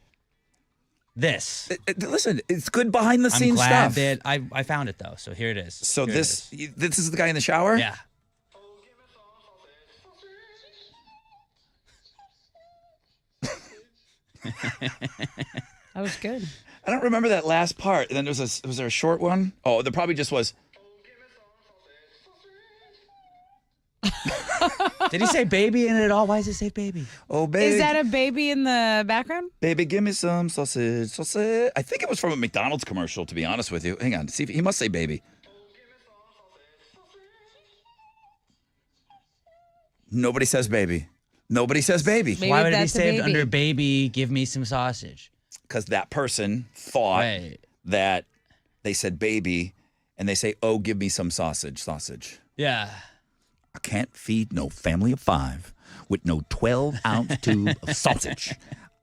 this. Listen, it's good behind the I'm scenes glad stuff. that I found it though. So here it is. So Here it this is. this is the guy in the shower? Yeah. That was good. I don't remember that last part. And then was there a short one? Oh, there probably just was. Did he say baby in it at all? Why does it say baby? Oh, baby. Is that a baby in the background? Baby, give me some sausage, sausage. I think it was from a McDonald's commercial, to be honest with you. Hang on. See if he must say baby. Nobody says baby. Nobody says baby. Maybe Why would it be that's a saved baby. under baby? Give me some sausage. Because that person thought Right. that they said baby, and they say, oh, give me some sausage, sausage. Yeah. I can't feed no family of 5 with no 12-ounce tube of sausage.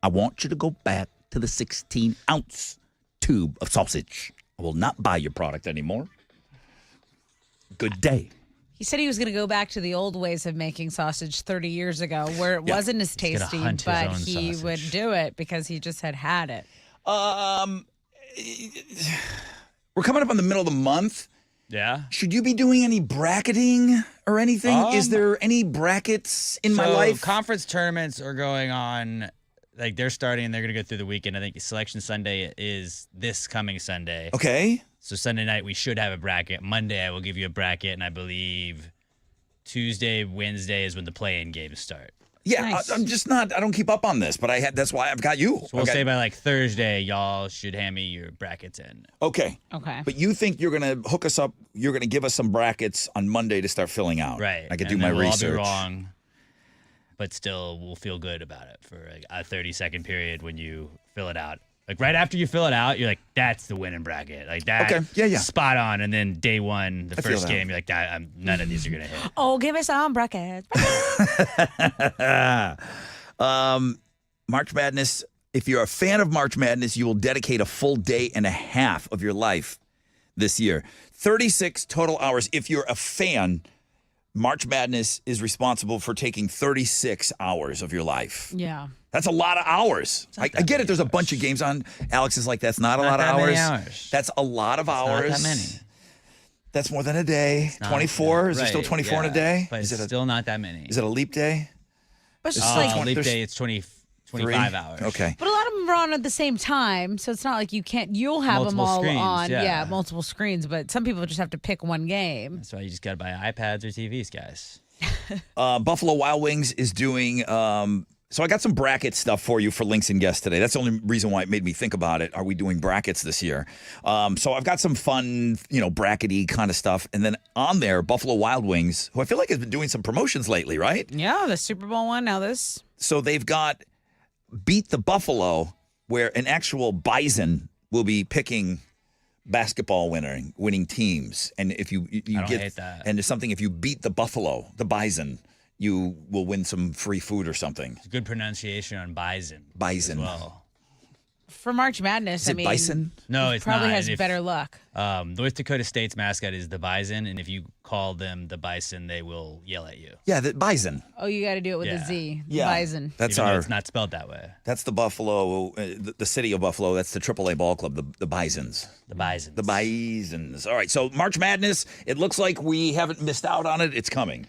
I want you to go back to the 16-ounce tube of sausage. I will not buy your product anymore. Good day. He said he was going to go back to the old ways of making sausage 30 years ago where it Yeah. wasn't as He's gonna tasty, hunt his but own he sausage. would do it because he just had it. We're coming up on the middle of the month. Yeah. Should you be doing any bracketing or anything? Is there any brackets in my life? Conference tournaments are going on. Like they're starting and they're going to go through the weekend. I think Selection Sunday is this coming Sunday. Okay. So Sunday night we should have a bracket. Monday I will give you a bracket, and I believe Tuesday, Wednesday is when the play-in games start. Yeah, Nice. I'm just not. I don't keep up on this, but that's why I've got you. So we'll say by like Thursday, y'all should hand me your brackets in. Okay. Okay. But you think you're going to hook us up? You're going to give us some brackets on Monday to start filling out. Right. I could And do then my we'll research. all be wrong, but still we'll feel good about it for a 30-second period when you fill it out. Like right after you fill it out, you're like, that's the winning bracket. Like that. Okay. Yeah. Spot on. And then day one, the I feel first that. game, you're like, none of these are going to hit. Oh, give me some brackets. March Madness. If you're a fan of March Madness, you will dedicate a full day and a half of your life this year. 36 total hours. If you're a fan, March Madness is responsible for taking 36 hours of your life. Yeah. That's a lot of hours. I get it. There's a bunch of games on. Alex is like, that's not a lot of that many hours. hours. That's a lot of hours. Not that many. That's more than a day. Not- 24? Is it still right, 24 in a yeah. day? But Is it's it still not that many. Is it a leap day? But it's It's just like- like, leap there's day, it's 25 hours. Okay. but a lot of them are on at the same time, so it's not like you'll have Multiple them all screens, on, yeah. multiple screens. But some people just have to pick one game. That's why you just got to buy iPads or TVs, guys. Buffalo Wild Wings is doing. So I got some bracket stuff for you for Links and Guests today. That's the only reason why it made me think about it. Are we doing brackets this year? So I've got some fun, brackety kind of stuff. And then on there, Buffalo Wild Wings, who I feel like has been doing some promotions lately, right? Yeah, the Super Bowl one. Now this. So they've got Beat the Buffalo, where an actual bison will be picking basketball winning teams. And if you I don't get hate that. and there's something, if you beat the buffalo, the bison, you will win some free food or something. It's good pronunciation on bison. Bison. As well. For March Madness, Is it bison? No, it's probably not. has And if- better luck. North Dakota State's mascot is the bison, and if you call them the bison, they will yell at you. Yeah, the bison. Oh, you got to do it with Yeah. a Z. Yeah. Bison. That's Even though our. it's not spelled that way. That's the Buffalo, the city of Buffalo. That's the AAA ball club, the Bisons. The bison. The Bisons. All right, so March Madness, it looks like we haven't missed out on it. It's coming.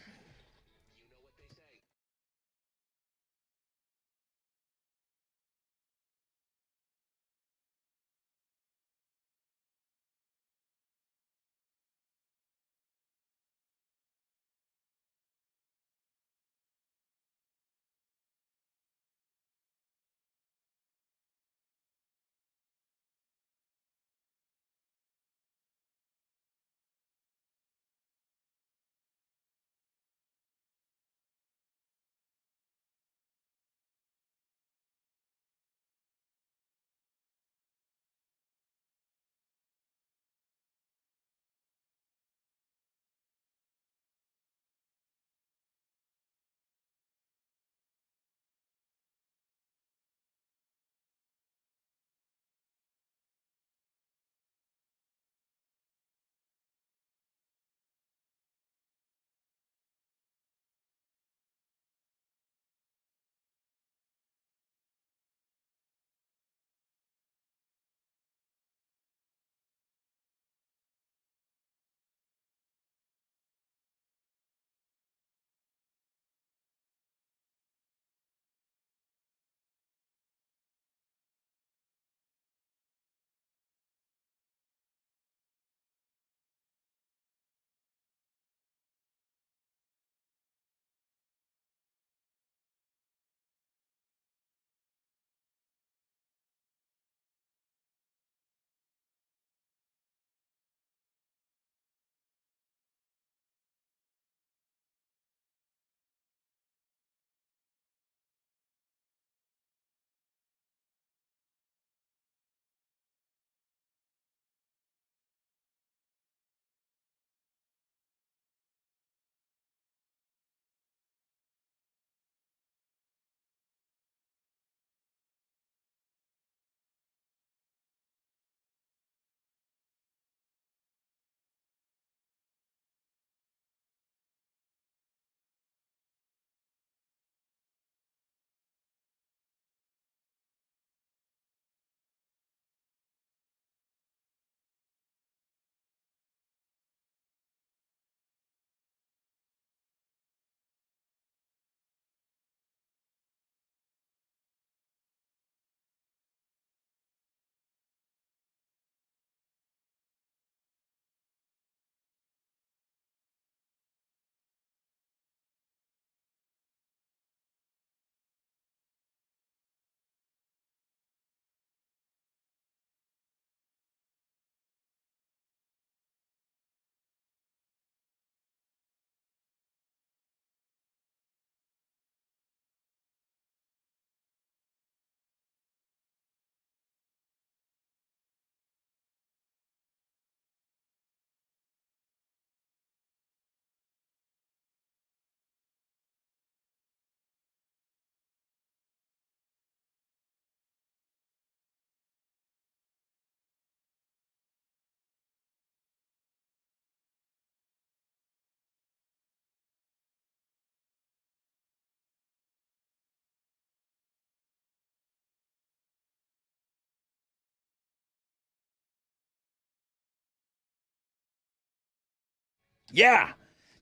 Yeah.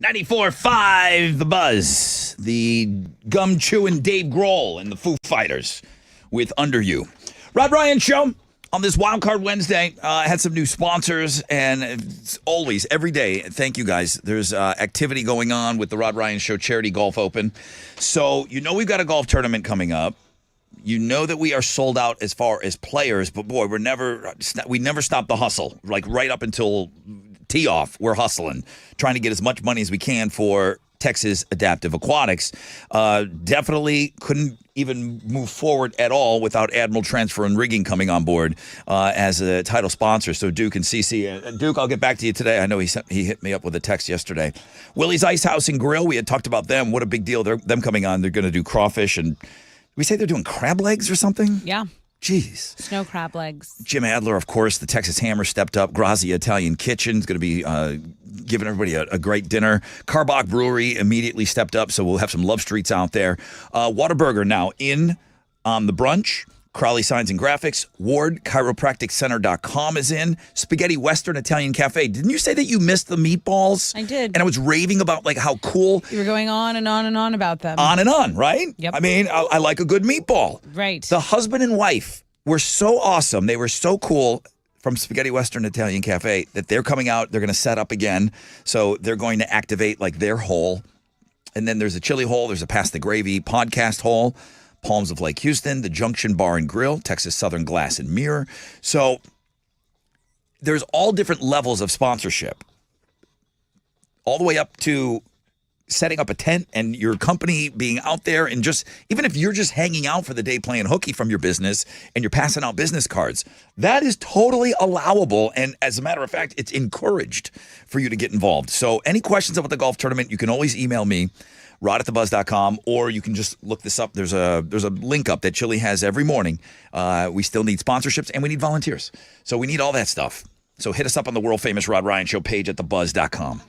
94.5 The Buzz. The gum-chewing Dave Grohl and the Foo Fighters with Under You. Rod Ryan Show on this Wild Card Wednesday. I had some new sponsors, and it's always, every day, thank you guys. There's activity going on with the Rod Ryan Show Charity Golf Open. So, you know we've got a golf tournament coming up. You know that we are sold out as far as players, but boy, we never stop the hustle. Like right up until tee off, we're hustling, trying to get as much money as we can for Texas Adaptive Aquatics. Definitely couldn't even move forward at all without Admiral Transfer and Rigging coming on board as a title sponsor. So Duke and CC. Duke, I'll get back to you today. I know he hit me up with a text yesterday. Willie's Ice House and Grill, we had talked about them. What a big deal. Them coming on. They're going to do crawfish, and we say they're doing crab legs or something? Yeah. Jeez. Snow crab legs. Jim Adler, of course, the Texas Hammer stepped up. Grazia Italian Kitchen is going to be giving everybody a great dinner. Carbach Brewery immediately stepped up, so we'll have some Love Streets out there. Whataburger now in on the brunch. Crowley Signs and Graphics. Ward ChiropracticCenter.com is in. Spaghetti Western Italian Cafe. Didn't you say that you missed the meatballs? I did. And I was raving about like how cool. You were going on and on and on about them. On and on, right? Yep. I mean, I like a good meatball. Right. The husband and wife were so awesome. They were so cool from Spaghetti Western Italian Cafe that they're coming out. They're going to set up again. So they're going to activate like their hole. And then there's a chili hole. There's a Pass the Gravy podcast hole. Palms of Lake Houston, the Junction Bar and Grill, Texas Southern Glass and Mirror. So there's all different levels of sponsorship, all the way up to setting up a tent and your company being out there, and just even if you're just hanging out for the day playing hooky from your business and you're passing out business cards, that is totally allowable. And as a matter of fact, it's encouraged for you to get involved. So any questions about the golf tournament, you can always email me, rod@thebuzz.com, or you can just look this up. There's a link up that Chili has every morning. We still need sponsorships and we need volunteers. So we need all that stuff. So hit us up on the world famous Rod Ryan Show page at thebuzz.com.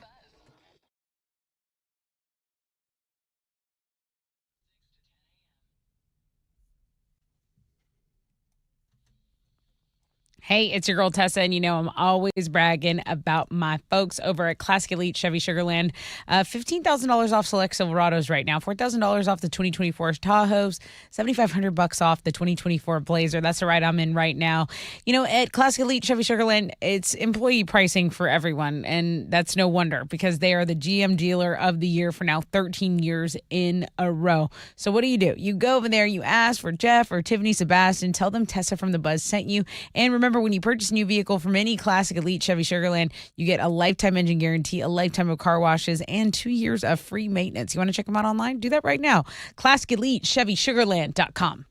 Hey, it's your girl Tessa, and you know I'm always bragging about my folks over at Classic Elite Chevy Sugarland. $15,000 off select Silverados right now, $4,000 off the 2024 Tahoes, $7,500 off the 2024 Blazer. That's the ride I'm in right now. You know, at Classic Elite Chevy Sugarland, it's employee pricing for everyone, and that's no wonder because they are the GM Dealer of the Year for now 13 years in a row. So what do? You go over there, you ask for Jeff or Tiffany Sebastian, tell them Tessa from The Buzz sent you, and remember, when you purchase a new vehicle from any Classic Elite Chevy Sugarland, you get a lifetime engine guarantee, a lifetime of car washes, and 2 years of free maintenance. You want to check them out online? Do that right now. Classic Elite Chevy Sugarland.com.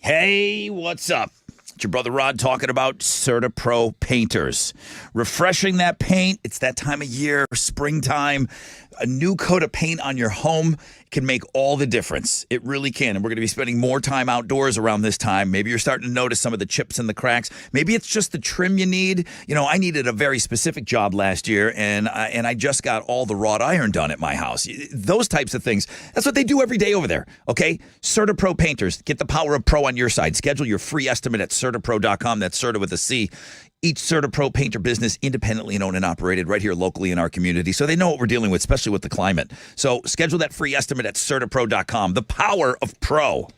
Hey, what's up? It's your brother Rod talking about CertaPro painters. Refreshing that paint. It's that time of year, springtime. A new coat of paint on your home can make all the difference. It really can. And we're going to be spending more time outdoors around this time. Maybe you're starting to notice some of the chips and the cracks. Maybe it's just the trim you need. You know, I needed a very specific job last year, and I just got all the wrought iron done at my house. Those types of things. That's what they do every day over there, okay? CertaPro painters. Get the power of pro on your side. Schedule your free estimate at CertaPro.com. That's Certa with a C. Each CertaPro painter business independently owned and operated right here locally in our community. So they know what we're dealing with, especially with the climate. So schedule that free estimate at CertaPro.com. The power of pro.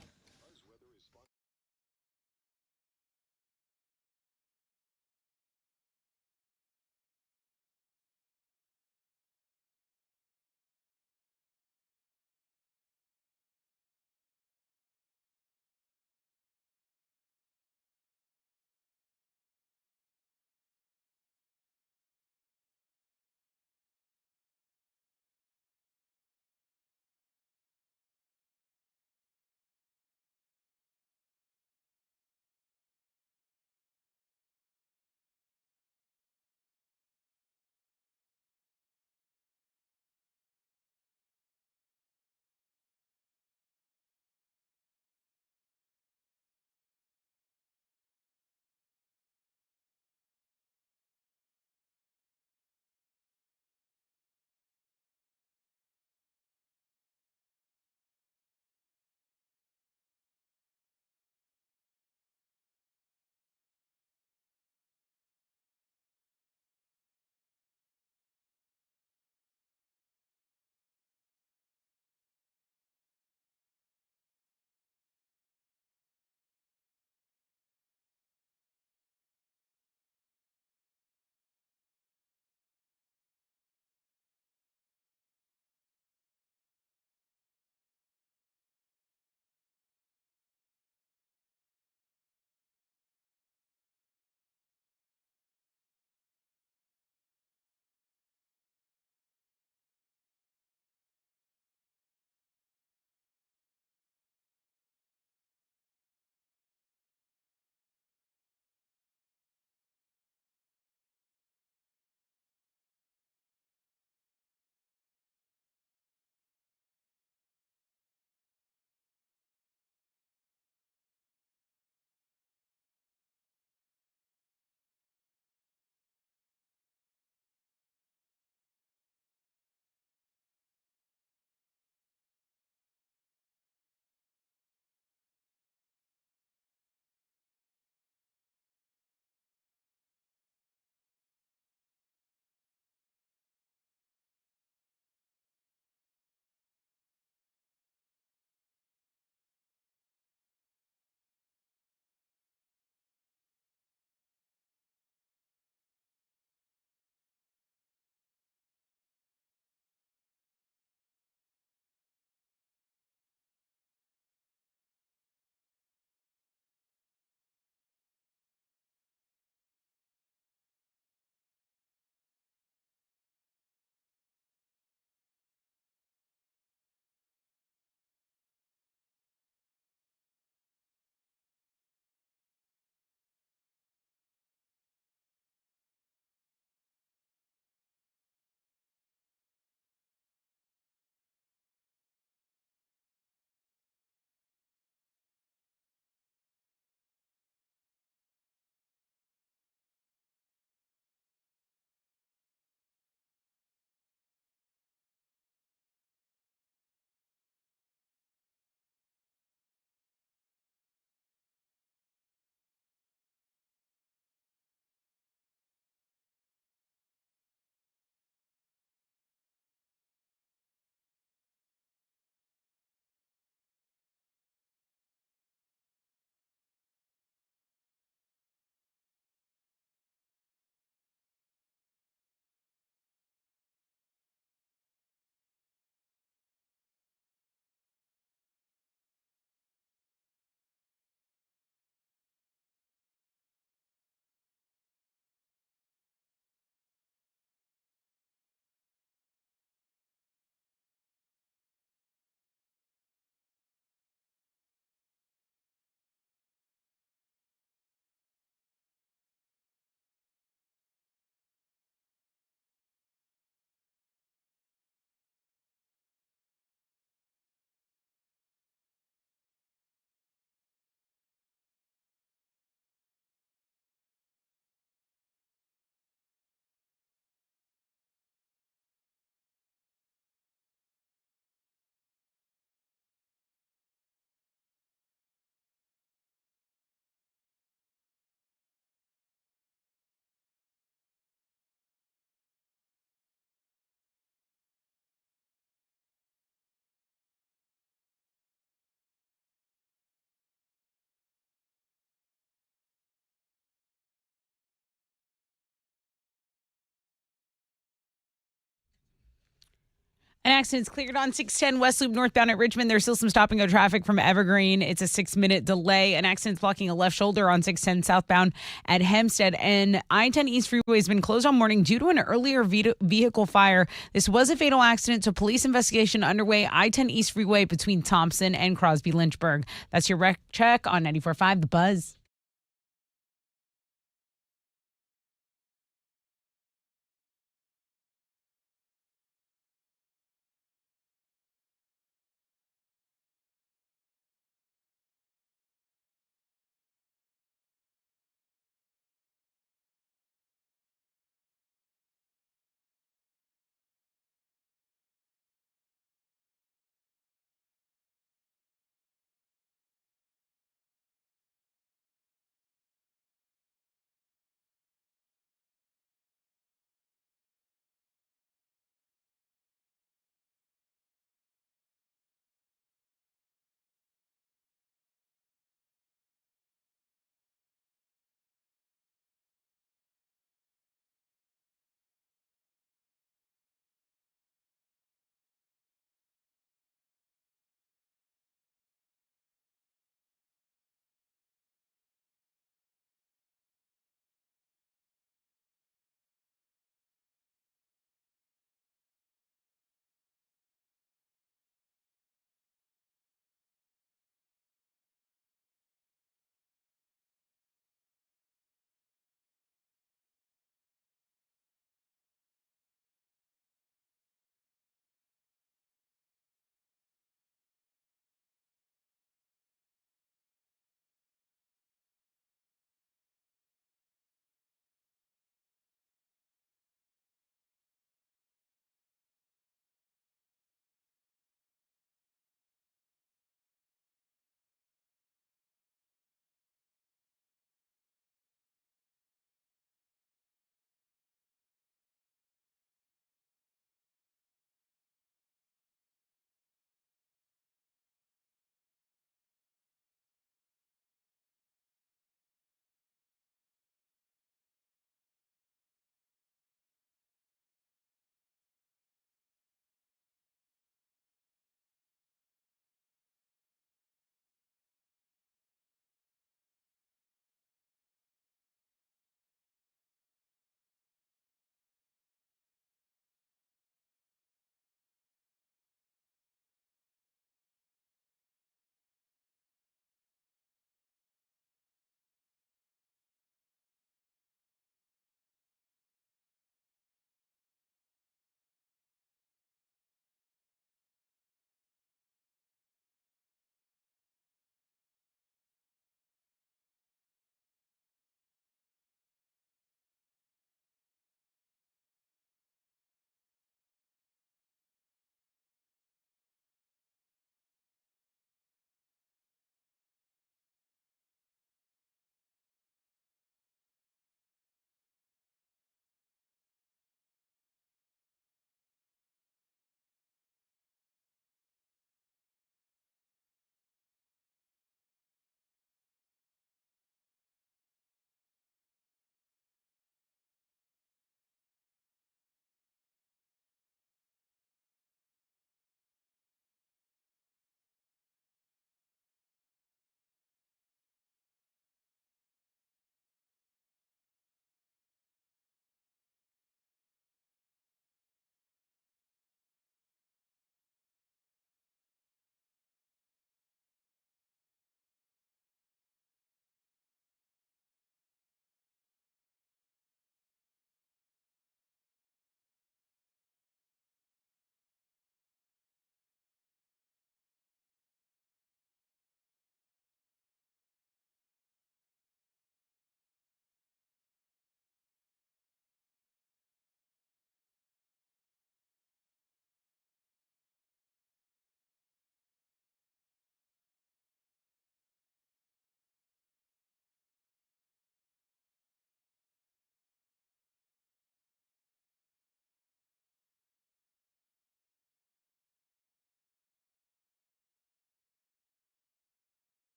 An accident's cleared on 610 West Loop northbound at Richmond. There's still some stop and go traffic from Evergreen. It's a 6-minute delay. An accident's blocking a left shoulder on 610 southbound at Hempstead. And I-10 East Freeway has been closed all morning due to an earlier vehicle fire. This was a fatal accident, so police investigation underway. I-10 East Freeway between Thompson and Crosby Lynchburg. That's your wreck check on 94.5 The Buzz.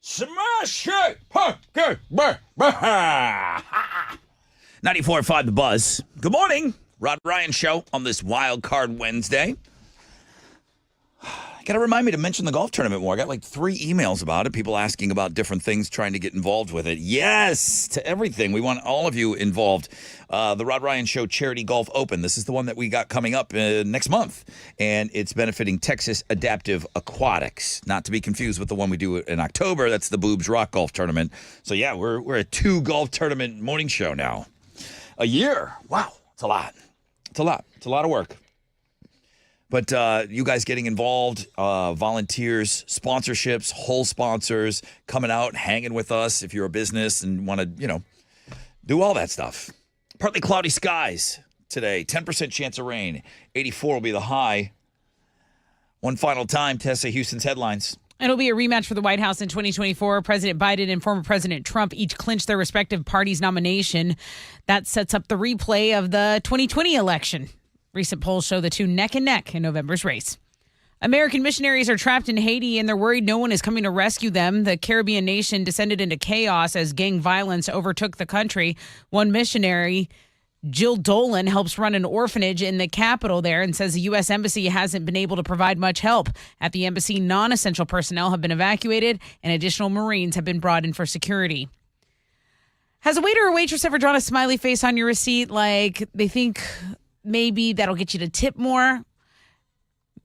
Smash it! 94.5 The Buzz. Good morning. Rod Ryan Show on this Wild Card Wednesday. Got to remind me to mention the golf tournament more. I got like 3 emails about it. People asking about different things, trying to get involved with it. Yes, to everything. We want all of you involved. The Rod Ryan Show Charity Golf Open. This is the one that we got coming up next month. And it's benefiting Texas Adaptive Aquatics. Not to be confused with the one we do in October. That's the Boobs Rock Golf Tournament. So yeah, we're a 2 golf tournament morning show now. A year. Wow. It's a lot. It's a lot. It's a lot of work. But you guys getting involved, volunteers, sponsorships, whole sponsors, coming out, hanging with us if you're a business and want to, do all that stuff. Partly cloudy skies today, 10% chance of rain. 84 will be the high. One final time, Tessa, Houston's headlines. It'll be a rematch for the White House in 2024. President Biden and former President Trump each clinched their respective parties' nomination. That sets up the replay of the 2020 election. Recent polls show the two neck and neck in November's race. American missionaries are trapped in Haiti, and they're worried no one is coming to rescue them. The Caribbean nation descended into chaos as gang violence overtook the country. One missionary, Jill Dolan, helps run an orphanage in the capital there and says the U.S. Embassy hasn't been able to provide much help. At the embassy, non-essential personnel have been evacuated, and additional Marines have been brought in for security. Has a waiter or waitress ever drawn a smiley face on your receipt like they think maybe that'll get you to tip more?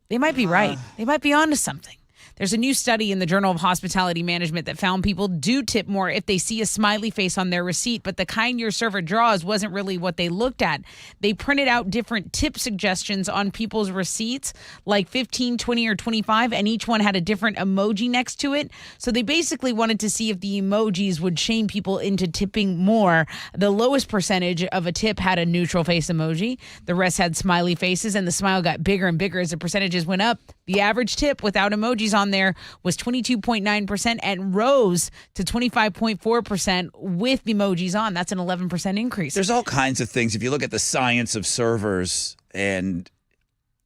They might be right. They might be onto something. There's a new study in the Journal of Hospitality Management that found people do tip more if they see a smiley face on their receipt, but the kind your server draws wasn't really what they looked at. They printed out different tip suggestions on people's receipts, like 15, 20, or 25, and each one had a different emoji next to it. So they basically wanted to see if the emojis would shame people into tipping more. The lowest percentage of a tip had a neutral face emoji. The rest had smiley faces, and the smile got bigger and bigger as the percentages went up. The average tip without emojis on there was 22.9% and rose to 25.4% with the emojis on. That's an 11% increase. There's all kinds of things. If you look at the science of servers, and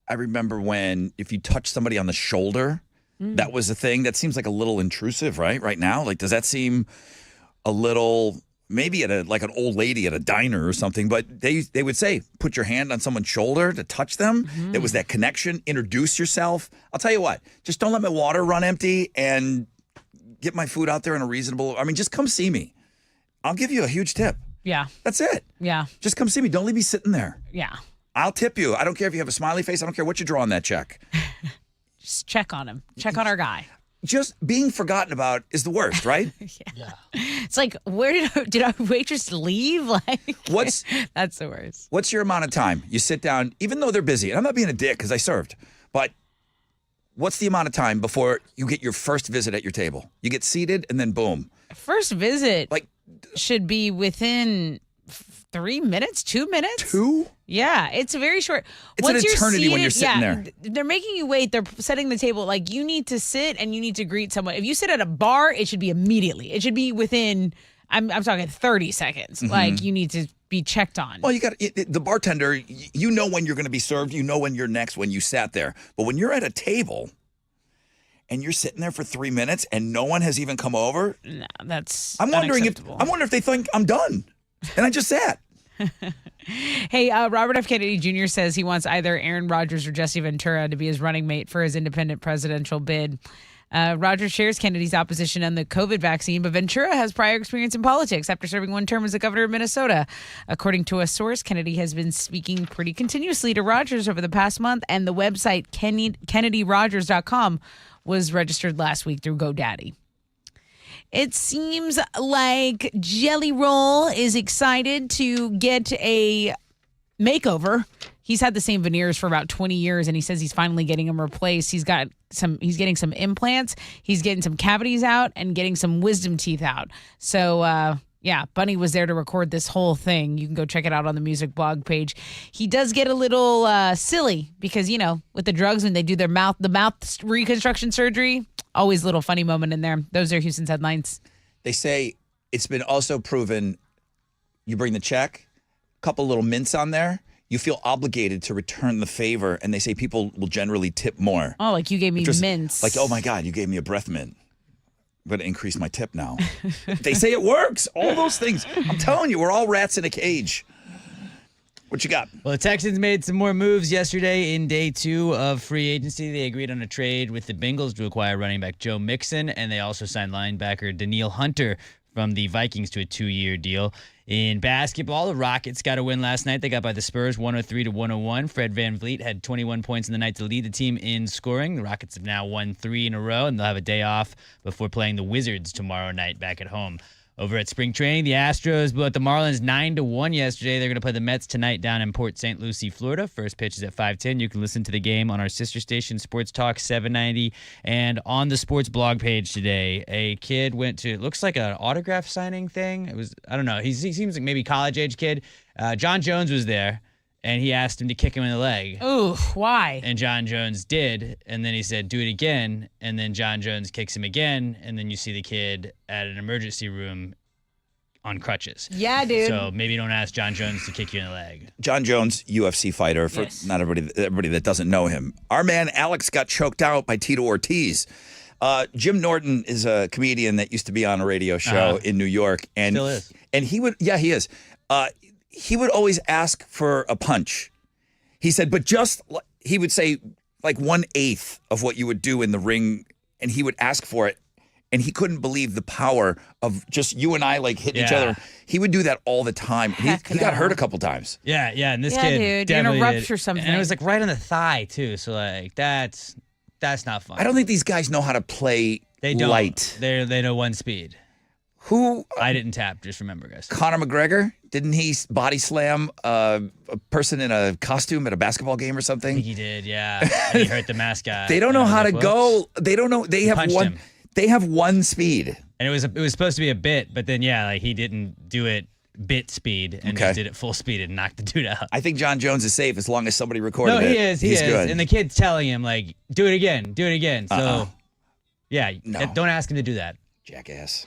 I remember when if you touch somebody on the shoulder, that was a thing. That seems like a little intrusive, right now? Like, does that seem a little... Maybe at like an old lady at a diner or something, but they would say, put your hand on someone's shoulder to touch them. There was that connection. Introduce yourself. I'll tell you what, just don't let my water run empty and get my food out there in a reasonable, just come see me. I'll give you a huge tip. Yeah. That's it. Yeah. Just come see me. Don't leave me sitting there. Yeah. I'll tip you. I don't care if you have a smiley face. I don't care what you draw on that check. Just check on him. Check on our guy. Just being forgotten about is the worst, right? Yeah. It's like, where did our waitress leave? That's the worst. What's your amount of time? You sit down, even though they're busy. And I'm not being a dick because I served, but what's the amount of time before you get your first visit at your table? You get seated and then boom. First visit should be within 3 minutes, 2 minutes. 2? Yeah, it's very short. It's an eternity when you're sitting there. They're making you wait. They're setting the table. Like, you need to sit and you need to greet someone. If you sit at a bar, it should be immediately. It should be within, I'm talking 30 seconds. Like, you need to be checked on. Well, you got the bartender, you know when you're going to be served. You know when you're next, when you sat there. But when you're at a table and you're sitting there for 3 minutes and no one has even come over. No, that's I'm wondering if they think I'm done. And I just sat. Hey, Robert F. Kennedy Jr. says he wants either Aaron Rodgers or Jesse Ventura to be his running mate for his independent presidential bid. Rodgers shares Kennedy's opposition on the COVID vaccine, but Ventura has prior experience in politics after serving one term as the governor of Minnesota. According to a source, Kennedy has been speaking pretty continuously to Rodgers over the past month, and the website KennedyRogers.com was registered last week through GoDaddy. It seems like Jelly Roll is excited to get a makeover. He's had the same veneers for about 20 years, and he says he's finally getting them replaced. He's getting some implants, he's getting some cavities out, and getting some wisdom teeth out. So, yeah, Bunny was there to record this whole thing. You can go check it out on the music blog page. He does get a little silly because, with the drugs when they do the mouth reconstruction surgery, always a little funny moment in there. Those are Houston's headlines. They say it's been also proven you bring the check, a couple little mints on there, you feel obligated to return the favor, and they say people will generally tip more. Oh, like you gave me mints. Like, oh my God, you gave me a breath mint. I'm going to increase my tip now. They say it works. All those things. I'm telling you, we're all rats in a cage. What you got? Well, the Texans made some more moves yesterday in day 2 of free agency. They agreed on a trade with the Bengals to acquire running back Joe Mixon, and they also signed linebacker Daniil Hunter from the Vikings to a 2-year deal. In basketball, the Rockets got a win last night. They got by the Spurs 103-101. Fred VanVleet had 21 points in the night to lead the team in scoring. The Rockets have now won 3 in a row, and they'll have a day off before playing the Wizards tomorrow night back at home. Over at spring training, the Astros blew out the Marlins 9-1 yesterday. They're going to play the Mets tonight down in Port St. Lucie, Florida. First pitch is at 5:10. You can listen to the game on our sister station, Sports Talk 790. And on the sports blog page today, a kid went to, it looks like an autograph signing thing. It was, I don't know. He seems like maybe college-age kid. John Jones was there, and he asked him to kick him in the leg. Ooh, why? And John Jones did, and then he said, do it again, and then John Jones kicks him again, and then you see the kid at an emergency room on crutches. Yeah, dude. So maybe don't ask John Jones to kick you in the leg. John Jones, UFC fighter, for not everybody that doesn't know him. Our man Alex got choked out by Tito Ortiz. Jim Norton is a comedian that used to be on a radio show in New York. And Still is. And he would, yeah, he is. He would always ask for a punch. He said, but he would say like 1/8 of what you would do in the ring, and he would ask for it. And he couldn't believe the power of just you and I like hitting each other. He would do that all the time. He got hurt a couple times. Yeah, and this Yeah, kid dude, you're gonna definitely rupture did. something. And it was like right on the thigh too. So like that's not fun. I don't think these guys know how to play They don't. light. They know one speed. Who? I didn't tap. Just remember, guys. Conor McGregor, didn't he body slam a person in a costume at a basketball game or something? I think he did. Yeah, and he hurt the mascot. They don't know how to Whoops. go. They don't know. They have punched one. him. They have one speed. And it was supposed to be a bit, but then like he didn't do it bit speed and just did it full speed and knocked the dude out. I think John Jones is safe as long as somebody recorded it. No, he is. He He's is. good. And the kid's telling him like, do it again. So, yeah, No. don't ask him to do that. Jackass.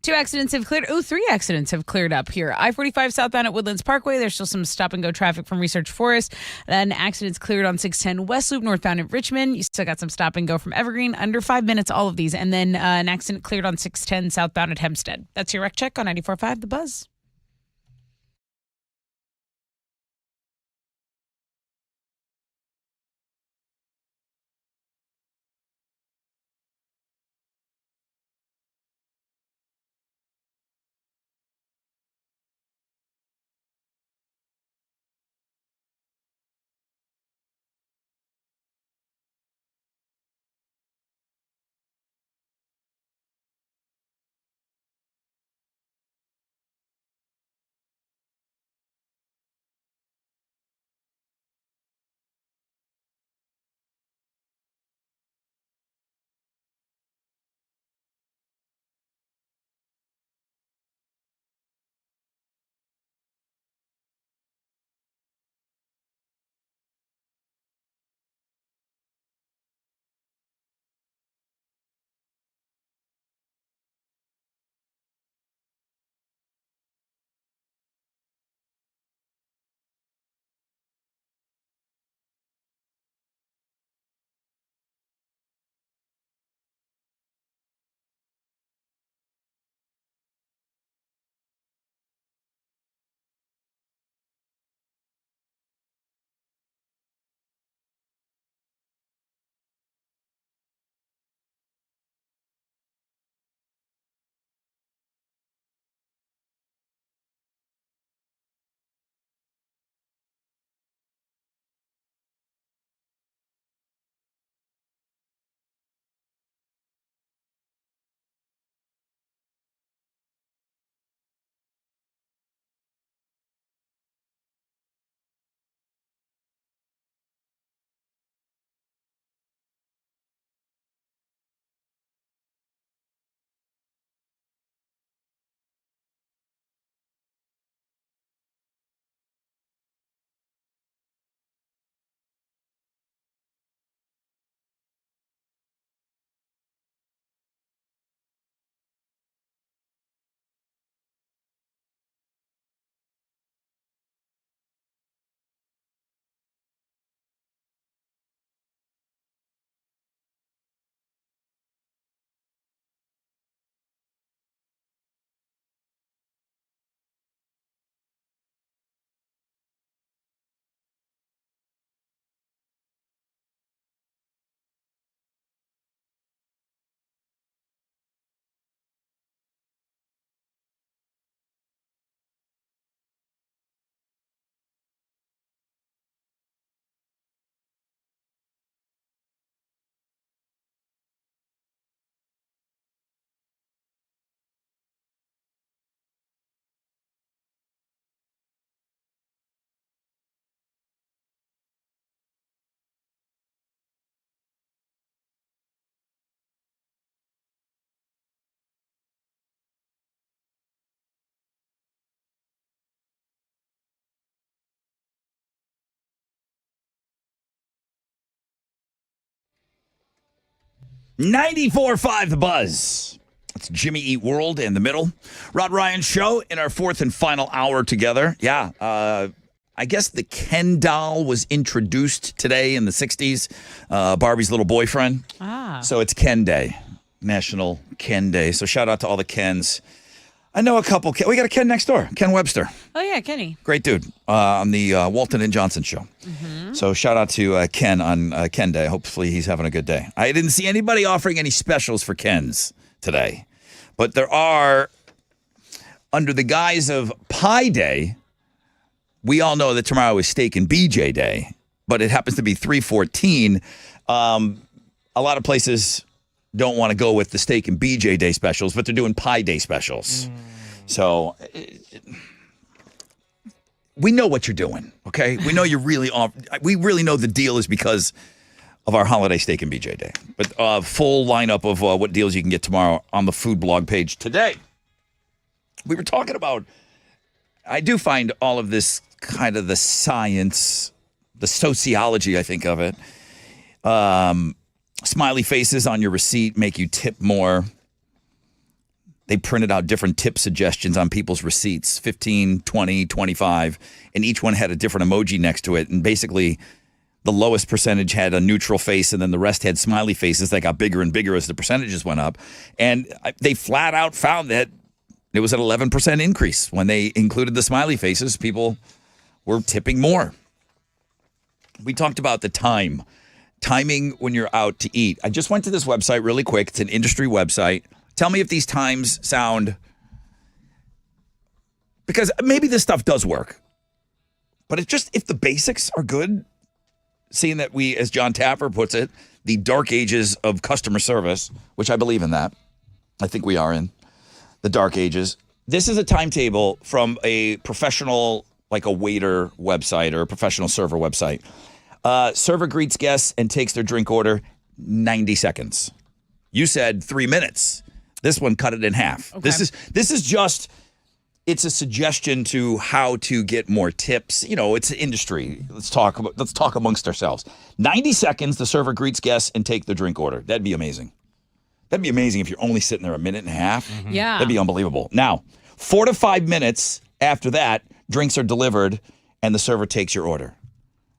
Three accidents have cleared up here. I-45 southbound at Woodlands Parkway. There's still some stop-and-go traffic from Research Forest. Then accidents cleared on 610 West Loop northbound at Richmond. You still got some stop-and-go from Evergreen. Under 5 minutes, all of these. And then an accident cleared on 610 southbound at Hempstead. That's your wreck check on 94.5 The Buzz. 94.5 The Buzz. It's Jimmy Eat World in the middle. Rod Ryan Show in our fourth and final hour together. Yeah, I guess the Ken doll was introduced today in the 60s. Barbie's little boyfriend. So it's Ken Day, National Ken Day. So shout out to all the Kens. I know a couple. We got a Ken next door, Ken Webster. Oh, yeah, Kenny. Great dude on the Walton and Johnson show. So shout out to Ken on Ken Day. Hopefully he's having a good day. I didn't see anybody offering any specials for Kens today. But there are, under the guise of Pie Day, we all know that tomorrow is Steak and BJ Day, but it happens to be 3/14. A lot of places don't want to go with the Steak and BJ Day specials, but they're doing Pie Day specials. So we know what you're doing, okay? We know you're really off. We really know the deal is because of our holiday Steak and BJ Day. But full lineup of what deals you can get tomorrow on the food blog page today. We were talking about, I do find all of this kind of the science, the sociology, I think of it. Smiley faces on your receipt make you tip more. They printed out different tip suggestions on people's receipts, 15, 20, 25, and each one had a different emoji next to it. And basically, the lowest percentage had a neutral face, and then the rest had smiley faces that got bigger and bigger as the percentages went up. And they flat out found that it was an 11% increase. When they included the smiley faces, people were tipping more. We talked about the timing when you're out to eat. I just went to this website really quick. It's an industry website. Tell me if these times sound, because maybe this stuff does work, but it's just, if the basics are good, seeing that we, as John Taffer puts it, the dark ages of customer service, which I believe in that. I think we are in the dark ages. This is a timetable from a professional, like a waiter website or a professional server website. Server greets guests and takes their drink order 90 seconds. You said 3 minutes. This one cut it in half. Okay. This is just, it's a suggestion to how to get more tips. You know, it's an industry. Let's talk amongst ourselves. 90 seconds, the server greets guests and take their drink order. That'd be amazing. That'd be amazing if you're only sitting there a minute and a half. Yeah. That'd be unbelievable. Now, 4 to 5 minutes after that, drinks are delivered and the server takes your order.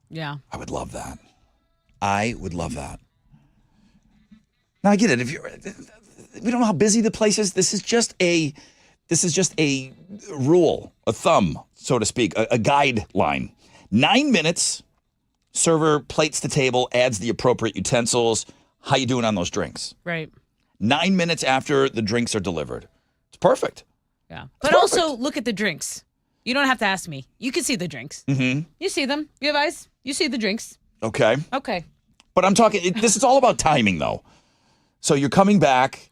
Yeah. I would love that. I would love that. Now I get it. We don't know how busy the place is. This is just a rule, a thumb, so to speak, a guideline. 9 minutes, server plates the table, adds the appropriate utensils. How you doing on those drinks? Right. 9 minutes after the drinks are delivered. It's perfect. Yeah. But also look at the drinks. You don't have to ask me. You can see the drinks. Mm-hmm. You see them. You have eyes. You see the drinks. Okay. Okay. But I'm talking, this is all about timing, though. So you're coming back.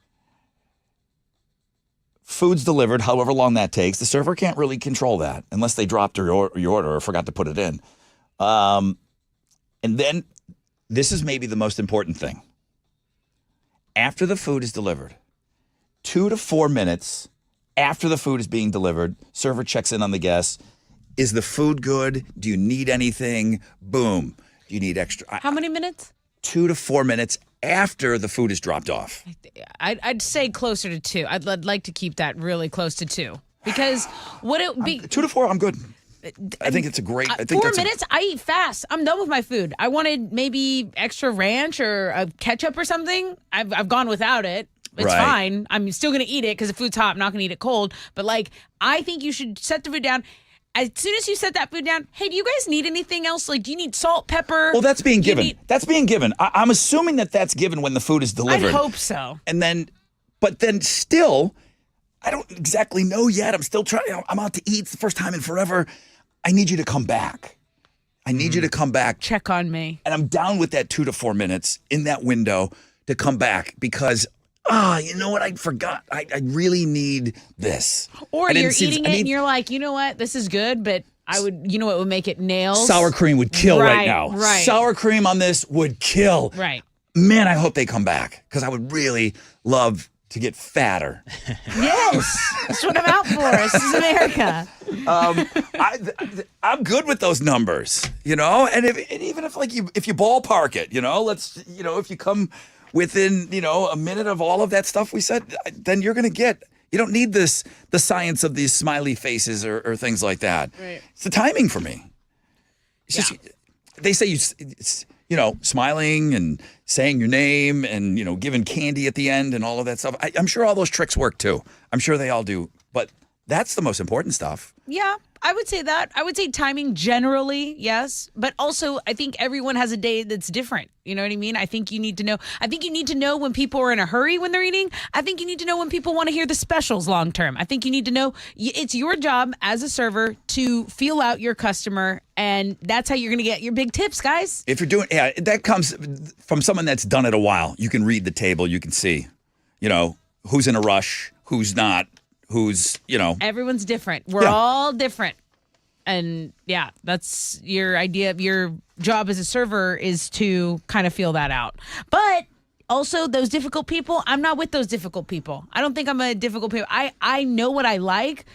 Food's delivered, however long that takes. The server can't really control that unless they dropped your order or forgot to put it in. And then this is maybe the most important thing. After the food is delivered, 2 to 4 minutes after the food is being delivered, server checks in on the guests. Is the food good? Do you need anything? Boom. Do you need extra? How many minutes? 2 to 4 minutes after the food is dropped off. I'd say closer to 2. I'd like to keep that really close to 2 because what it would be 2 to 4. I'm good. I think it's a great. I think 4 minutes. I eat fast. I'm done with my food. I wanted maybe extra ranch or a ketchup or something. I've gone without it. It's Right. fine. I'm still gonna eat it because the food's hot. I'm not gonna eat it cold. But like, I think you should set the food down. As soon as you set that food down, hey, do you guys need anything else? Like, do you need salt, pepper? Well, that's being given. That's being given. I'm assuming that's given when the food is delivered. I hope so. And then, but then still, I don't exactly know yet. I'm still trying. I'm out to eat. It's the first time in forever. I need you to come back. I need you to come back. Check on me. And I'm down with that 2 to 4 minutes in that window to come back because, you know what? I forgot. I really need this. Or I didn't you're see eating this. it and you're like, you know what? This is good, but I would, you know what would make it nails? Sour cream would kill right now. Right. Sour cream on this would kill. Right. Man, I hope they come back because I would really love to get fatter. Yes. That's what I'm out for. This is America. I'm good with those numbers, you know. And even if like if you ballpark it, you know, if you come within, a minute of all of that stuff we said, then you're going to get. You don't need the science of these smiley faces or things like that. Right. It's the timing for me. It's just, they say smiling and saying your name and, giving candy at the end and all of that stuff. I'm sure all those tricks work too. I'm sure they all do. But that's the most important stuff. Yeah, I would say that. I would say timing generally, yes. But also, I think everyone has a day that's different. You know what I mean? I think you need to know. I think you need to know when people are in a hurry when they're eating. I think you need to know when people want to hear the specials long term. I think you need to know it's your job as a server to feel out your customer. And that's how you're going to get your big tips, guys. If you're doing, that comes from someone that's done it a while. You can read the table. You can see, who's in a rush, who's not. Who's, Everyone's different. We're all different. And yeah, that's your idea of your job as a server is to kind of feel that out. But also those difficult people, I'm not with those difficult people. I don't think I'm a difficult people. I know what I like,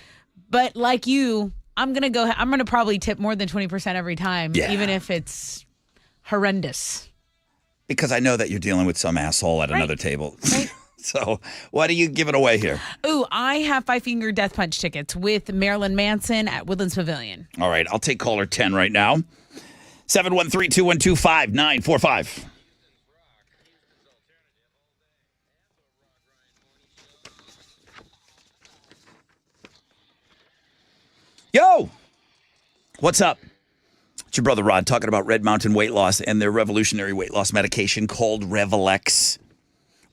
but like you, I'm going to probably tip more than 20% every time, even if it's horrendous. Because I know that you're dealing with some asshole at another table. Right. So what are you giving away here? Ooh, I have 5 Finger Death Punch tickets with Marilyn Manson at Woodlands Pavilion. All right, I'll take caller 10 right now. 713-212-5945. Yo! What's up? It's your brother Rod talking about Red Mountain Weight Loss and their revolutionary weight loss medication called Revelex.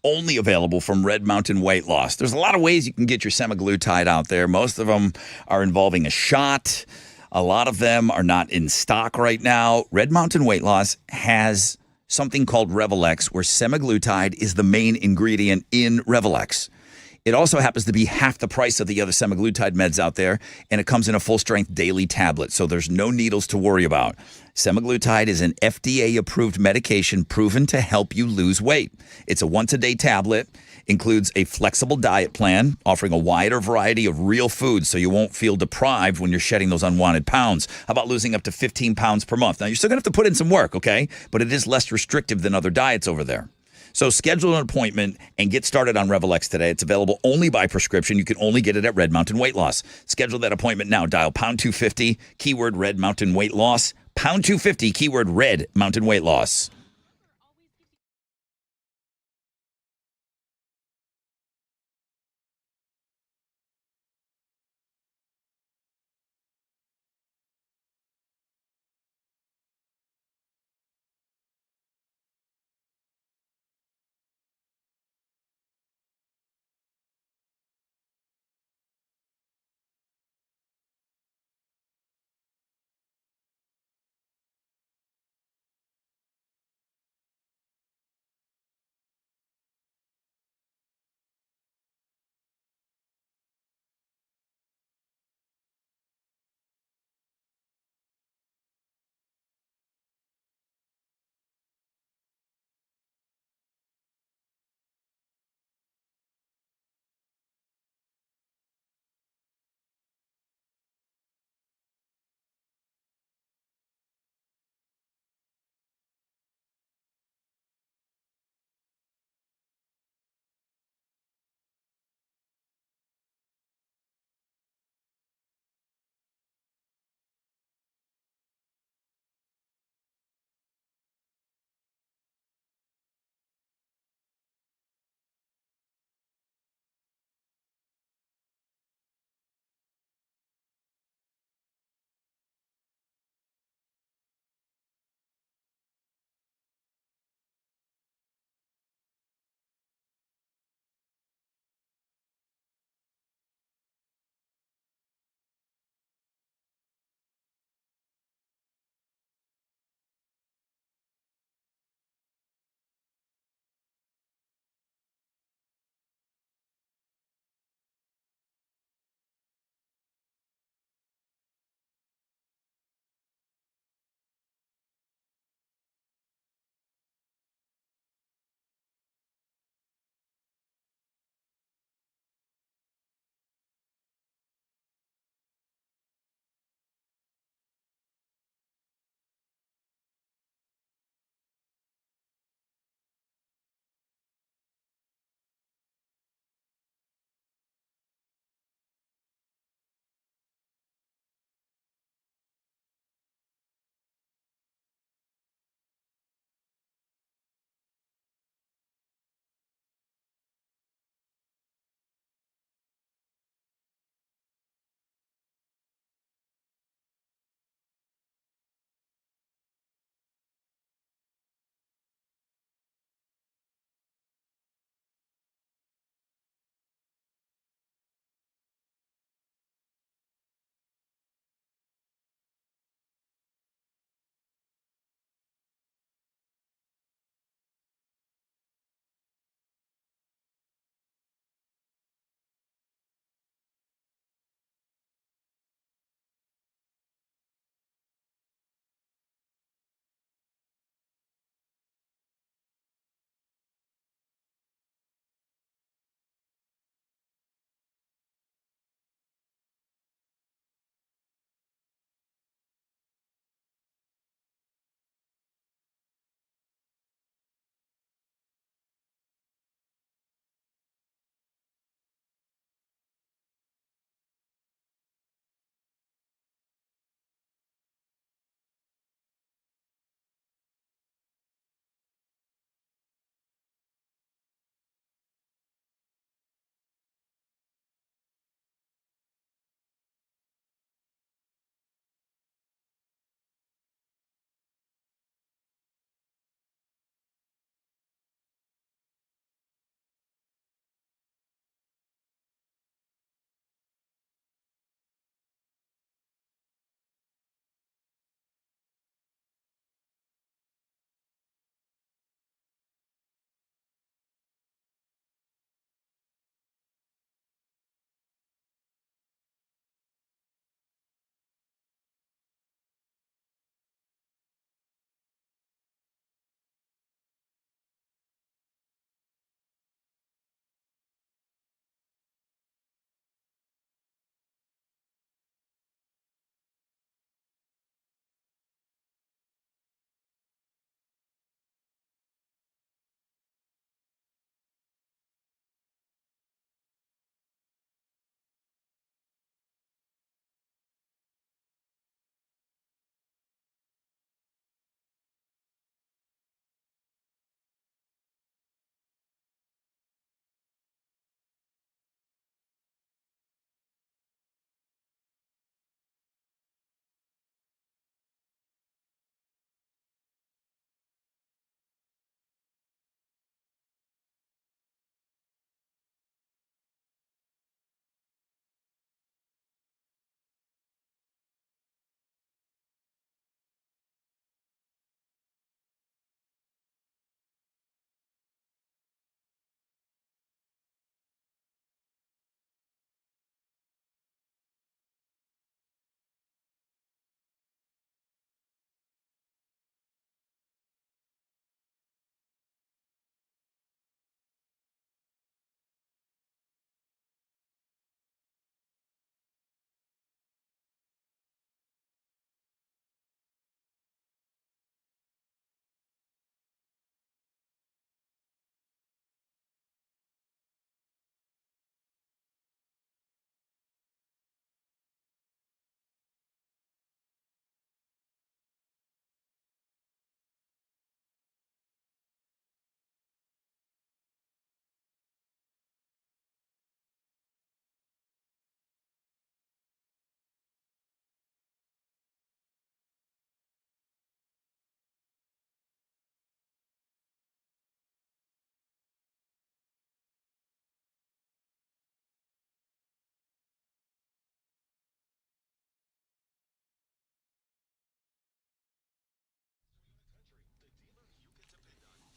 Only available from Red Mountain Weight Loss. There's a lot of ways you can get your semaglutide out there. Most of them are involving a shot. A lot of them are not in stock right now. Red Mountain Weight Loss has something called Revelex, where semaglutide is the main ingredient in Revelex. It also happens to be half the price of the other semaglutide meds out there, and it comes in a full-strength daily tablet, so there's no needles to worry about. Semaglutide is an FDA-approved medication proven to help you lose weight. It's a once-a-day tablet, includes a flexible diet plan, offering a wider variety of real foods so you won't feel deprived when you're shedding those unwanted pounds. How about losing up to 15 pounds per month? Now, you're still going to have to put in some work, okay? But it is less restrictive than other diets over there. So schedule an appointment and get started on Revelex today. It's available only by prescription. You can only get it at Red Mountain Weight Loss. Schedule that appointment now. Dial pound 250, keyword Red Mountain Weight Loss. Pound 250, keyword Red Mountain Weight Loss.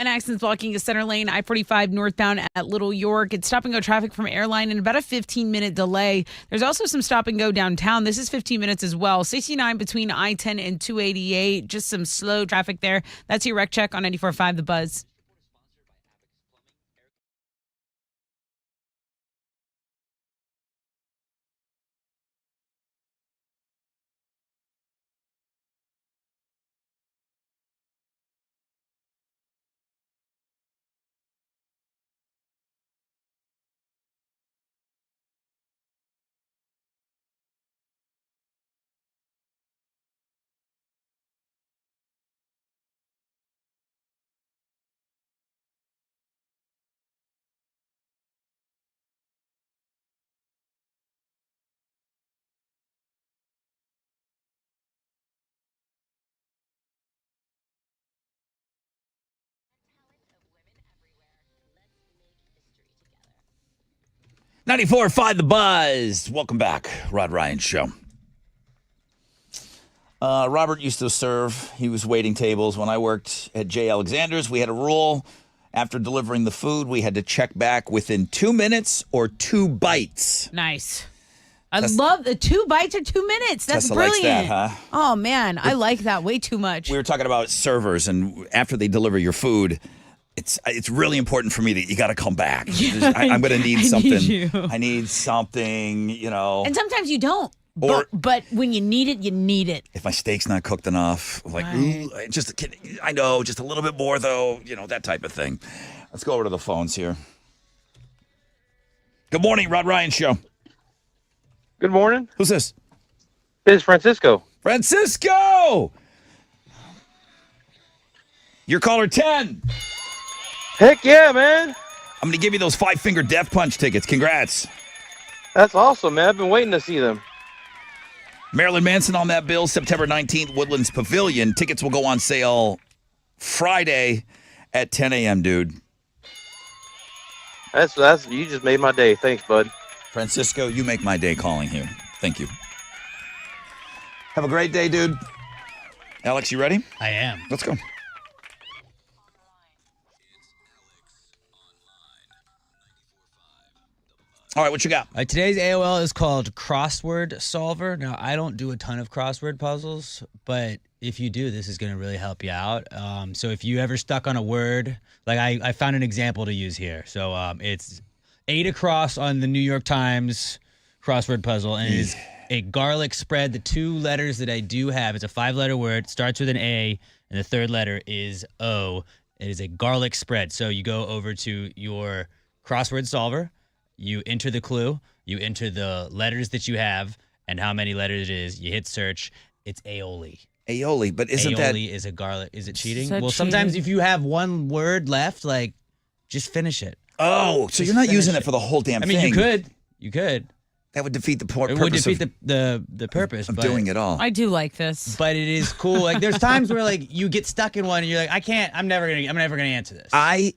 An accident's blocking a center lane, I-45 northbound at Little York. It's stop and go traffic from Airline and about a 15-minute delay. There's also some stop and go downtown. This is 15 minutes as well. 69 between I-10 and 288. Just some slow traffic there. That's your wreck check on 94.5 The Buzz. .94.5 The Buzz. Welcome back, Rod Ryan Show. Robert used to serve. He was waiting tables. When I worked at J. Alexander's, we had a rule. After delivering the food, we had to check back within 2 minutes or 2 bites. Nice. I love the 2 bites or 2 minutes. That's Tessa brilliant. likes that, huh? Oh, man. I like that way too much. We were talking about servers, and after they deliver your food, it's really important for me that you got to come back. Yeah, I'm going to need I something. need you. I need something, And sometimes you don't. Or- but when you need it, you need it. If my steak's not cooked enough, like, Right. ooh, I know, just a little bit more, though, that type of thing. Let's go over to the phones here. Good morning, Rod Ryan Show. Good morning. Who's this? It's Francisco. Francisco! You're caller 10. Heck yeah, man. I'm going to give you those 5-finger death punch tickets. Congrats. That's awesome, man. I've been waiting to see them. Marilyn Manson on that bill, September 19th, Woodlands Pavilion. Tickets will go on sale Friday at 10 a.m., dude. That's you just made my day. Thanks, bud. Francisco, you make my day calling here. Thank you. Have a great day, dude. Alex, you ready? I am. Let's go. All right, what you got? Today's AOL is called Crossword Solver. Now, I don't do a ton of crossword puzzles, but if you do, this is going to really help you out. So if you ever stuck on a word, like I found an example to use here. So it's 8 across on the New York Times crossword puzzle, and it is a garlic spread. The 2 letters that I do have, it's a 5-letter word, starts with an A, and the 3rd letter is O. It is a garlic spread. So you go over to your crossword solver. You enter the clue, you enter the letters that you have, and how many letters it is. You hit search. It's aioli. Aioli, but isn't that... Aioli is a garlic. Is it cheating? So Well, sometimes cheating. if you have one word left, like, just finish it. Oh, so you're not using it for the whole damn I thing. mean, you could. You could. That would defeat the It would purpose defeat of the purpose of but, doing it all. I do like this. But it is cool. Like, there's times where like you get stuck in one, and you're like, I'm never gonna answer this.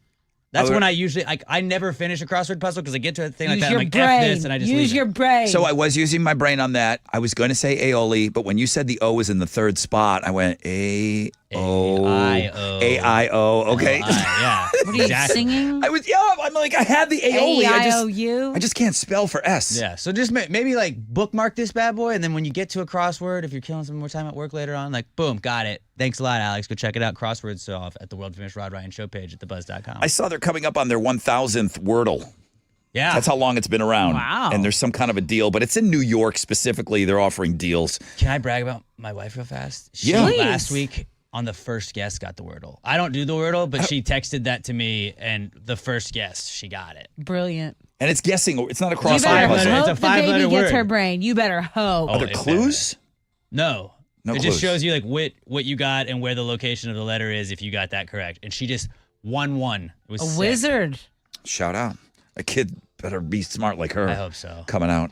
That's when I usually I never finish a crossword puzzle because I get to a thing like Use that. your I'm like, brain. F this, and I just Use leave it. your brain. So I was using my brain on that. I was going to say aioli, but when you said the O was in the 3rd spot, I went A-O. A-I-O. A-I-O. Okay. Yeah. What are you singing? I was, I'm like, I had the aioli. A-I-O-U? I just can't spell for S. Yeah, so just maybe like bookmark this bad boy, and then when you get to a crossword, if you're killing some more time at work later on, like boom, got it. Thanks a lot, Alex. Go check it out. Crossword Solve at the world famous Rod Ryan Show page at thebuzz.com. I saw they're coming up on their 1,000th Wordle. Yeah. That's how long it's been around. Wow. And there's some kind of a deal, but it's in New York specifically. They're offering deals. Can I brag about my wife real fast? She Yeah. last week on the first guess got the Wordle. I don't do the Wordle, but she texted that to me, and the first guess, she got it. Brilliant. And it's guessing. It's not a You crossword better puzzle. It's hope a the 5-letter baby gets word. her brain. You better hope. Are there clues? No. No it clues. just shows you like what you got and where the location of the letter is if you got that correct. And she just won one. It was A sick. wizard. Shout out. A kid better be smart like her. I hope so. Coming out.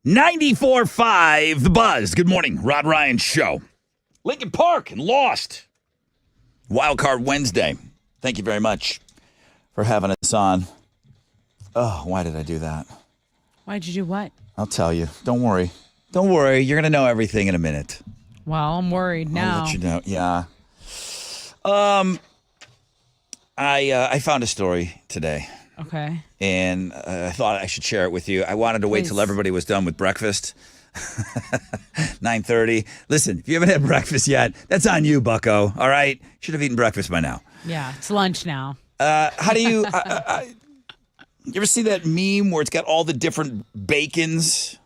94.5 The Buzz. Good morning, Rod Ryan Show. Lincoln Park and Lost. Wild Card Wednesday. Thank you very much for having us on. Oh, why did I do that? Why'd you do what? I'll tell you. Don't worry. Don't worry. You're going to know everything in a minute. Well, I'm worried now. I'll let you know. Yeah. I found a story today. Okay. And I thought I should share it with you. I wanted to wait till everybody was done with breakfast. 9:30. Listen, if you haven't had breakfast yet, that's on you, bucko. All right? Should have eaten breakfast by now. Yeah, it's lunch now. How do you... you ever see that meme where it's got all the different bacons?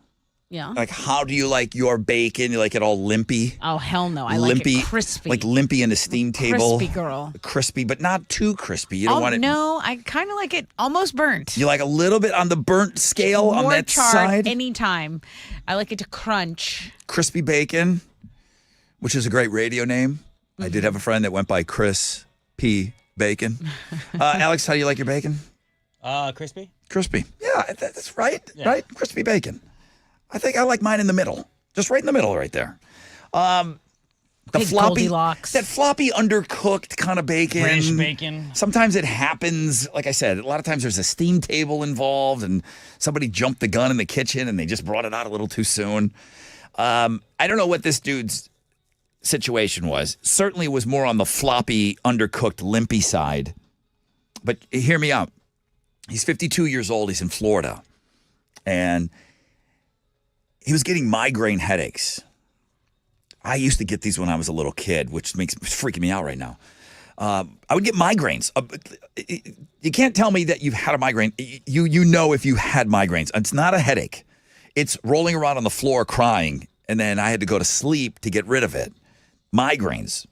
Yeah. Like, how do you like your bacon? You like it all limpy? Oh, hell no. I limpy, like it crispy. Like limpy in a steam table. Crispy girl. Crispy, but not too crispy. You don't want it... No, I kind of like it almost burnt. You like a little bit on the burnt scale on that charred side? anytime. I like it to crunch. Crispy bacon, which is a great radio name. Mm-hmm. I did have a friend that went by Chris P. Bacon. Alex, how do you like your bacon? Crispy? Crispy. Yeah, that's right. Yeah. Right? Crispy bacon. I think I like mine in the middle. Just right in the middle right there. The Big floppy, Goldilocks. that floppy undercooked kind of bacon. British bacon. Sometimes it happens, like I said, a lot of times there's a steam table involved and somebody jumped the gun in the kitchen and they just brought it out a little too soon. I don't know what this dude's situation was. Certainly it was more on the floppy, undercooked, limpy side. But hear me out. He's 52 years old. He's in Florida. And he was getting migraine headaches. I used to get these when I was a little kid, which it's freaking me out right now. I would get migraines. You can't tell me that you've had a migraine. You know if you had migraines. It's not a headache. It's rolling around on the floor crying, and then I had to go to sleep to get rid of it. Migraines.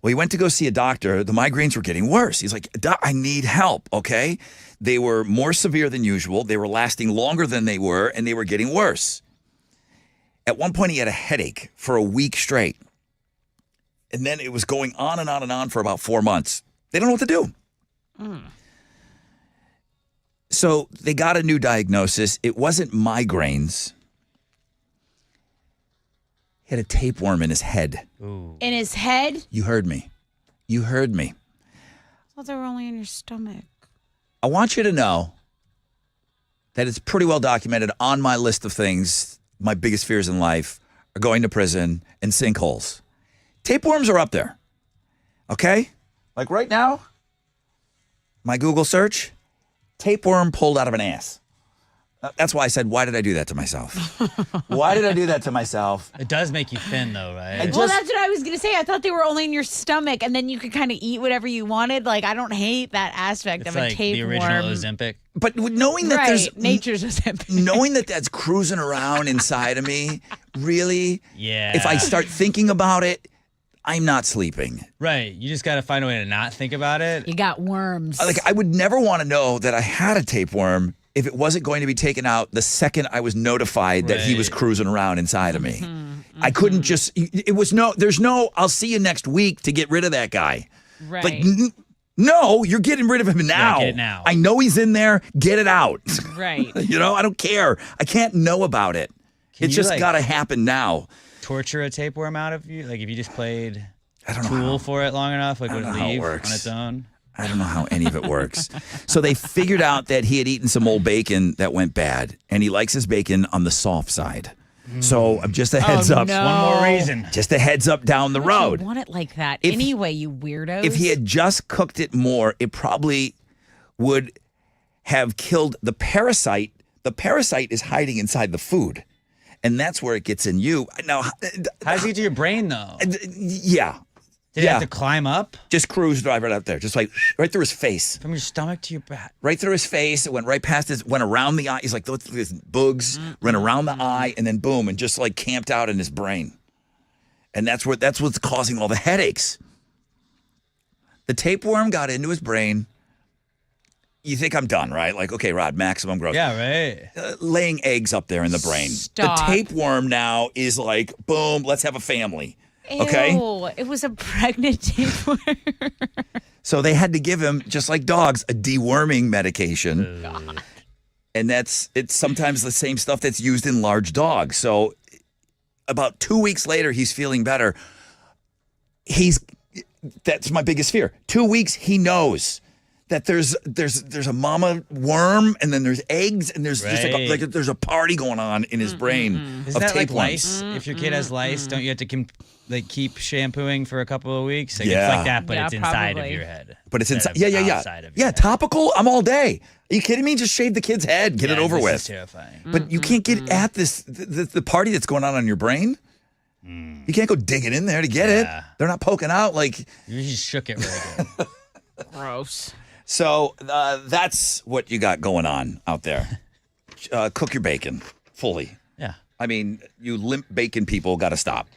Well, he went to go see a doctor. The migraines were getting worse. He's like, Doc, I need help, okay? They were more severe than usual. They were lasting longer than they were, and they were getting worse. At one point, he had a headache for a week straight. And then it was going on and on and on for about 4 months. They don't know what to do. So they got a new diagnosis. It wasn't migraines. He had a tapeworm in his head. Ooh. In his head? You heard me. You heard me. I thought they were only in your stomach. I want you to know that it's pretty well documented on my list of things. My biggest fears in life are going to prison and sinkholes. Tapeworms are up there. Okay? Like right now, my Google search, tapeworm pulled out of an ass. That's why I said, why did I do that to myself? Why did I do that to myself? It does make you thin, though, right? Well, that's what I was going to say. I thought they were only in your stomach, and then you could kind of eat whatever you wanted. Like, I don't hate that aspect It's of like a tapeworm. the original Ozempic. But knowing that there's nature's Ozempic. knowing that that's cruising around inside of me, really, Yeah. if I start thinking about it, I'm not sleeping. Right. You just got to find a way to not think about it. You got worms. Like, I would never want to know that I had a tapeworm if it wasn't going to be taken out the second I was notified that he was cruising around inside of me. I couldn't just, there's no, I'll see you next week to get rid of that guy. Right. Like, no, you're getting rid of him now. get it now. I know he's in there. Get it out. Right. I don't care. I can't know about it. Can It's you, just like, got to happen now. Torture a tapeworm out of you? Like, if you just played I don't know Tool for it long enough, like, I would don't it know how it leave works. on its own? I don't know how any of it works. So they figured out that he had eaten some old bacon that went bad, and he likes his bacon on the soft side. So just a heads up. no. One more reason. Just a heads up down the road. You want it like that If- anyway, you weirdos. If he had just cooked it more, it probably would have killed the parasite. The parasite is hiding inside the food, and that's where it gets in you. Now, How does it get to your brain, though? yeah. Did it have to climb up? Just cruise right up there, just like right through his face. From your stomach to your back? Right through his face. It went right past went around the eye. He's like, look at these bugs, went around the eye, and then boom, and just like camped out in his brain. And that's what's causing all the headaches. The tapeworm got into his brain. You think I'm done, right? Like, okay, Rod, maximum growth. Yeah, right. Laying eggs up there in the brain. Stop. The tapeworm now is like, boom, let's have a family. Okay? Ew, it was a pregnant tapeworm. So they had to give him, just like dogs, a deworming medication. And it's sometimes the same stuff that's used in large dogs. So about 2 weeks later, he's feeling better. That's my biggest fear. 2 weeks, he knows that there's a mama worm, and then there's eggs, and there's just like there's a party going on in his brain Is of that like tapeworms. lice? If your kid has lice, don't you have to keep shampooing for a couple of weeks? Like, Yeah. It's like that, but Yeah, it's inside of probably. your head. But it's inside. instead Yeah, of yeah, outside yeah. of your Yeah, topical. I'm all day. Are you kidding me? Just shave the kid's head, get it over this with. is terrifying. But you can't get at this the party that's going on in your brain. You can't go digging in there to get it. They're not poking out like. You just shook it really good. Gross. So that's what you got going on out there. Cook your bacon fully. Yeah. I mean, you limp bacon people got to stop.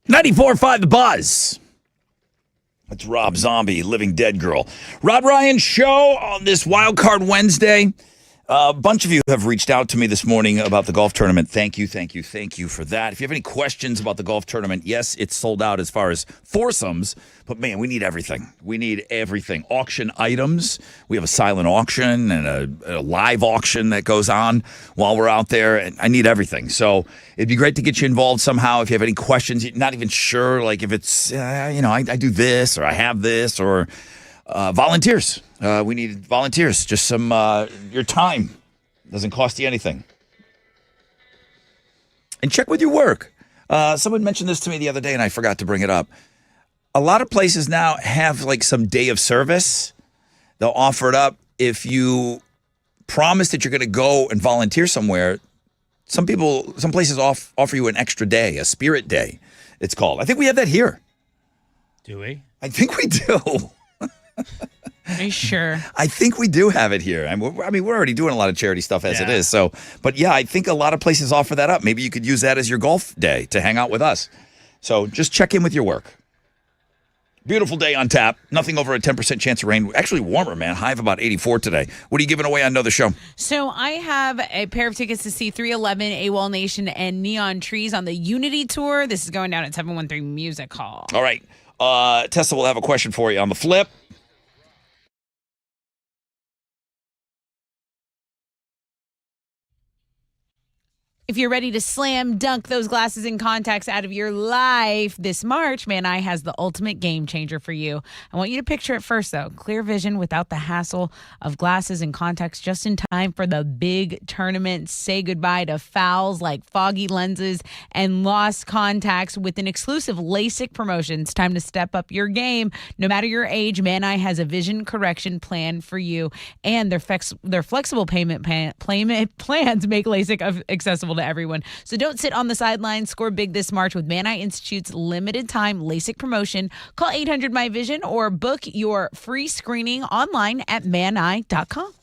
.94.5 The Buzz. That's Rob Zombie, Living Dead Girl. Rod Ryan Show on this Wild Card Wednesday. A bunch of you have reached out to me this morning about the golf tournament. Thank you for that. If you have any questions about the golf tournament, yes, it's sold out as far as foursomes, but man, we need everything. We need everything. Auction items. We have a silent auction and a live auction that goes on while we're out there. And I need everything. So it'd be great to get you involved somehow. If you have any questions, you're not even sure, like if it's, I do this or I have this or volunteers. We need volunteers. Just some your time. Doesn't cost you anything. And check with your work. Someone mentioned this to me the other day, and I forgot to bring it up. A lot of places now have like some day of service. They'll offer it up if you promise that you're going to go and volunteer somewhere. Some places offer you an extra day, a spirit day, it's called. I think we have that here. Do we? I think we do. Are you sure? I think we do have it here. I mean, we're already doing a lot of charity stuff as it is. So, but yeah, I think a lot of places offer that up. Maybe you could use that as your golf day to hang out with us. So just check in with your work. Beautiful day on tap. Nothing over a 10% chance of rain. Actually warmer, man. High of about 84 today. What are you giving away on Know the Show? So I have a pair of tickets to see 311, AWOL Nation, and Neon Trees on the Unity Tour. This is going down at 713 Music Hall. All right. Tessa will have a question for you on the flip. If you're ready to slam dunk those glasses and contacts out of your life this March, Man Eye has the ultimate game changer for you. I want you to picture it first, though. Clear vision without the hassle of glasses and contacts just in time for the big tournament. Say goodbye to fouls like foggy lenses and lost contacts with an exclusive LASIK promotion. It's time to step up your game. No matter your age, Man Eye has a vision correction plan for you. And their flexible payment plans make LASIK accessible to everyone. So don't sit on the sidelines. Score big this March with Man Eye Institute's limited time LASIK promotion. Call 800 My Vision or book your free screening online at maneye.com.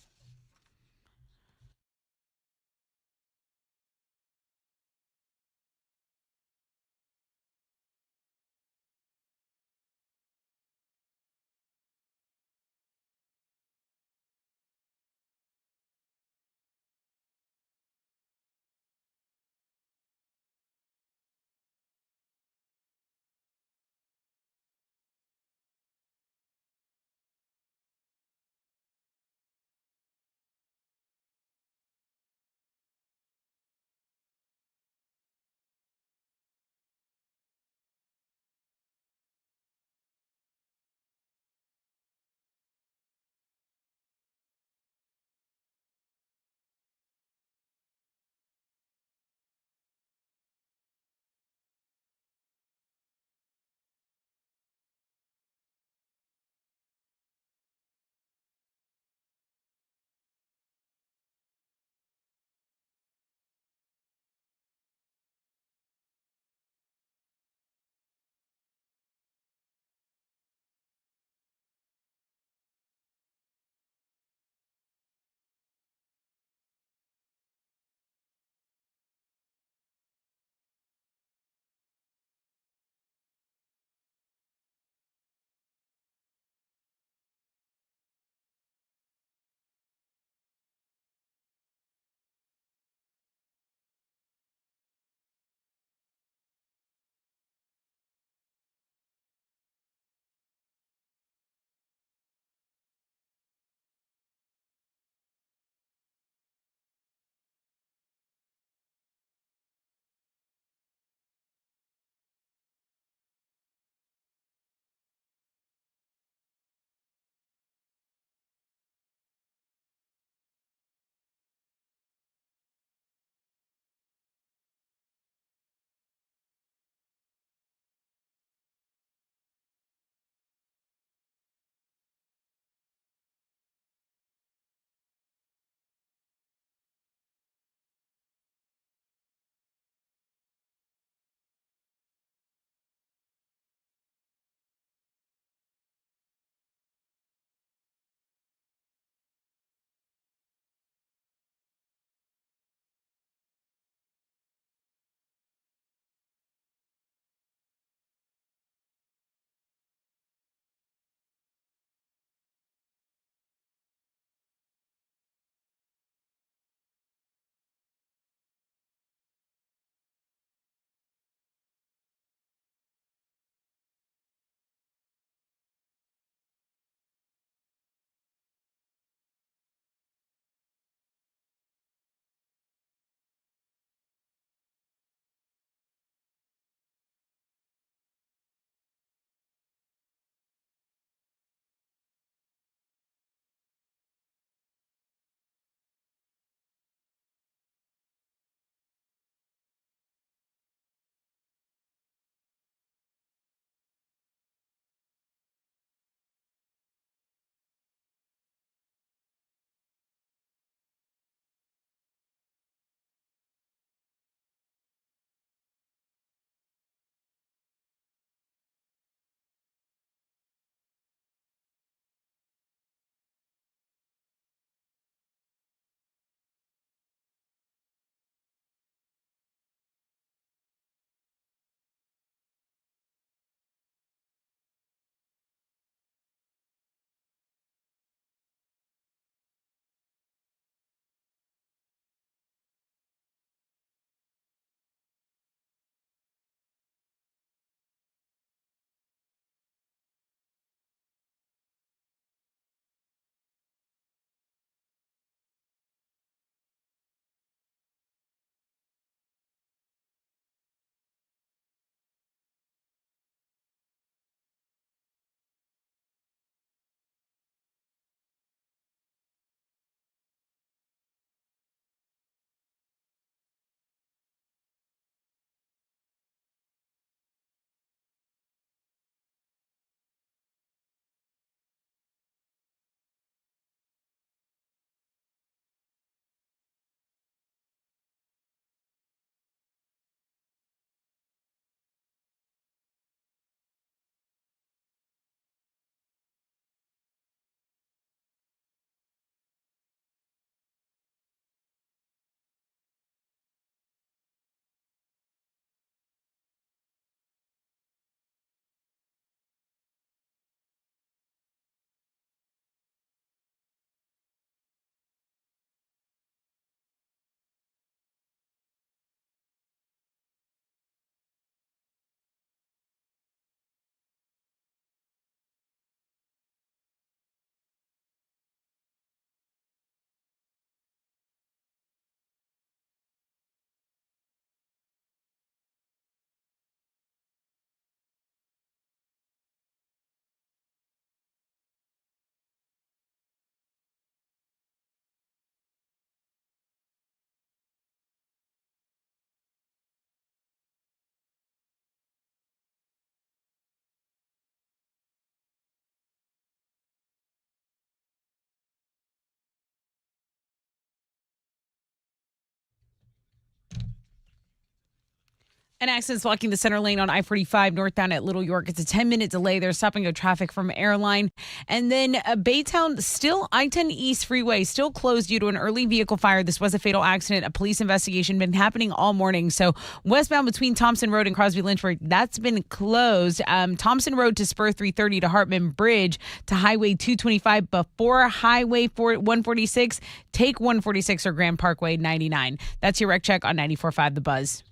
An accident's blocking the center lane on I-45 northbound at Little York. It's a 10-minute delay. They're stopping of traffic from Airline. And then Baytown, still I-10 East Freeway, still closed due to an early vehicle fire. This was a fatal accident. A police investigation been happening all morning. So westbound between Thompson Road and Crosby Lynchburg, that's been closed. Thompson Road to Spur 330 to Hartman Bridge to Highway 225 before Highway 146. Take 146 or Grand Parkway 99. That's your wreck check on 94.5 The Buzz.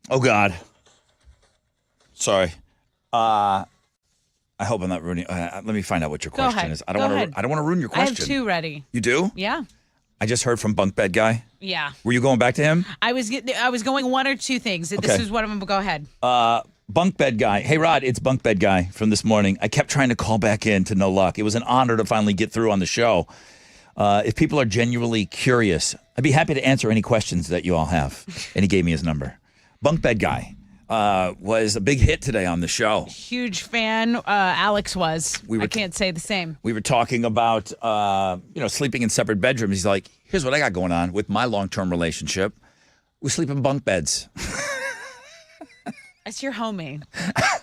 Oh, God. Sorry. I hope I'm not ruining. Let me find out what your Go question ahead. is. Go ahead. I don't want to ruin your I question. have two ready. You do? Yeah. I just heard from Bunk Bed Guy. Yeah. Were you going back to him? I was going one or two things. This Okay. is one of them, but go ahead. Bunk Bed Guy. Hey, Rod, it's Bunk Bed Guy from this morning. I kept trying to call back in to no luck. It was an honor to finally get through on the show. If people are genuinely curious, I'd be happy to answer any questions that you all have. And he gave me his number. Bunk Bed Guy was a big hit today on the show. Huge fan. Alex was. I can't say the same. We were talking about, sleeping in separate bedrooms. He's like, here's what I got going on with my long-term relationship. We sleep in bunk beds. That's your homie.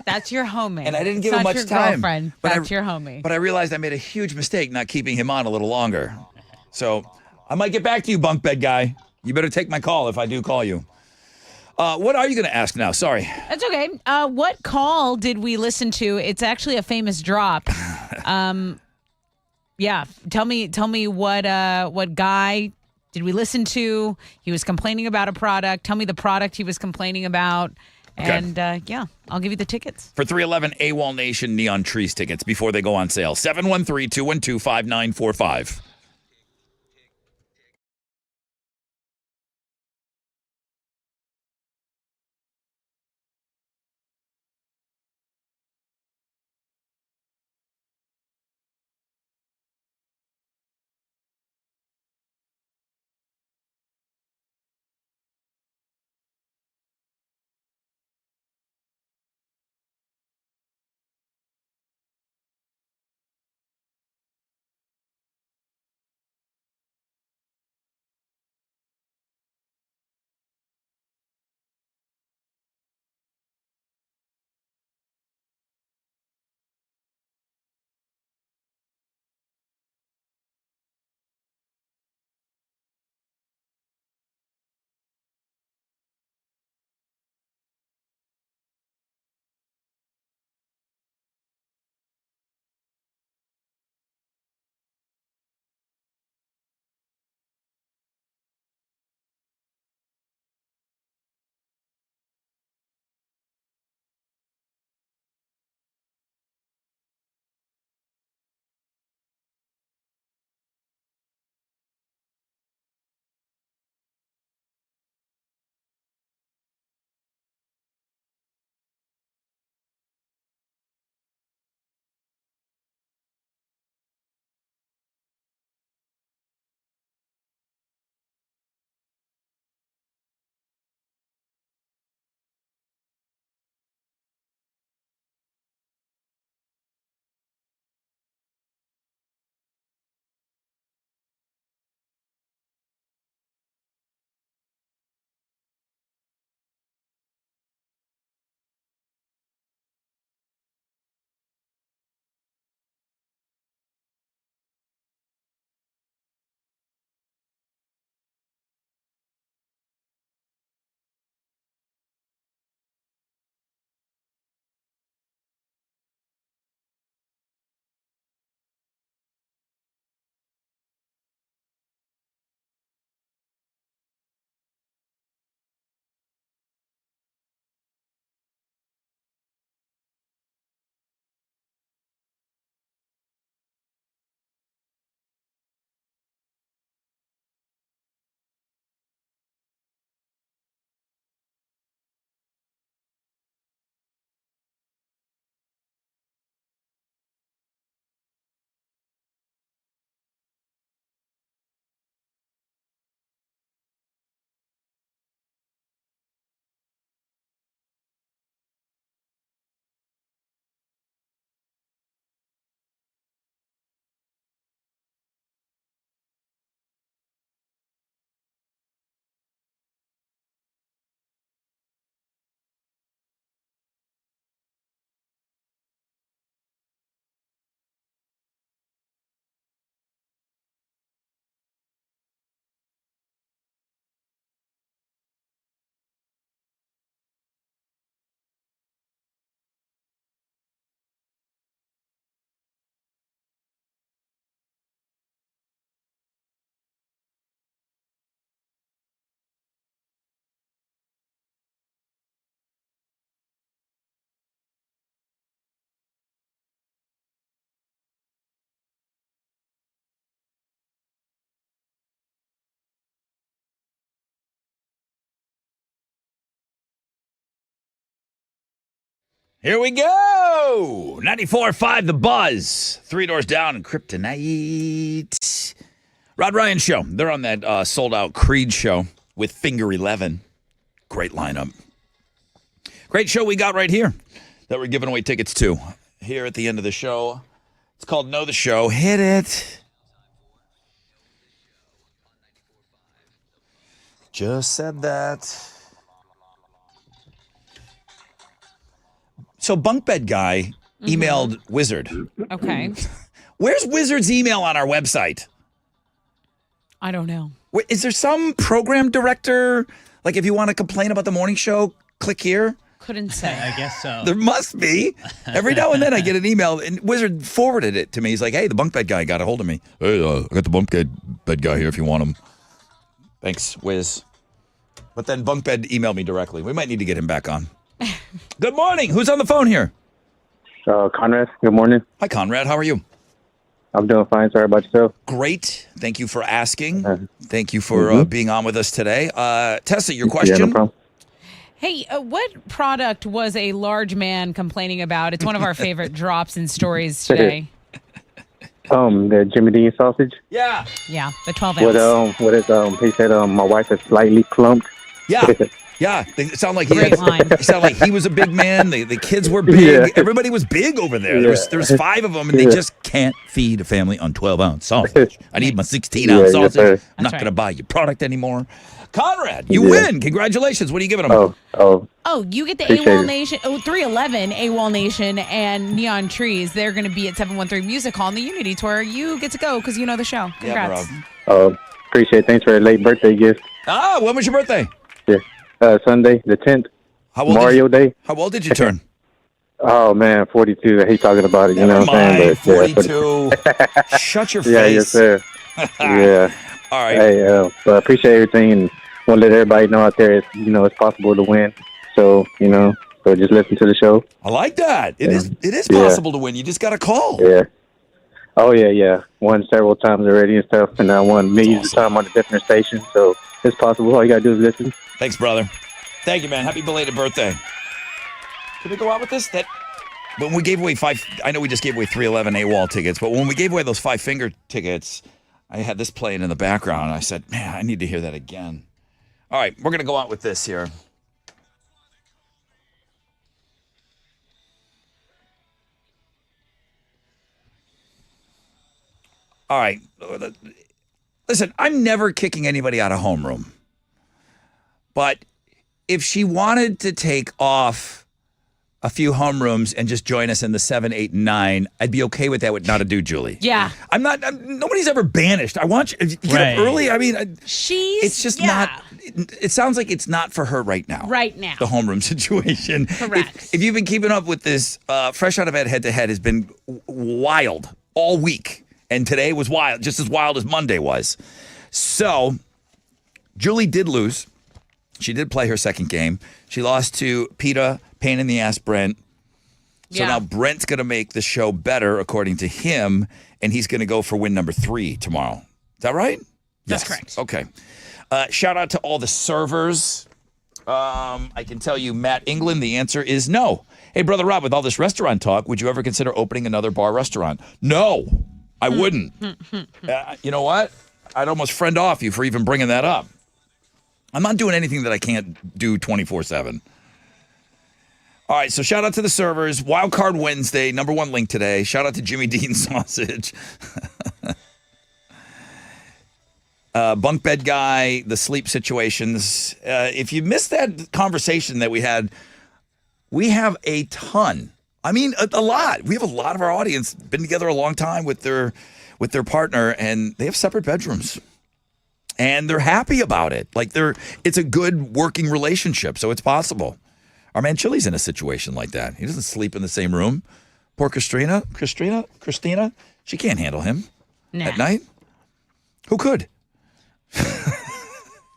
That's your homie. And I didn't give It's him not much your time. Girlfriend. That's your homie. But I realized I made a huge mistake not keeping him on a little longer. So I might get back to you, Bunk Bed Guy. You better take my call if I do call you. What are you going to ask now? Sorry. That's okay. What call did we listen to? It's actually a famous drop. Yeah. Tell me what guy did we listen to? He was complaining about a product. Tell me the product he was complaining about. Okay. And I'll give you the tickets. For 311 AWOL Nation Neon Trees tickets before they go on sale. 713-212-5945. Here we go. 94.5 The Buzz. 3 Doors Down and Kryptonite. Rod Ryan Show. They're on that sold-out Creed show with Finger 11. Great lineup. Great show we got right here that we're giving away tickets to here at the end of the show. It's called Know the Show. Hit it. Just said that. So Bunk Bed Guy emailed Wizard. Okay. Where's Wizard's email on our website? I don't know. Wait, is there some program director? Like if you want to complain about the morning show, click here? Couldn't say. I guess so. There must be. Every now and then I get an email, and Wizard forwarded it to me. He's like, hey, the Bunk Bed Guy got a hold of me. Hey, I got the Bunk Bed Guy here if you want him. Thanks, Wiz. But then Bunk Bed emailed me directly. We might need to get him back on. Good morning. Who's on the phone here? Conrad, good morning. Hi, Conrad. How are you? I'm doing fine. Sorry about yourself. Great. Thank you for asking. Thank you for being on with us today. Tessa, your question? Yeah, no problem. Hey, what product was a large man complaining about? It's one of our favorite drops and stories today. The Jimmy Dean sausage. Yeah. Yeah, the 12 ounce. He said my wife is slightly plumped. Yeah. Yeah, they sound like Great line. It sounded like he was a big man. The kids were big. Yeah. Everybody was big over there. There's 5 of them, and they just can't feed a family on 12-ounce sausage. I need my 16-ounce sausage. sir. I'm not going to buy your product anymore. Conrad, you win. Congratulations. What are you giving them? Oh, you get the Appreciate AWOL it. Nation, 311 AWOL Nation and Neon Trees. They're going to be at 713 Music Hall in the Unity Tour. You get to go because you know the show. Congrats. Appreciate it. Thanks for a late birthday gift. When was your birthday? Yeah. Sunday, the 10th. How old Mario Day. How old did you turn? Oh, man, 42. I hate talking about it. You know what I'm saying? 42. Shut your face. Yeah, yes, sir. Yeah. All right. Hey, but I appreciate everything and want to let everybody know out there, it's possible to win. So, so just listen to the show. I like that. It is Yeah. possible to win. You just got to call. Yeah. Oh, yeah. Won several times already and stuff, and I won millions of times on a different station. So it's possible. All you got to do is listen. Thanks, brother. Thank you, man. Happy belated birthday. Can we go out with this? That when we gave away 5, I know we just gave away 311 AWOL tickets, but when we gave away those 5 finger tickets, I had this playing in the background. I said, man, I need to hear that again. All right, we're going to go out with this here. All right. Listen, I'm never kicking anybody out of homeroom. But if she wanted to take off a few homerooms and just join us in the 7, 8, and 9, I'd be okay with that with Not a Dude, Julie. Yeah. Nobody's ever banished. I want you to get up early. I mean, it's just not. It sounds like it's not for her right now. Right now. The homeroom situation. Correct. If you've been keeping up with this, Fresh Out of Bed head-to-head has been wild all week. And today was wild, just as wild as Monday was. So, Julie did lose. She did play her second game. She lost to PETA, Pain in the Ass Brent. So now Brent's going to make the show better, according to him, and he's going to go for win number 3 tomorrow. Is that right? That's correct. Okay. Shout out to all the servers. I can tell you, Matt England, the answer is no. Hey, Brother Rob, with all this restaurant talk, would you ever consider opening another bar restaurant? No, I wouldn't. You know what? I'd almost friend off you for even bringing that up. I'm not doing anything that I can't do 24/7. All right, so shout out to the servers. Wild Card Wednesday, number 1 link today. Shout out to Jimmy Dean Sausage. Bunk Bed Guy, the sleep situations. If you missed that conversation that we had, we have a ton. I mean, a lot. We have a lot of our audience been together a long time with their partner, and they have separate bedrooms. And they're happy about it. Like it's a good working relationship, so it's possible. Our man Chili's in a situation like that. He doesn't sleep in the same room. Poor Christina, she can't handle him at night. Who could?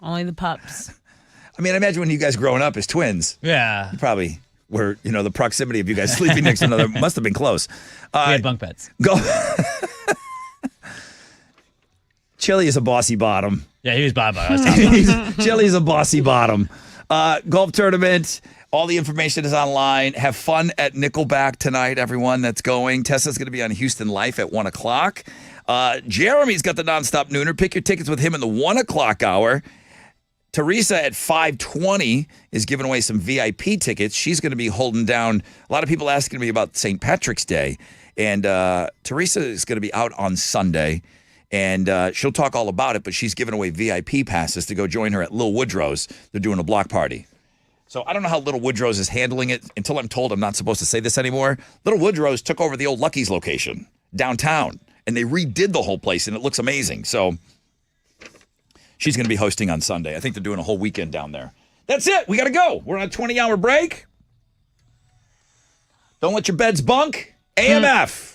Only the pups. I mean, I imagine when you guys growing up as twins. Yeah. You probably were, the proximity of you guys sleeping next to another must have been close. We had bunk beds. Go. Chili is a bossy bottom. Yeah, he was bottom. I was talking about. Chili's a bossy bottom. Golf tournament. All the information is online. Have fun at Nickelback tonight, everyone that's going. Tessa's going to be on Houston Life at 1 o'clock. Jeremy's got the Nonstop Nooner. Pick your tickets with him in the 1 o'clock hour. Teresa at 5:20 is giving away some VIP tickets. She's going to be holding down. A lot of people asking me about St. Patrick's Day. And Teresa is going to be out on Sunday. And she'll talk all about it, but she's giving away VIP passes to go join her at Lil Woodrow's. They're doing a block party. So I don't know how Little Woodrow's is handling it until I'm told I'm not supposed to say this anymore. Little Woodrow's took over the old Lucky's location downtown, and they redid the whole place, and it looks amazing. So she's going to be hosting on Sunday. I think they're doing a whole weekend down there. That's it. We got to go. We're on a 20-hour break. Don't let your beds bunk. AMF.